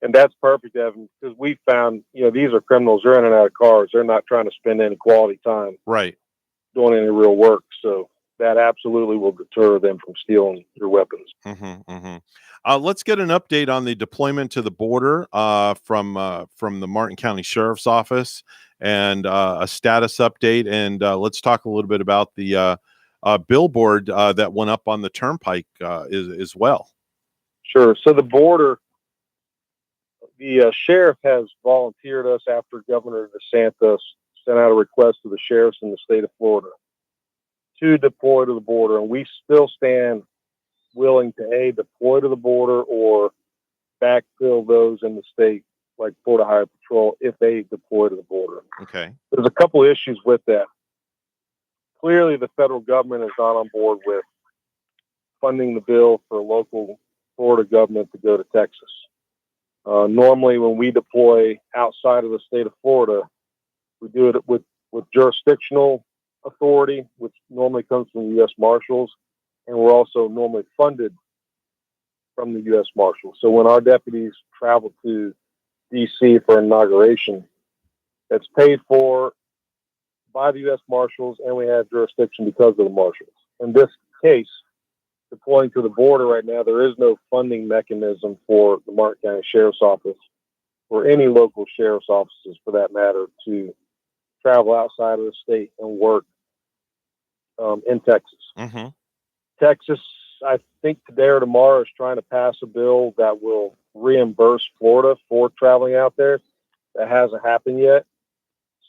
And that's perfect, Evan, because we found, these are criminals. They're in and out of cars. They're not trying to spend any quality time right doing any real work. So that absolutely will deter them from stealing your weapons. Mm-hmm, mm-hmm. Let's get an update on the deployment to the border from the Martin County Sheriff's Office, and a status update. And let's talk a little bit about the billboard that went up on the turnpike as well. Sure. So the border, the sheriff has volunteered us after Governor DeSantis sent out a request to the sheriffs in the state of Florida to deploy to the border, and we still stand willing to deploy to the border or backfill those in the state, like Florida Highway Patrol, if they deploy to the border. Okay. There's a couple of issues with that. Clearly, the federal government is not on board with funding the bill for local Florida government to go to Texas. Normally, when we deploy outside of the state of Florida, we do it with jurisdictional authority, which normally comes from the U.S. Marshals, and we're also normally funded from the U.S. Marshals. So when our deputies travel to D.C. for inauguration, that's paid for by the U.S. Marshals, and we have jurisdiction because of the Marshals. In this case, deploying to the border right now, there is no funding mechanism for the Martin County Sheriff's Office or any local sheriff's offices, for that matter, to travel outside of the state and work in Texas. Mm-hmm. Texas, I think today or tomorrow, is trying to pass a bill that will reimburse Florida for traveling out there. That hasn't happened yet.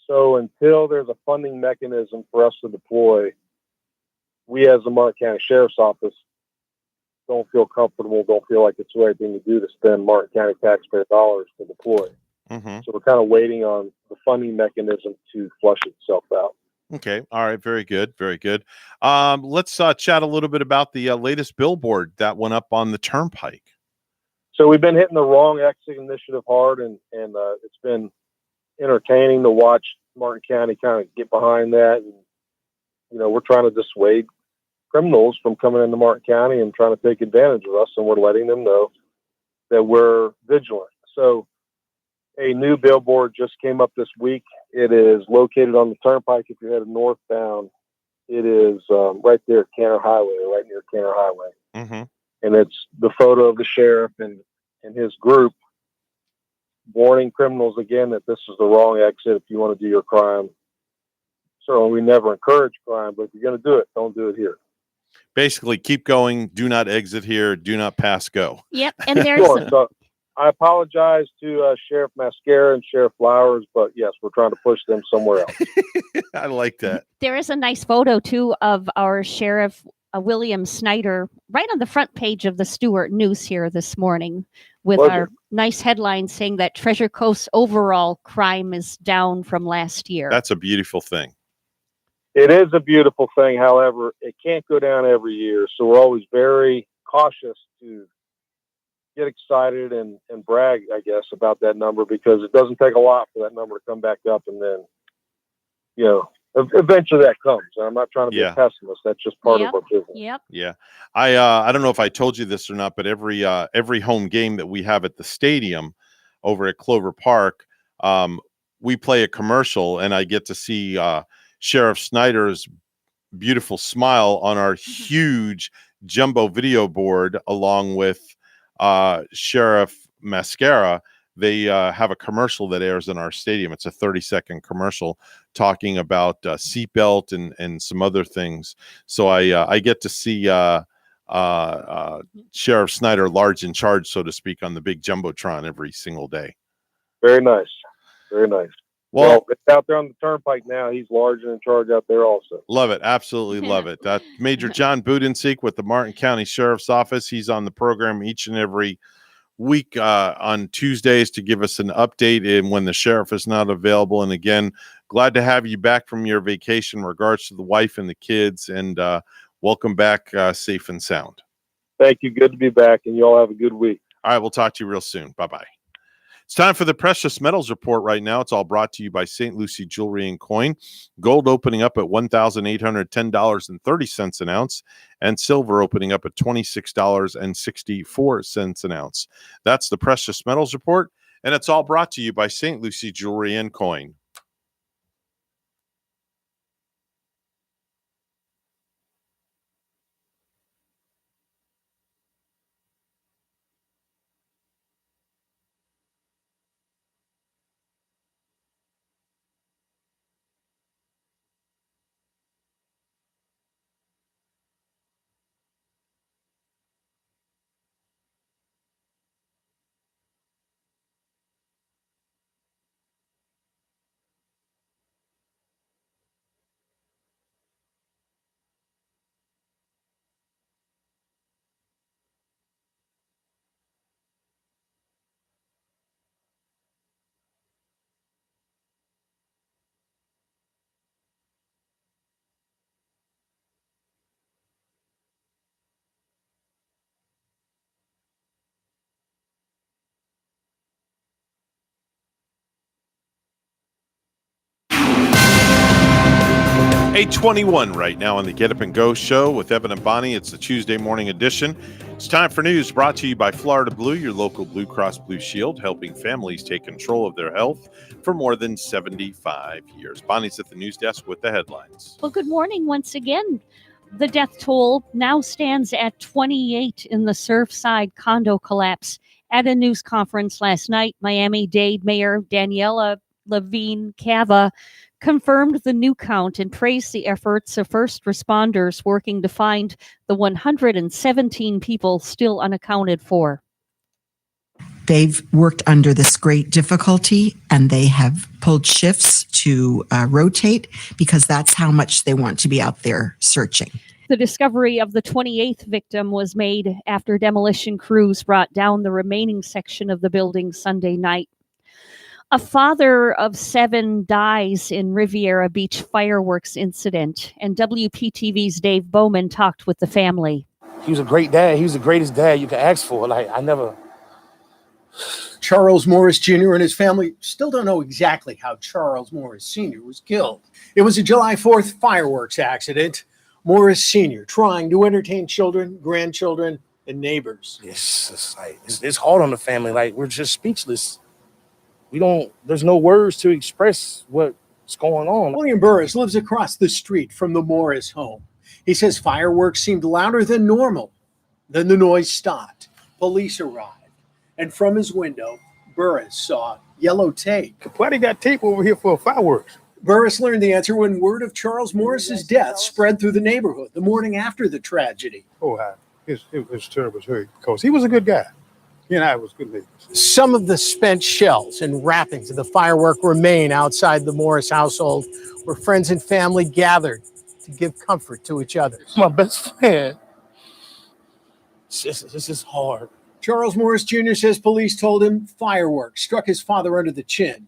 So until there's a funding mechanism for us to deploy, we as the Martin County Sheriff's Office don't feel comfortable, don't feel like it's the right thing to do to spend Martin County taxpayer dollars to deploy. So we're kind of waiting on the funding mechanism to flush itself out. Okay. All right. Very good. Very good. Let's chat a little bit about the latest billboard that went up on the turnpike. So we've been hitting the wrong exit initiative hard, and it's been entertaining to watch Martin County kind of get behind that. And, you know, we're trying to dissuade criminals from coming into Martin County and trying to take advantage of us, and we're letting them know that we're vigilant. So a new billboard just came up this week. It is located on the turnpike. If you're headed northbound, it is right there at Canner Highway, right near Canner Highway. And it's the photo of the sheriff and his group warning criminals again that this is the wrong exit if you want to do your crime. Certainly, we never encourage crime, but if you're going to do it, don't do it here. Basically, keep going. Do not exit here. Do not pass go. Yep. And there's So I apologize to Sheriff Mascara and Sheriff Flowers, but yes, we're trying to push them somewhere else. I like that. There is a nice photo, too, of our Sheriff William Snyder right on the front page of the Stuart News here this morning with our nice headline saying that Treasure Coast's overall crime is down from last year. That's a beautiful thing. It is a beautiful thing. However, it can't go down every year. So we're always very cautious to get excited and brag, I guess, about that number, because it doesn't take a lot for that number to come back up. And then, you know, eventually that comes. And I'm not trying to be a pessimist. That's just part of our business. Yeah. I don't know if I told you this or not, but every home game that we have at the stadium over at Clover Park, we play a commercial, and I get to see Sheriff Snyder's beautiful smile on our huge jumbo video board, along with Sheriff Mascara. They have a commercial that airs in our stadium. It's a 30-second commercial talking about seatbelt and some other things. So I get to see Sheriff Snyder large in charge, so to speak, on the big jumbotron every single day. Very nice. Very nice. Well, it's out there on the turnpike now. He's large and in charge out there also. Love it. Absolutely love it. Major John Budenseek with the Martin County Sheriff's Office. He's on the program each and every week on Tuesdays to give us an update and when the sheriff is not available. And again, glad to have you back from your vacation in regards to the wife and the kids, and welcome back safe and sound. Thank you. Good to be back, and you all have a good week. All right. We'll talk to you real soon. Bye-bye. It's time for the Precious Metals Report right now. It's all brought to you by St. Lucie Jewelry and Coin. Gold opening up at $1,810.30 an ounce, and silver opening up at $26.64 an ounce. That's the Precious Metals Report, and it's all brought to you by St. Lucie Jewelry and Coin. $8:21 right now on the Get Up and Go show with Evan and Bonnie. It's the Tuesday morning edition. It's time for news brought to you by Florida Blue, your local Blue Cross Blue Shield, helping families take control of their health for more than 75 years. Bonnie's at the news desk with the headlines. Well, good morning once again. The death toll now stands at 28 in the Surfside condo collapse. At a news conference last night, Miami-Dade Mayor Daniela Levine Cava confirmed the new count and praised the efforts of first responders working to find the 117 people still unaccounted for. They've worked under this great difficulty, and they have pulled shifts to rotate because that's how much they want to be out there searching. The discovery of the 28th victim was made after demolition crews brought down the remaining section of the building Sunday night. A father of 7 dies in Riviera Beach fireworks incident, and WPTV's Dave Bowman talked with the family. He was a great dad. He was the greatest dad you could ask for. Charles Morris Jr. and his family still don't know exactly how Charles Morris Sr. was killed. It was a July 4th fireworks accident. Morris Sr. trying to entertain children, grandchildren, and neighbors. It's hard on the family. We're just speechless. There's no words to express what's going on. William Burris lives across the street from the Morris home. He says fireworks seemed louder than normal. Then the noise stopped. Police arrived. And from his window, Burris saw yellow tape. Why they got tape over here for fireworks? Burris learned the answer when word of Charles Morris's death spread through the neighborhood the morning after the tragedy. It was terrible because he was a good guy. He and I was good neighbors. Some of the spent shells and wrappings of the firework remain outside the Morris household, where friends and family gathered to give comfort to each other. My best friend. This is hard. Charles Morris Jr. says police told him fireworks struck his father under the chin.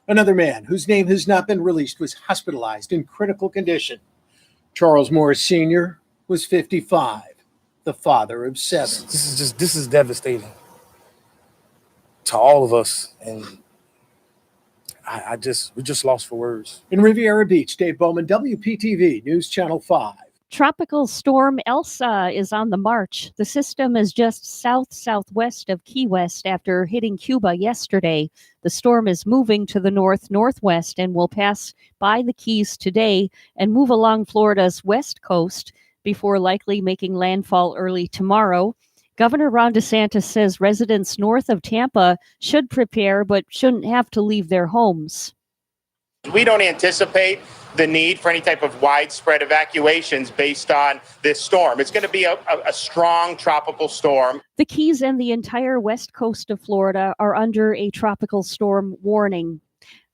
Another man, whose name has not been released, was hospitalized in critical condition. Charles Morris Sr. was 55, the father of 7. This is devastating to all of us, and we just lost for words. In Riviera Beach, Dave Bowman, WPTV News Channel 5. Tropical storm Elsa is on the march. The system is just south-southwest of Key West after hitting Cuba yesterday. The storm is moving to the north-northwest and will pass by the Keys today and move along Florida's west coast before likely making landfall early tomorrow. Governor Ron DeSantis says residents north of Tampa should prepare but shouldn't have to leave their homes. We don't anticipate the need for any type of widespread evacuations based on this storm. It's going to be a strong tropical storm. The Keys and the entire west coast of Florida are under a tropical storm warning.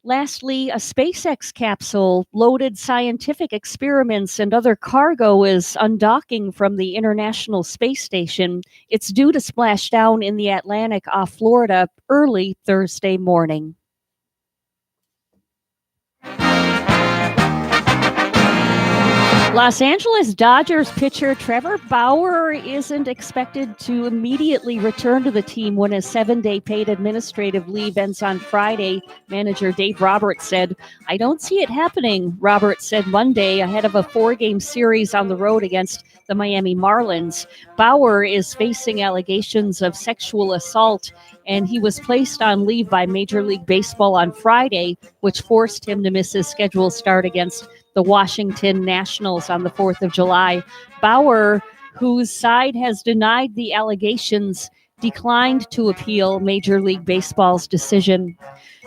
Lastly, a SpaceX capsule loaded scientific experiments and other cargo is undocking from the International Space Station. It's due to splash down in the Atlantic off Florida early Thursday morning. Los Angeles Dodgers pitcher Trevor Bauer isn't expected to immediately return to the team when his 7-day paid administrative leave ends on Friday. Manager Dave Roberts said, "I don't see it happening," Roberts said Monday ahead of a 4-game series on the road against the Miami Marlins. Bauer is facing allegations of sexual assault, and he was placed on leave by Major League Baseball on Friday, which forced him to miss his scheduled start against the Washington Nationals on the 4th of July. Bauer, whose side has denied the allegations, declined to appeal Major League Baseball's decision.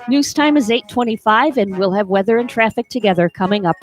News time is 8:25, and we'll have weather and traffic together coming up.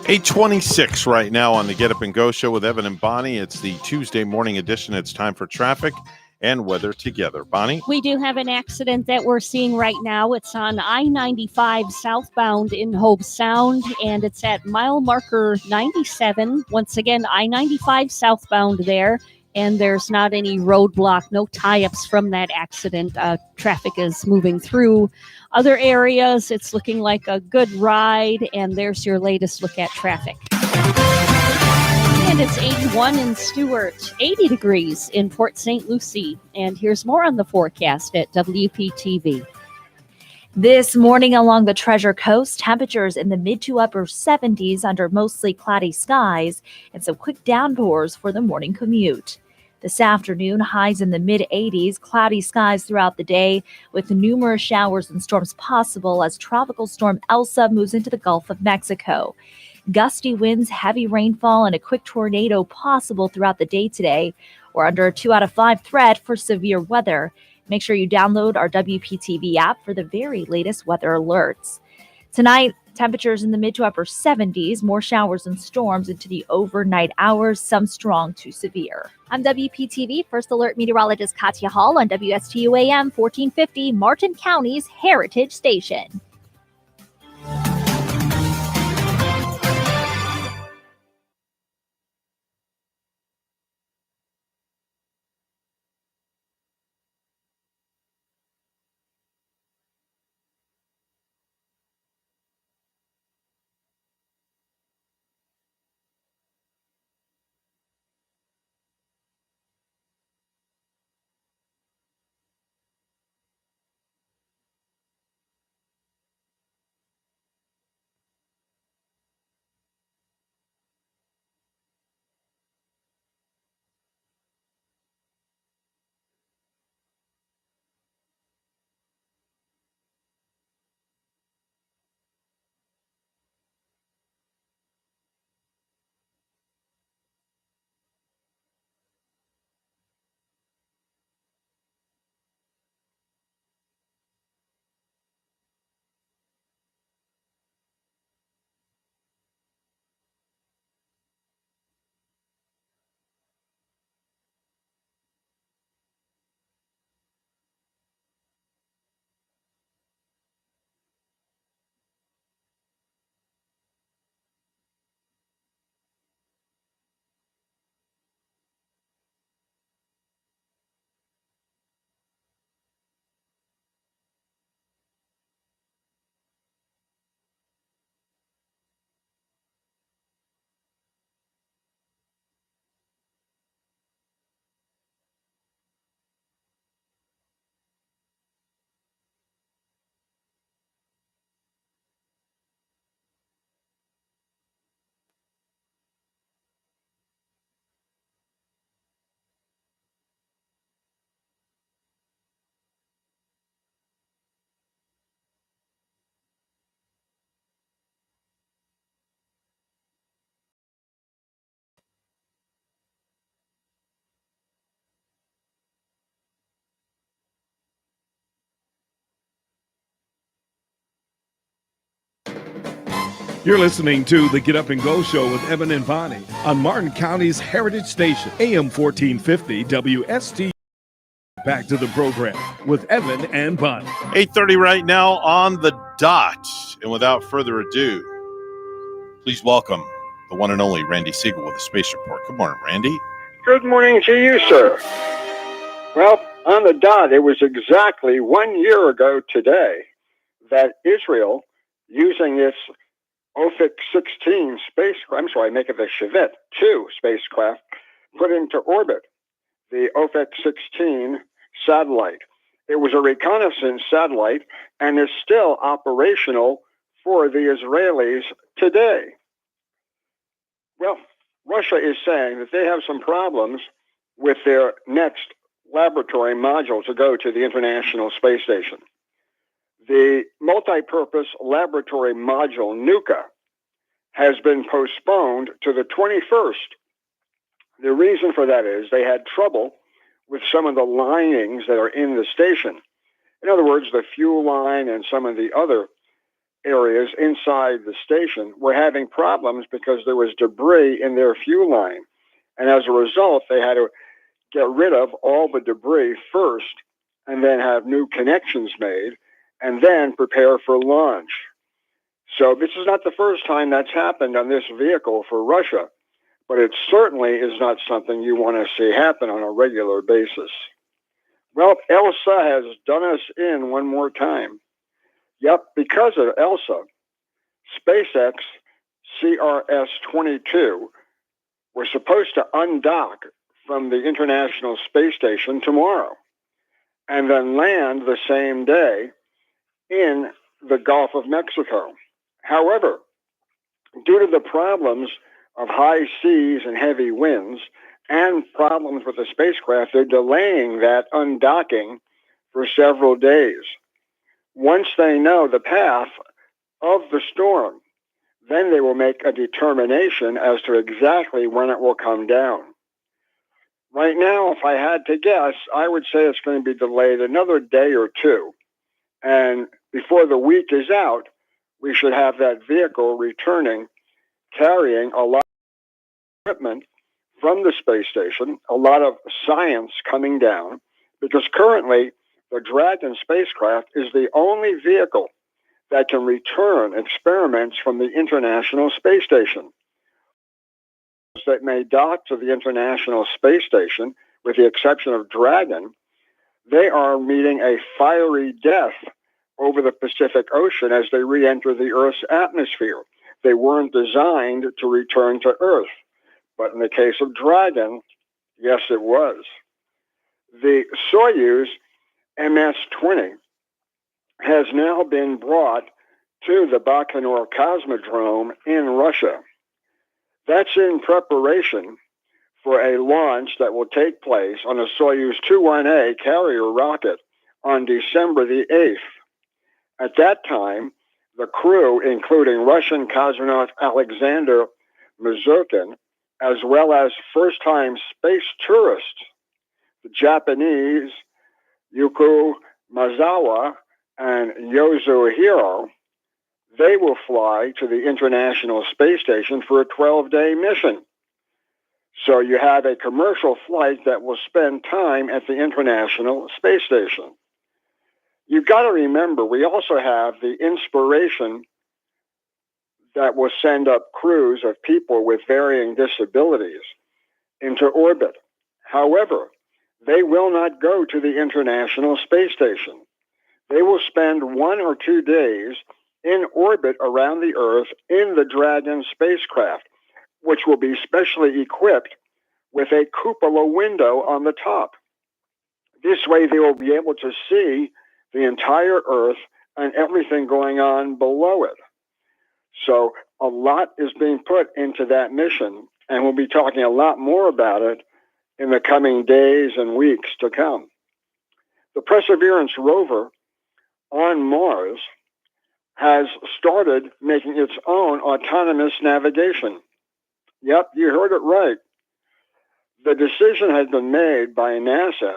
$8:26 right now on the Get Up and Go show with Evan and Bonnie. It's the Tuesday morning edition. It's time for traffic and weather together. Bonnie? We do have an accident that we're seeing right now. It's on I-95 southbound in Hobe Sound, and it's at mile marker 97. Once again, I-95 southbound there, and there's not any roadblock, no tie-ups from that accident. Traffic is moving through. Other areas, it's looking like a good ride, and there's your latest look at traffic. And it's 81 in Stewart, 80 degrees in Port St. Lucie. And here's more on the forecast at WPTV. This morning along the Treasure Coast, temperatures in the mid to upper 70s under mostly cloudy skies and some quick downpours for the morning commute. This afternoon, highs in the mid 80s, cloudy skies throughout the day with numerous showers and storms possible as Tropical Storm Elsa moves into the Gulf of Mexico. Gusty winds, heavy rainfall, and a quick tornado possible throughout the day today. We're under a 2 out of 5 threat for severe weather. Make sure you download our WPTV app for the very latest weather alerts. Tonight, temperatures in the mid to upper 70s, more showers and storms into the overnight hours, some strong to severe. I'm WPTV First Alert Meteorologist Katya Hall on WSTU AM 1450, Martin County's Heritage Station. You're listening to the Get Up and Go Show with Evan and Bonnie on Martin County's Heritage Station, AM 1450 WST. Back to the program with Evan and Bonnie. 8:30 right now on the dot. And without further ado, please welcome the one and only Randy Siegel with the Space Report. Good morning, Randy. Good morning to you, sir. Well, on the dot, it was exactly 1 year ago today that Israel, using its Ophir 16 spacecraft, make it the Shevet 2 spacecraft, put into orbit the Ophir 16 satellite. It was a reconnaissance satellite and is still operational for the Israelis today. Well, Russia is saying that they have some problems with their next laboratory module to go to the International Space Station. The multi-purpose laboratory module, Nuka, has been postponed to the 21st. The reason for that is they had trouble with some of the linings that are in the station. In other words, the fuel line and some of the other areas inside the station were having problems because there was debris in their fuel line. And as a result, they had to get rid of all the debris first and then have new connections made and then prepare for launch. So this is not the first time that's happened on this vehicle for Russia, but it certainly is not something you want to see happen on a regular basis. Well, Elsa has done us in one more time. Yep, because of Elsa, SpaceX CRS-22 was supposed to undock from the International Space Station tomorrow and then land the same day in the Gulf of Mexico. However, due to the problems of high seas and heavy winds and problems with the spacecraft, they're delaying that undocking for several days. Once they know the path of the storm, then they will make a determination as to exactly when it will come down. Right now, if I had to guess, I would say it's going to be delayed another day or two. And before the week is out, we should have that vehicle returning, carrying a lot of equipment from the space station, a lot of science coming down, because currently the Dragon spacecraft is the only vehicle that can return experiments from the International Space Station. That may dock to the International Space Station, with the exception of Dragon, they are meeting a fiery death over the Pacific Ocean as they re-enter the Earth's atmosphere. They weren't designed to return to Earth. But in the case of Dragon, yes, it was. The Soyuz MS-20 has now been brought to the Baikonur Cosmodrome in Russia. That's in preparation for a launch that will take place on a Soyuz 21A carrier rocket on December the 8th. At that time, the crew, including Russian cosmonaut Alexander Mizurkin, as well as first-time space tourists, the Japanese Yuko Maezawa and Yasuhiro, they will fly to the International Space Station for a 12-day mission. So you have a commercial flight that will spend time at the International Space Station. You've got to remember, we also have the Inspiration that will send up crews of people with varying disabilities into orbit. However, they will not go to the International Space Station. They will spend 1 or 2 days in orbit around the Earth in the Dragon spacecraft, which will be specially equipped with a cupola window on the top. This way they will be able to see the entire Earth and everything going on below it. So a lot is being put into that mission, and we'll be talking a lot more about it in the coming days and weeks to come. The Perseverance rover on Mars has started making its own autonomous navigation. Yep, you heard it right. The decision has been made by NASA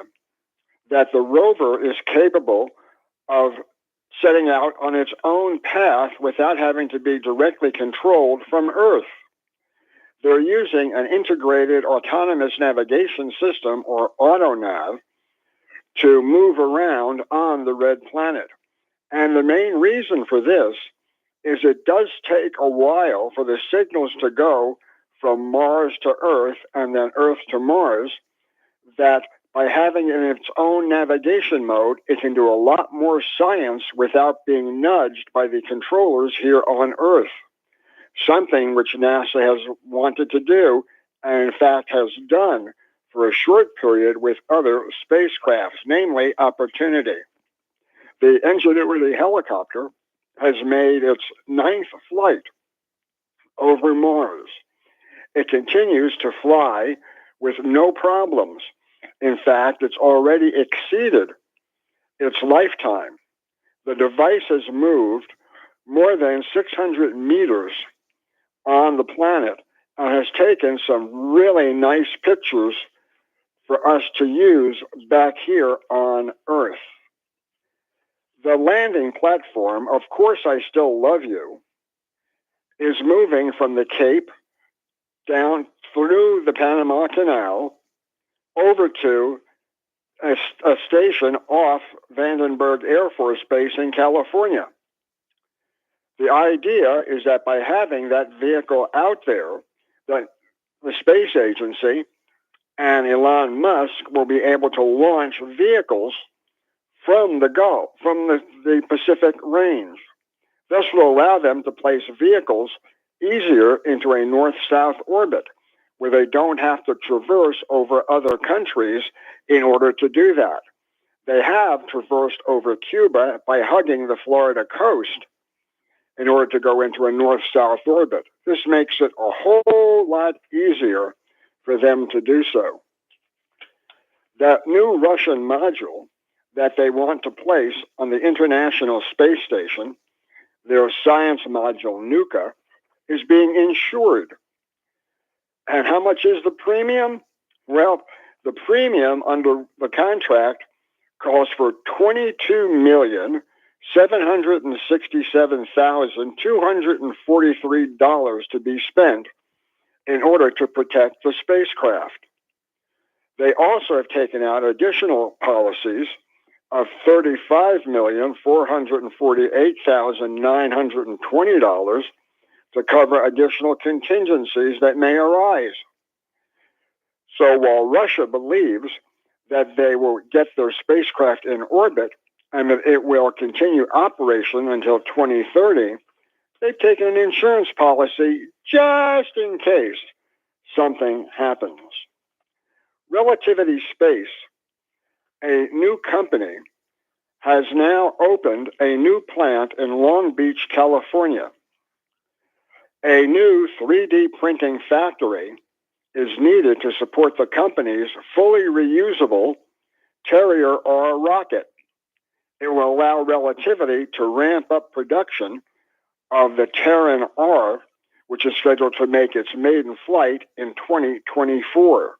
that the rover is capable of setting out on its own path without having to be directly controlled from Earth. They're using an integrated autonomous navigation system, or AutoNav, to move around on the red planet. And the main reason for this is it does take a while for the signals to go from Mars to Earth and then Earth to Mars, that by having it in its own navigation mode, it can do a lot more science without being nudged by the controllers here on Earth, something which NASA has wanted to do and in fact has done for a short period with other spacecrafts, namely Opportunity. The Ingenuity helicopter has made its 9th flight over Mars. It continues to fly with no problems. In fact, it's already exceeded its lifetime. The device has moved more than 600 meters on the planet and has taken some really nice pictures for us to use back here on Earth. The landing platform, Of Course I Still Love You, is moving from the Cape down through the Panama Canal over to a station off Vandenberg Air Force Base in California. The idea is that by having that vehicle out there, that the space agency and Elon Musk will be able to launch vehicles from the Gulf, from the Pacific Range. This will allow them to place vehicles easier into a north-south orbit, where they don't have to traverse over other countries in order to do that. They have traversed over Cuba by hugging the Florida coast in order to go into a north-south orbit. This makes it a whole lot easier for them to do so. That new Russian module that they want to place on the International Space Station, their science module Nuka, is being insured. And how much is the premium? Well, the premium under the contract calls for $22,767,243 to be spent in order to protect the spacecraft. They also have taken out additional policies of $35,448,920 to cover additional contingencies that may arise. So while Russia believes that they will get their spacecraft in orbit and that it will continue operation until 2030, they've taken an insurance policy just in case something happens. Relativity Space, a new company, has now opened a new plant in Long Beach, California. A new 3D printing factory is needed to support the company's fully reusable Terrier R rocket. It will allow Relativity to ramp up production of the Terran R, which is scheduled to make its maiden flight in 2024.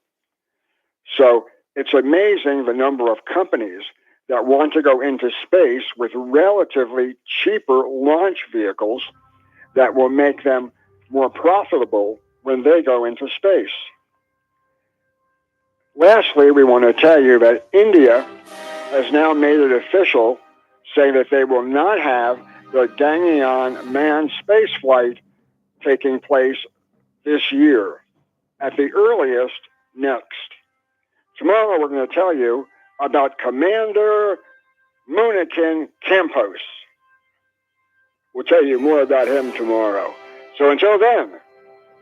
So it's amazing the number of companies that want to go into space with relatively cheaper launch vehicles that will make them more profitable when they go into space. Lastly, we want to tell you that India has now made it official, saying that they will not have the Gaganyaan manned spaceflight taking place this year. At the earliest, next. Tomorrow we're going to tell you about Commander Munikin Campos. We'll tell you more about him tomorrow. So until then,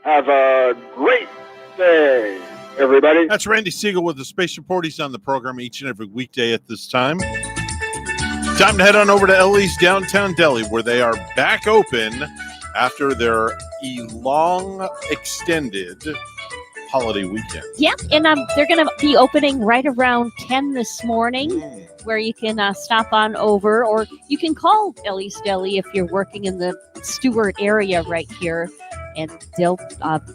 have a great day, everybody. That's Randy Siegel with the Space Report. He's on the program each and every weekday at this time. Time to head on over to Ellie's Downtown Deli, where they are back open after their long extended holiday weekend. Yeah, and they're going to be opening right around 10 this morning, where you can stop on over, or you can call Ellie's Deli if you're working in the Stewart area right here, and they'll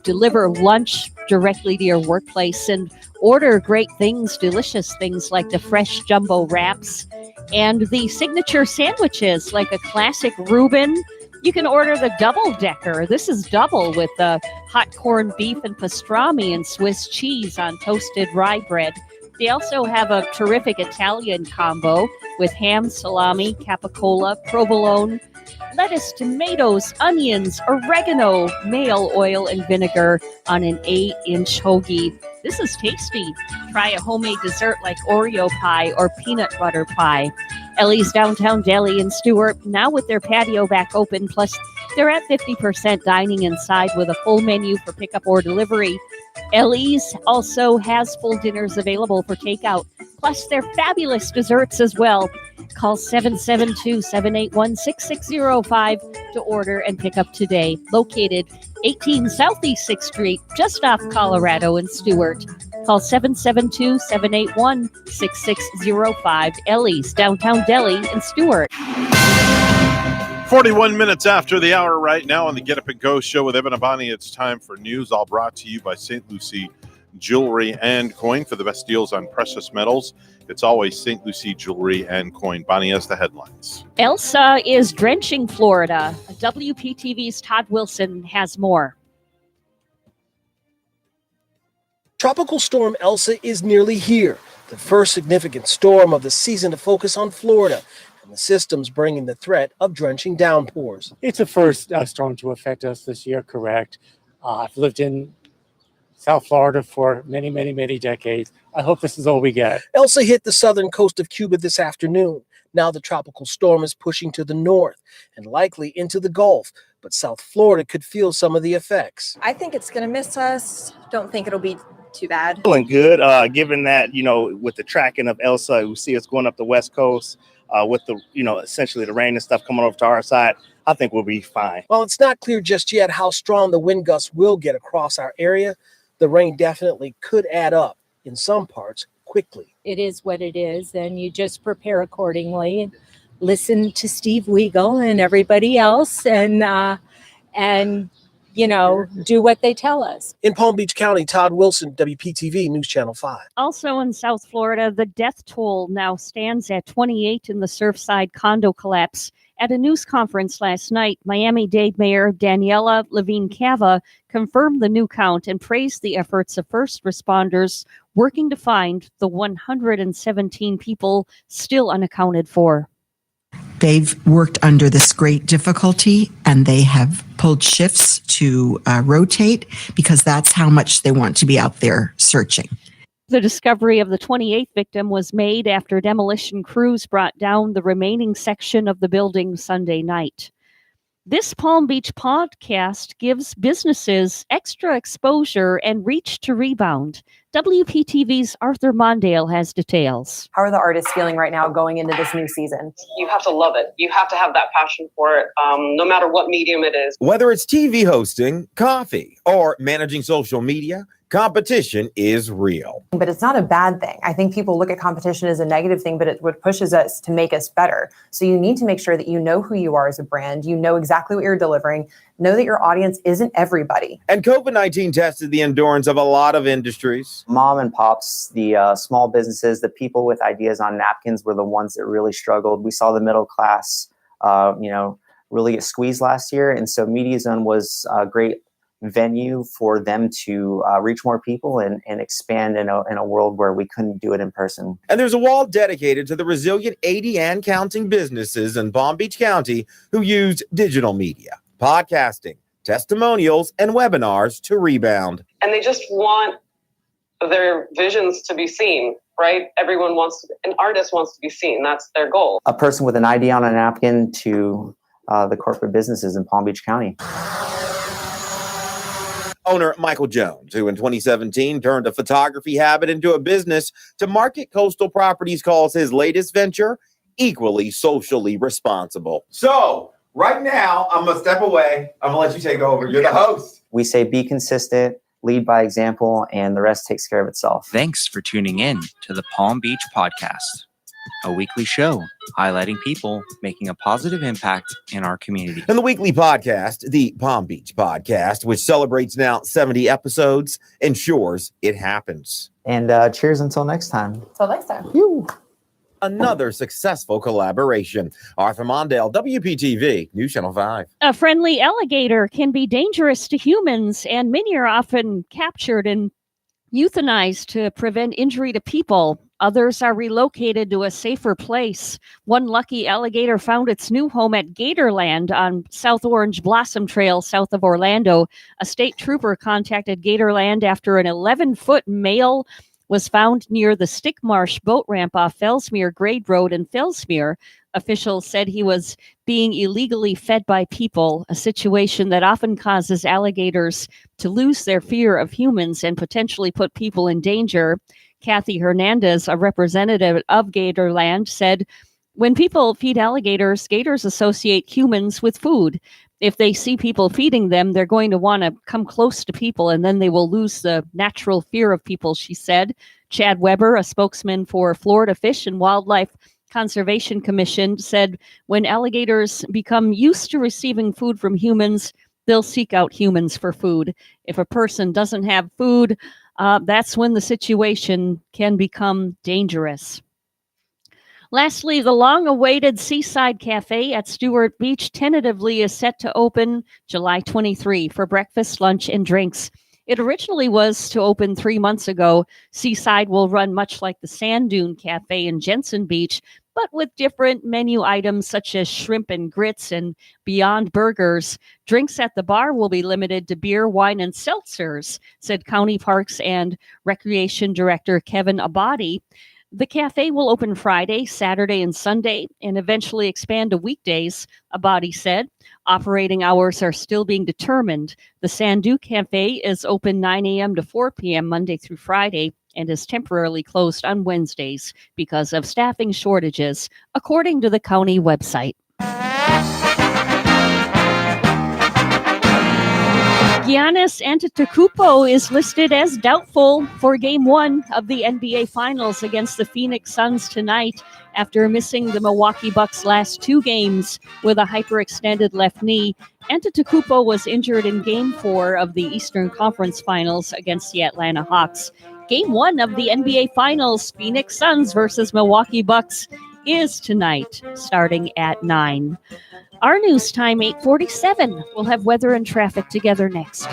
deliver lunch directly to your workplace and order great things, delicious things like the fresh jumbo wraps and the signature sandwiches like a classic Reuben. You can order the double decker. This is double with the hot corned beef and pastrami and Swiss cheese on toasted rye bread. They also have a terrific Italian combo with ham, salami, capicola, provolone, lettuce, tomatoes, onions, oregano, male oil, and vinegar on an 8-inch hoagie. This is tasty. Try a homemade dessert like Oreo pie or peanut butter pie. Ellie's Downtown Deli in Stewart, now with their patio back open, plus they're at 50% dining inside with a full menu for pickup or delivery. Ellie's also has full dinners available for takeout, plus their fabulous desserts as well. Call 772-781-6605 to order and pick up today. Located 18 Southeast 6th Street, just off Colorado in Stewart. Call 772-781-6605. Ellie's Downtown Deli in Stewart. 41 minutes after the hour right now on the Get Up and Go show with Evan and Bonnie. It's time for news, all brought to you by St. Lucie Jewelry and Coin. For the best deals on precious metals, it's always St. Lucie Jewelry and Coin. Bonnie has the headlines. Elsa is drenching Florida. WPTV's Todd Wilson has more. Tropical storm Elsa is nearly here, the first significant storm of the season to focus on Florida, and the system's bringing the threat of drenching downpours. It's the first storm to affect us this year, correct? I've lived in South Florida for many, many, many decades. I hope this is all we get. Elsa hit the southern coast of Cuba this afternoon. Now the tropical storm is pushing to the north and likely into the Gulf, but South Florida could feel some of the effects. I think it's going to miss us. Don't think it'll be too bad. Feeling good, given that, with the tracking of Elsa, we see us going up the West Coast with the, essentially the rain and stuff coming over to our side. I think we'll be fine. While it's not clear just yet how strong the wind gusts will get across our area, the rain definitely could add up in some parts quickly. It is what it is, and you just prepare accordingly and listen to Steve Weigel and everybody else and do what they tell us. In Palm Beach County, Todd Wilson, WPTV News Channel 5. Also in South Florida, the death toll now stands at 28 in the Surfside condo collapse. At a news conference last night, Miami-Dade Mayor Daniela Levine Cava confirmed the new count and praised the efforts of first responders working to find the 117 people still unaccounted for. They've worked under this great difficulty, and they have pulled shifts to rotate because that's how much they want to be out there searching. The discovery of the 28th victim was made after demolition crews brought down the remaining section of the building Sunday night. This Palm Beach podcast gives businesses extra exposure and reach to rebound. WPTV's Arthur Mondale has details. How are the artists feeling right now going into this new season? You have to love it. You have to have that passion for it, no matter what medium it is. Whether it's TV hosting, coffee, or managing social media, competition is real. But it's not a bad thing. I think people look at competition as a negative thing, but it what pushes us to make us better. So you need to make sure that you know who you are as a brand, you know exactly what you're delivering, know that your audience isn't everybody. And COVID-19 tested the endurance of a lot of industries. Mom and pops, the small businesses, the people with ideas on napkins were the ones that really struggled. We saw the middle class, really get squeezed last year. And so Media Zone was a great venue for them to reach more people and expand in a world where we couldn't do it in person. And there's a wall dedicated to the resilient 80 and counting businesses in Palm Beach County who used digital media, podcasting, testimonials, and webinars to rebound. And they just want their visions to be seen, right? Everyone an artist wants to be seen. That's their goal. A person with an idea on a napkin to the corporate businesses in Palm Beach County. Owner Michael Jones, who in 2017 turned a photography habit into a business to market coastal properties, calls his latest venture equally socially responsible. So right now, I'm going to step away. I'm going to let you take over. You're the host. We say be consistent, lead by example, and the rest takes care of itself. Thanks for tuning in to the Palm Beach Podcast, a weekly show highlighting people making a positive impact in our community. And the weekly podcast, the Palm Beach Podcast, which celebrates now 70 episodes, ensures it happens. And cheers until next time. Till next time. Another successful collaboration. Arthur Mondale, WPTV, News Channel 5. A friendly alligator can be dangerous to humans, and many are often captured and euthanized to prevent injury to people. Others are relocated to a safer place. One lucky alligator found its new home at Gatorland on South Orange Blossom Trail, south of Orlando. A state trooper contacted Gatorland after an 11-foot male was found near the Stick Marsh boat ramp off Fellsmere Grade Road in Fellsmere. Officials said he was being illegally fed by people, a situation that often causes alligators to lose their fear of humans and potentially put people in danger. Kathy Hernandez, a representative of Gatorland, said, when people feed alligators, gators associate humans with food. If they see people feeding them, they're going to want to come close to people, and then they will lose the natural fear of people, she said. Chad Weber, a spokesman for Florida Fish and Wildlife Conservation Commission, said when alligators become used to receiving food from humans, they'll seek out humans for food. If a person doesn't have food, that's when the situation can become dangerous. Lastly, the long-awaited Seaside Cafe at Stewart Beach tentatively is set to open July 23 for breakfast, lunch, and drinks. It originally was to open 3 months ago. Seaside will run much like the Sand Dune Cafe in Jensen Beach, but with different menu items such as shrimp and grits and Beyond Burgers. Drinks at the bar will be limited to beer, wine, and seltzers, said County Parks and Recreation Director Kevin Abadi. The cafe will open Friday, Saturday, and Sunday, and eventually expand to weekdays, Abadi said. Operating hours are still being determined. The Sandu Cafe is open 9 a.m. to 4 p.m. Monday through Friday and is temporarily closed on Wednesdays because of staffing shortages, according to the county website. Giannis Antetokounmpo is listed as doubtful for Game 1 of the NBA Finals against the Phoenix Suns tonight after missing the Milwaukee Bucks' last 2 games with a hyperextended left knee. Antetokounmpo was injured in Game 4 of the Eastern Conference Finals against the Atlanta Hawks. Game 1 of the NBA Finals, Phoenix Suns versus Milwaukee Bucks, is tonight, starting at 9. Our news time, 8:47. We'll have weather and traffic together next.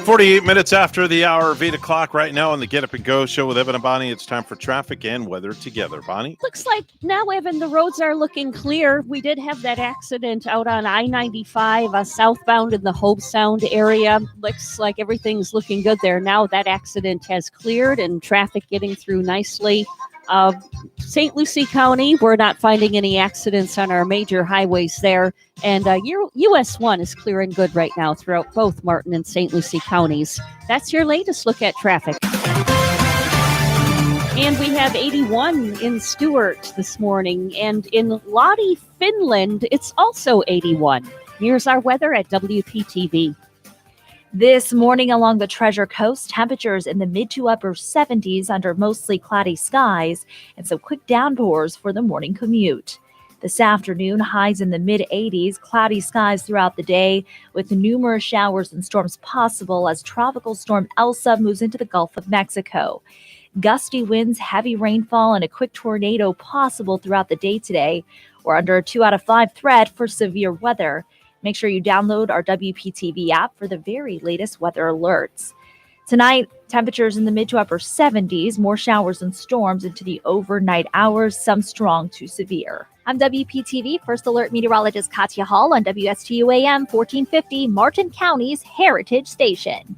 .48 minutes after the hour of 8 o'clock right now on the Get Up and Go show with Evan and Bonnie. It's time for traffic and weather together. Bonnie? Looks like now, Evan, the roads are looking clear. We did have that accident out on I-95 southbound in the Hobe Sound area. Looks like everything's looking good there. Now that accident has cleared and traffic getting through nicely. St. Lucie County, we're not finding any accidents on our major highways there. And US 1 is clearing good right now throughout both Martin and St. Lucie counties. That's your latest look at traffic. And we have 81 in Stuart this morning. And in Lodi, Finland, it's also 81. Here's our weather at WPTV. This morning along the Treasure Coast, temperatures in the mid to upper 70s under mostly cloudy skies and some quick downpours for the morning commute. This afternoon, highs in the mid-80s, cloudy skies throughout the day with numerous showers and storms possible as Tropical Storm Elsa moves into the Gulf of Mexico. Gusty winds, heavy rainfall, and a quick tornado possible throughout the day today. We're under a 2 out of 5 threat for severe weather. Make sure you download our WPTV app for the very latest weather alerts. Tonight, temperatures in the mid to upper 70s, more showers and storms into the overnight hours, some strong to severe. I'm WPTV First Alert meteorologist Katya Hall on WSTU AM 1450, Martin County's Heritage Station.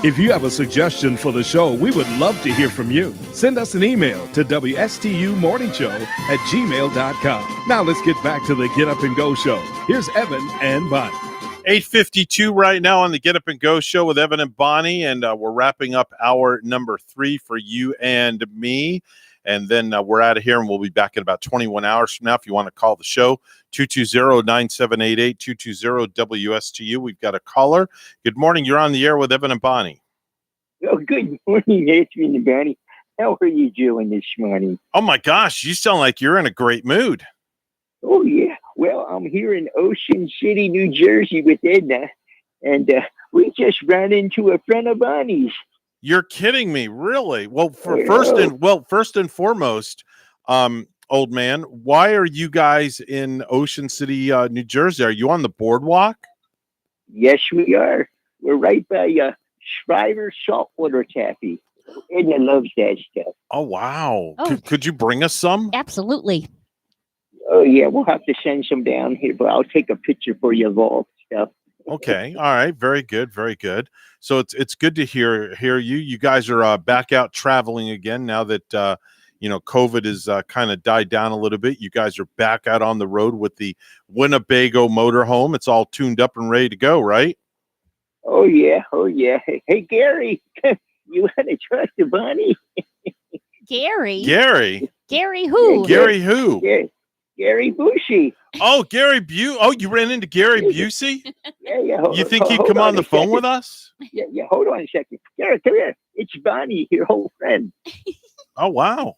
If you have a suggestion for the show, we would love to hear from you. Send us an email to WSTUmorningshow@gmail.com. Now let's get back to the Get Up and Go show. Here's Evan and Bonnie. 8:52 right now on the Get Up and Go show with Evan and Bonnie, and we're wrapping up hour number 3 for you and me. And then we're out of here, and we'll be back in about 21 hours from now. If you want to call the show, 220-9788, 220-WSTU. We've got a caller. Good morning. You're on the air with Evan and Bonnie. Oh, good morning, Adrian and Bonnie. How are you doing this morning? Oh, my gosh. You sound like you're in a great mood. Oh, yeah. Well, I'm here in Ocean City, New Jersey with Edna, and we just ran into a friend of Bonnie's. You're kidding me, really? Well, first and foremost, old man, why are you guys in Ocean City, New Jersey? Are you on the boardwalk? Yes, we are. We're right by Shriver Saltwater Taffy. Edna loves that stuff. Oh, wow. Oh. Could you bring us some? Absolutely. Oh, yeah, we'll have to send some down here, but I'll take a picture for you of all the stuff. Okay. All right. Very good. Very good. So it's good to hear you. You guys are back out traveling again now that COVID is kind of died down a little bit. You guys are back out on the road with the Winnebago motorhome. It's all tuned up and ready to go, right? Oh yeah. Hey Gary, you want to talk to Bonnie? Gary who? Gary who? Gary Busey. Oh, Gary Busey. Oh, you ran into Gary Busey? Yeah. You think he'd come on the phone with us? Yeah. Hold on a second. Gary, come here. It's Bonnie, your old friend. Oh, wow.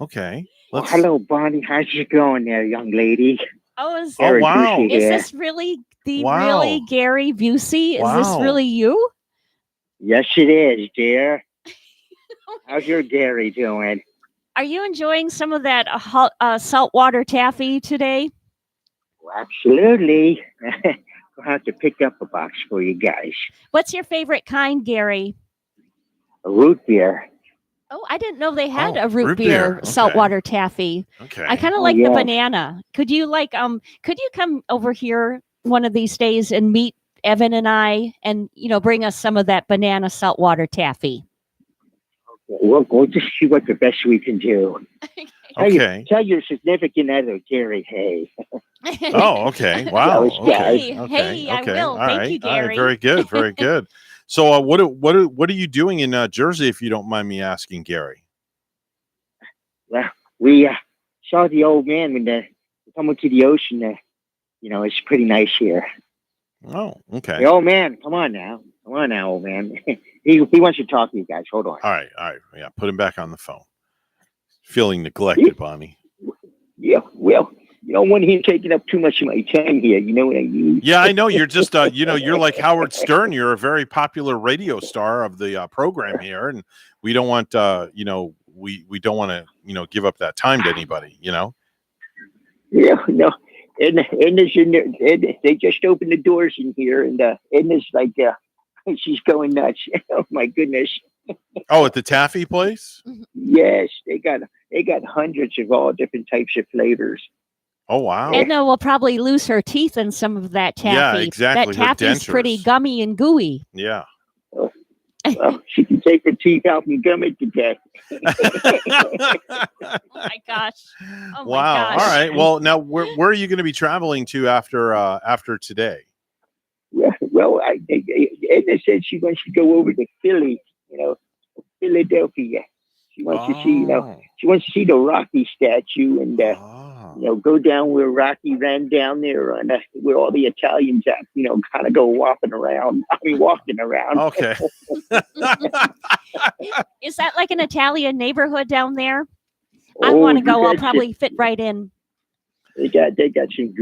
Okay. Hello, Bonnie. How's it going there, young lady? Oh, wow. Is this really really Gary Busey? Is this really you? Yes, it is, dear. How's your Gary doing? Are you enjoying some of that saltwater taffy today? Well, absolutely. I'll have to pick up a box for you guys. What's your favorite kind, Gary? A root beer. Oh, I didn't know they had a root beer Okay. saltwater taffy. Okay. I kind of like the banana. Could you come over here one of these days and meet Evan and I and bring us some of that banana saltwater taffy? We'll just see what the best we can do. Okay. Tell your significant other, Gary, hey. Oh, okay. Wow. Hey, I will. All Thank right. you, All right. Gary. Very good. Very good. So, what are you doing in Jersey, if you don't mind me asking, Gary? Well, we saw the old man when we come to the ocean. It's pretty nice here. Oh, okay. The old man, come on now, old man. he wants to talk to you guys. Hold on. All right. Yeah, put him back on the phone. Feeling neglected, Bonnie. Yeah, well, you don't want him taking up too much of my time here. You know what I mean? Yeah, I know. You're just, you're like Howard Stern. You're a very popular radio star of the program here, and we don't want, we don't want to, give up that time to anybody. Yeah, no. Edna's in there. They just opened the doors in here, and Edna's like, she's going nuts. Oh my goodness. Oh, at the taffy place? Yes, they got hundreds of all different types of flavors. Oh wow! Edna will probably lose her teeth in some of that taffy. Yeah, exactly. That taffy's pretty gummy and gooey. Yeah. Well, she can take her teeth out and gum it to death. Oh my gosh! Oh my Wow! gosh. All right. Well, now where are you going to be traveling to after today? Well, Edna said she wants to go over to Philly. Philadelphia. She wants to see, she wants to see the Rocky statue and, go down where Rocky ran down there and where all the Italians at, kind of go walking around. Okay. Is that like an Italian neighborhood down there? I want to go. I'll probably fit right in. They got some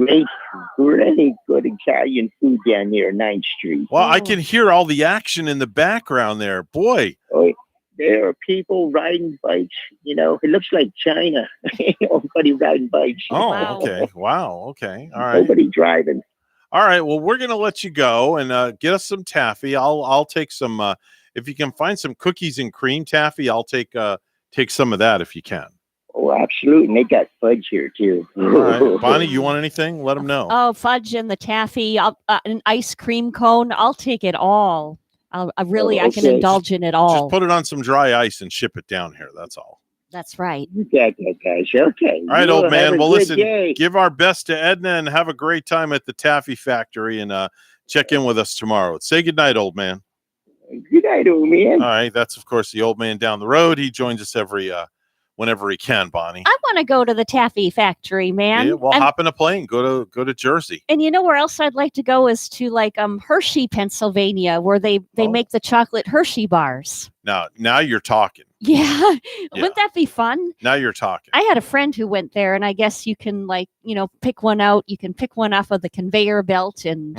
really good Italian food down there, 9th Street. Well, I can hear all the action in the background there. Boy. Oh, there are people riding bikes. It looks like China. Everybody riding bikes. Oh, okay. Wow. Okay. All right. Nobody driving. All right. Well, we're going to let you go and get us some taffy. I'll take some, if you can find some cookies and cream taffy, I'll take some of that if you can. Oh, absolutely. And they got fudge here, too. All right. Bonnie, you want anything? Let them know. Oh, fudge and the taffy, an ice cream cone. I'll take it all. I can Okay. indulge in it all. Just put it on some dry ice and ship it down here. That's all. That's right. You got that, guys. Okay. All right, You old have man. a Well, good listen, day. give our best to Edna and have a great time at the Taffy Factory and check in with us tomorrow. Say goodnight, old man. Good night, old man. All right. That's, of course, the old man down the road. He joins us every whenever he can, Bonnie. I want to go to the Taffy Factory, man. Yeah, well, hop in a plane. Go to Jersey. And you know where else I'd like to go is to Hershey, Pennsylvania, where they make the chocolate Hershey bars. Now you're talking. Yeah. Wouldn't that be fun? Now you're talking. I had a friend who went there, and I guess you can pick one out. You can pick one off of the conveyor belt and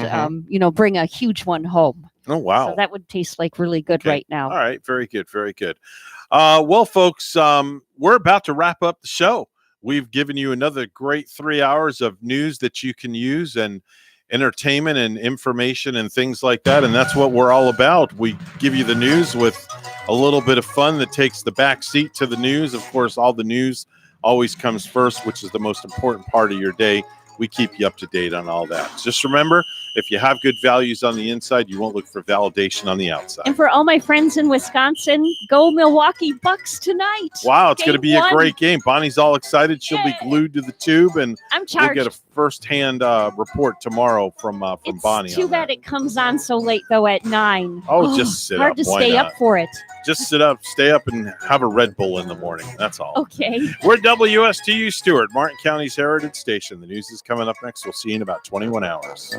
bring a huge one home. Oh, wow. So that would taste like really good right now. All right. Very good. Very good. Well, folks, we're about to wrap up the show. We've given you another great 3 hours of news that you can use and entertainment and information and things like that. And that's what we're all about. We give you the news with a little bit of fun that takes the back seat to the news. Of course, all the news always comes first, which is the most important part of your day. We keep you up to date on all that. Just remember, if you have good values on the inside, you won't look for validation on the outside. And for all my friends in Wisconsin, go Milwaukee Bucks tonight. Wow, it's going to be a Game great game. Bonnie's all excited. She'll be glued to the tube, and I'm we'll charged. get a first-hand report tomorrow from Bonnie. Too bad it comes on so late, though, at 9. Oh, just sit hard up. to Why stay not? up for it. Just stay up and have a Red Bull in the morning. That's all. Okay. We're WSTU Stewart, Martin County's Heritage Station. The news is coming up next. We'll see you in about 21 hours.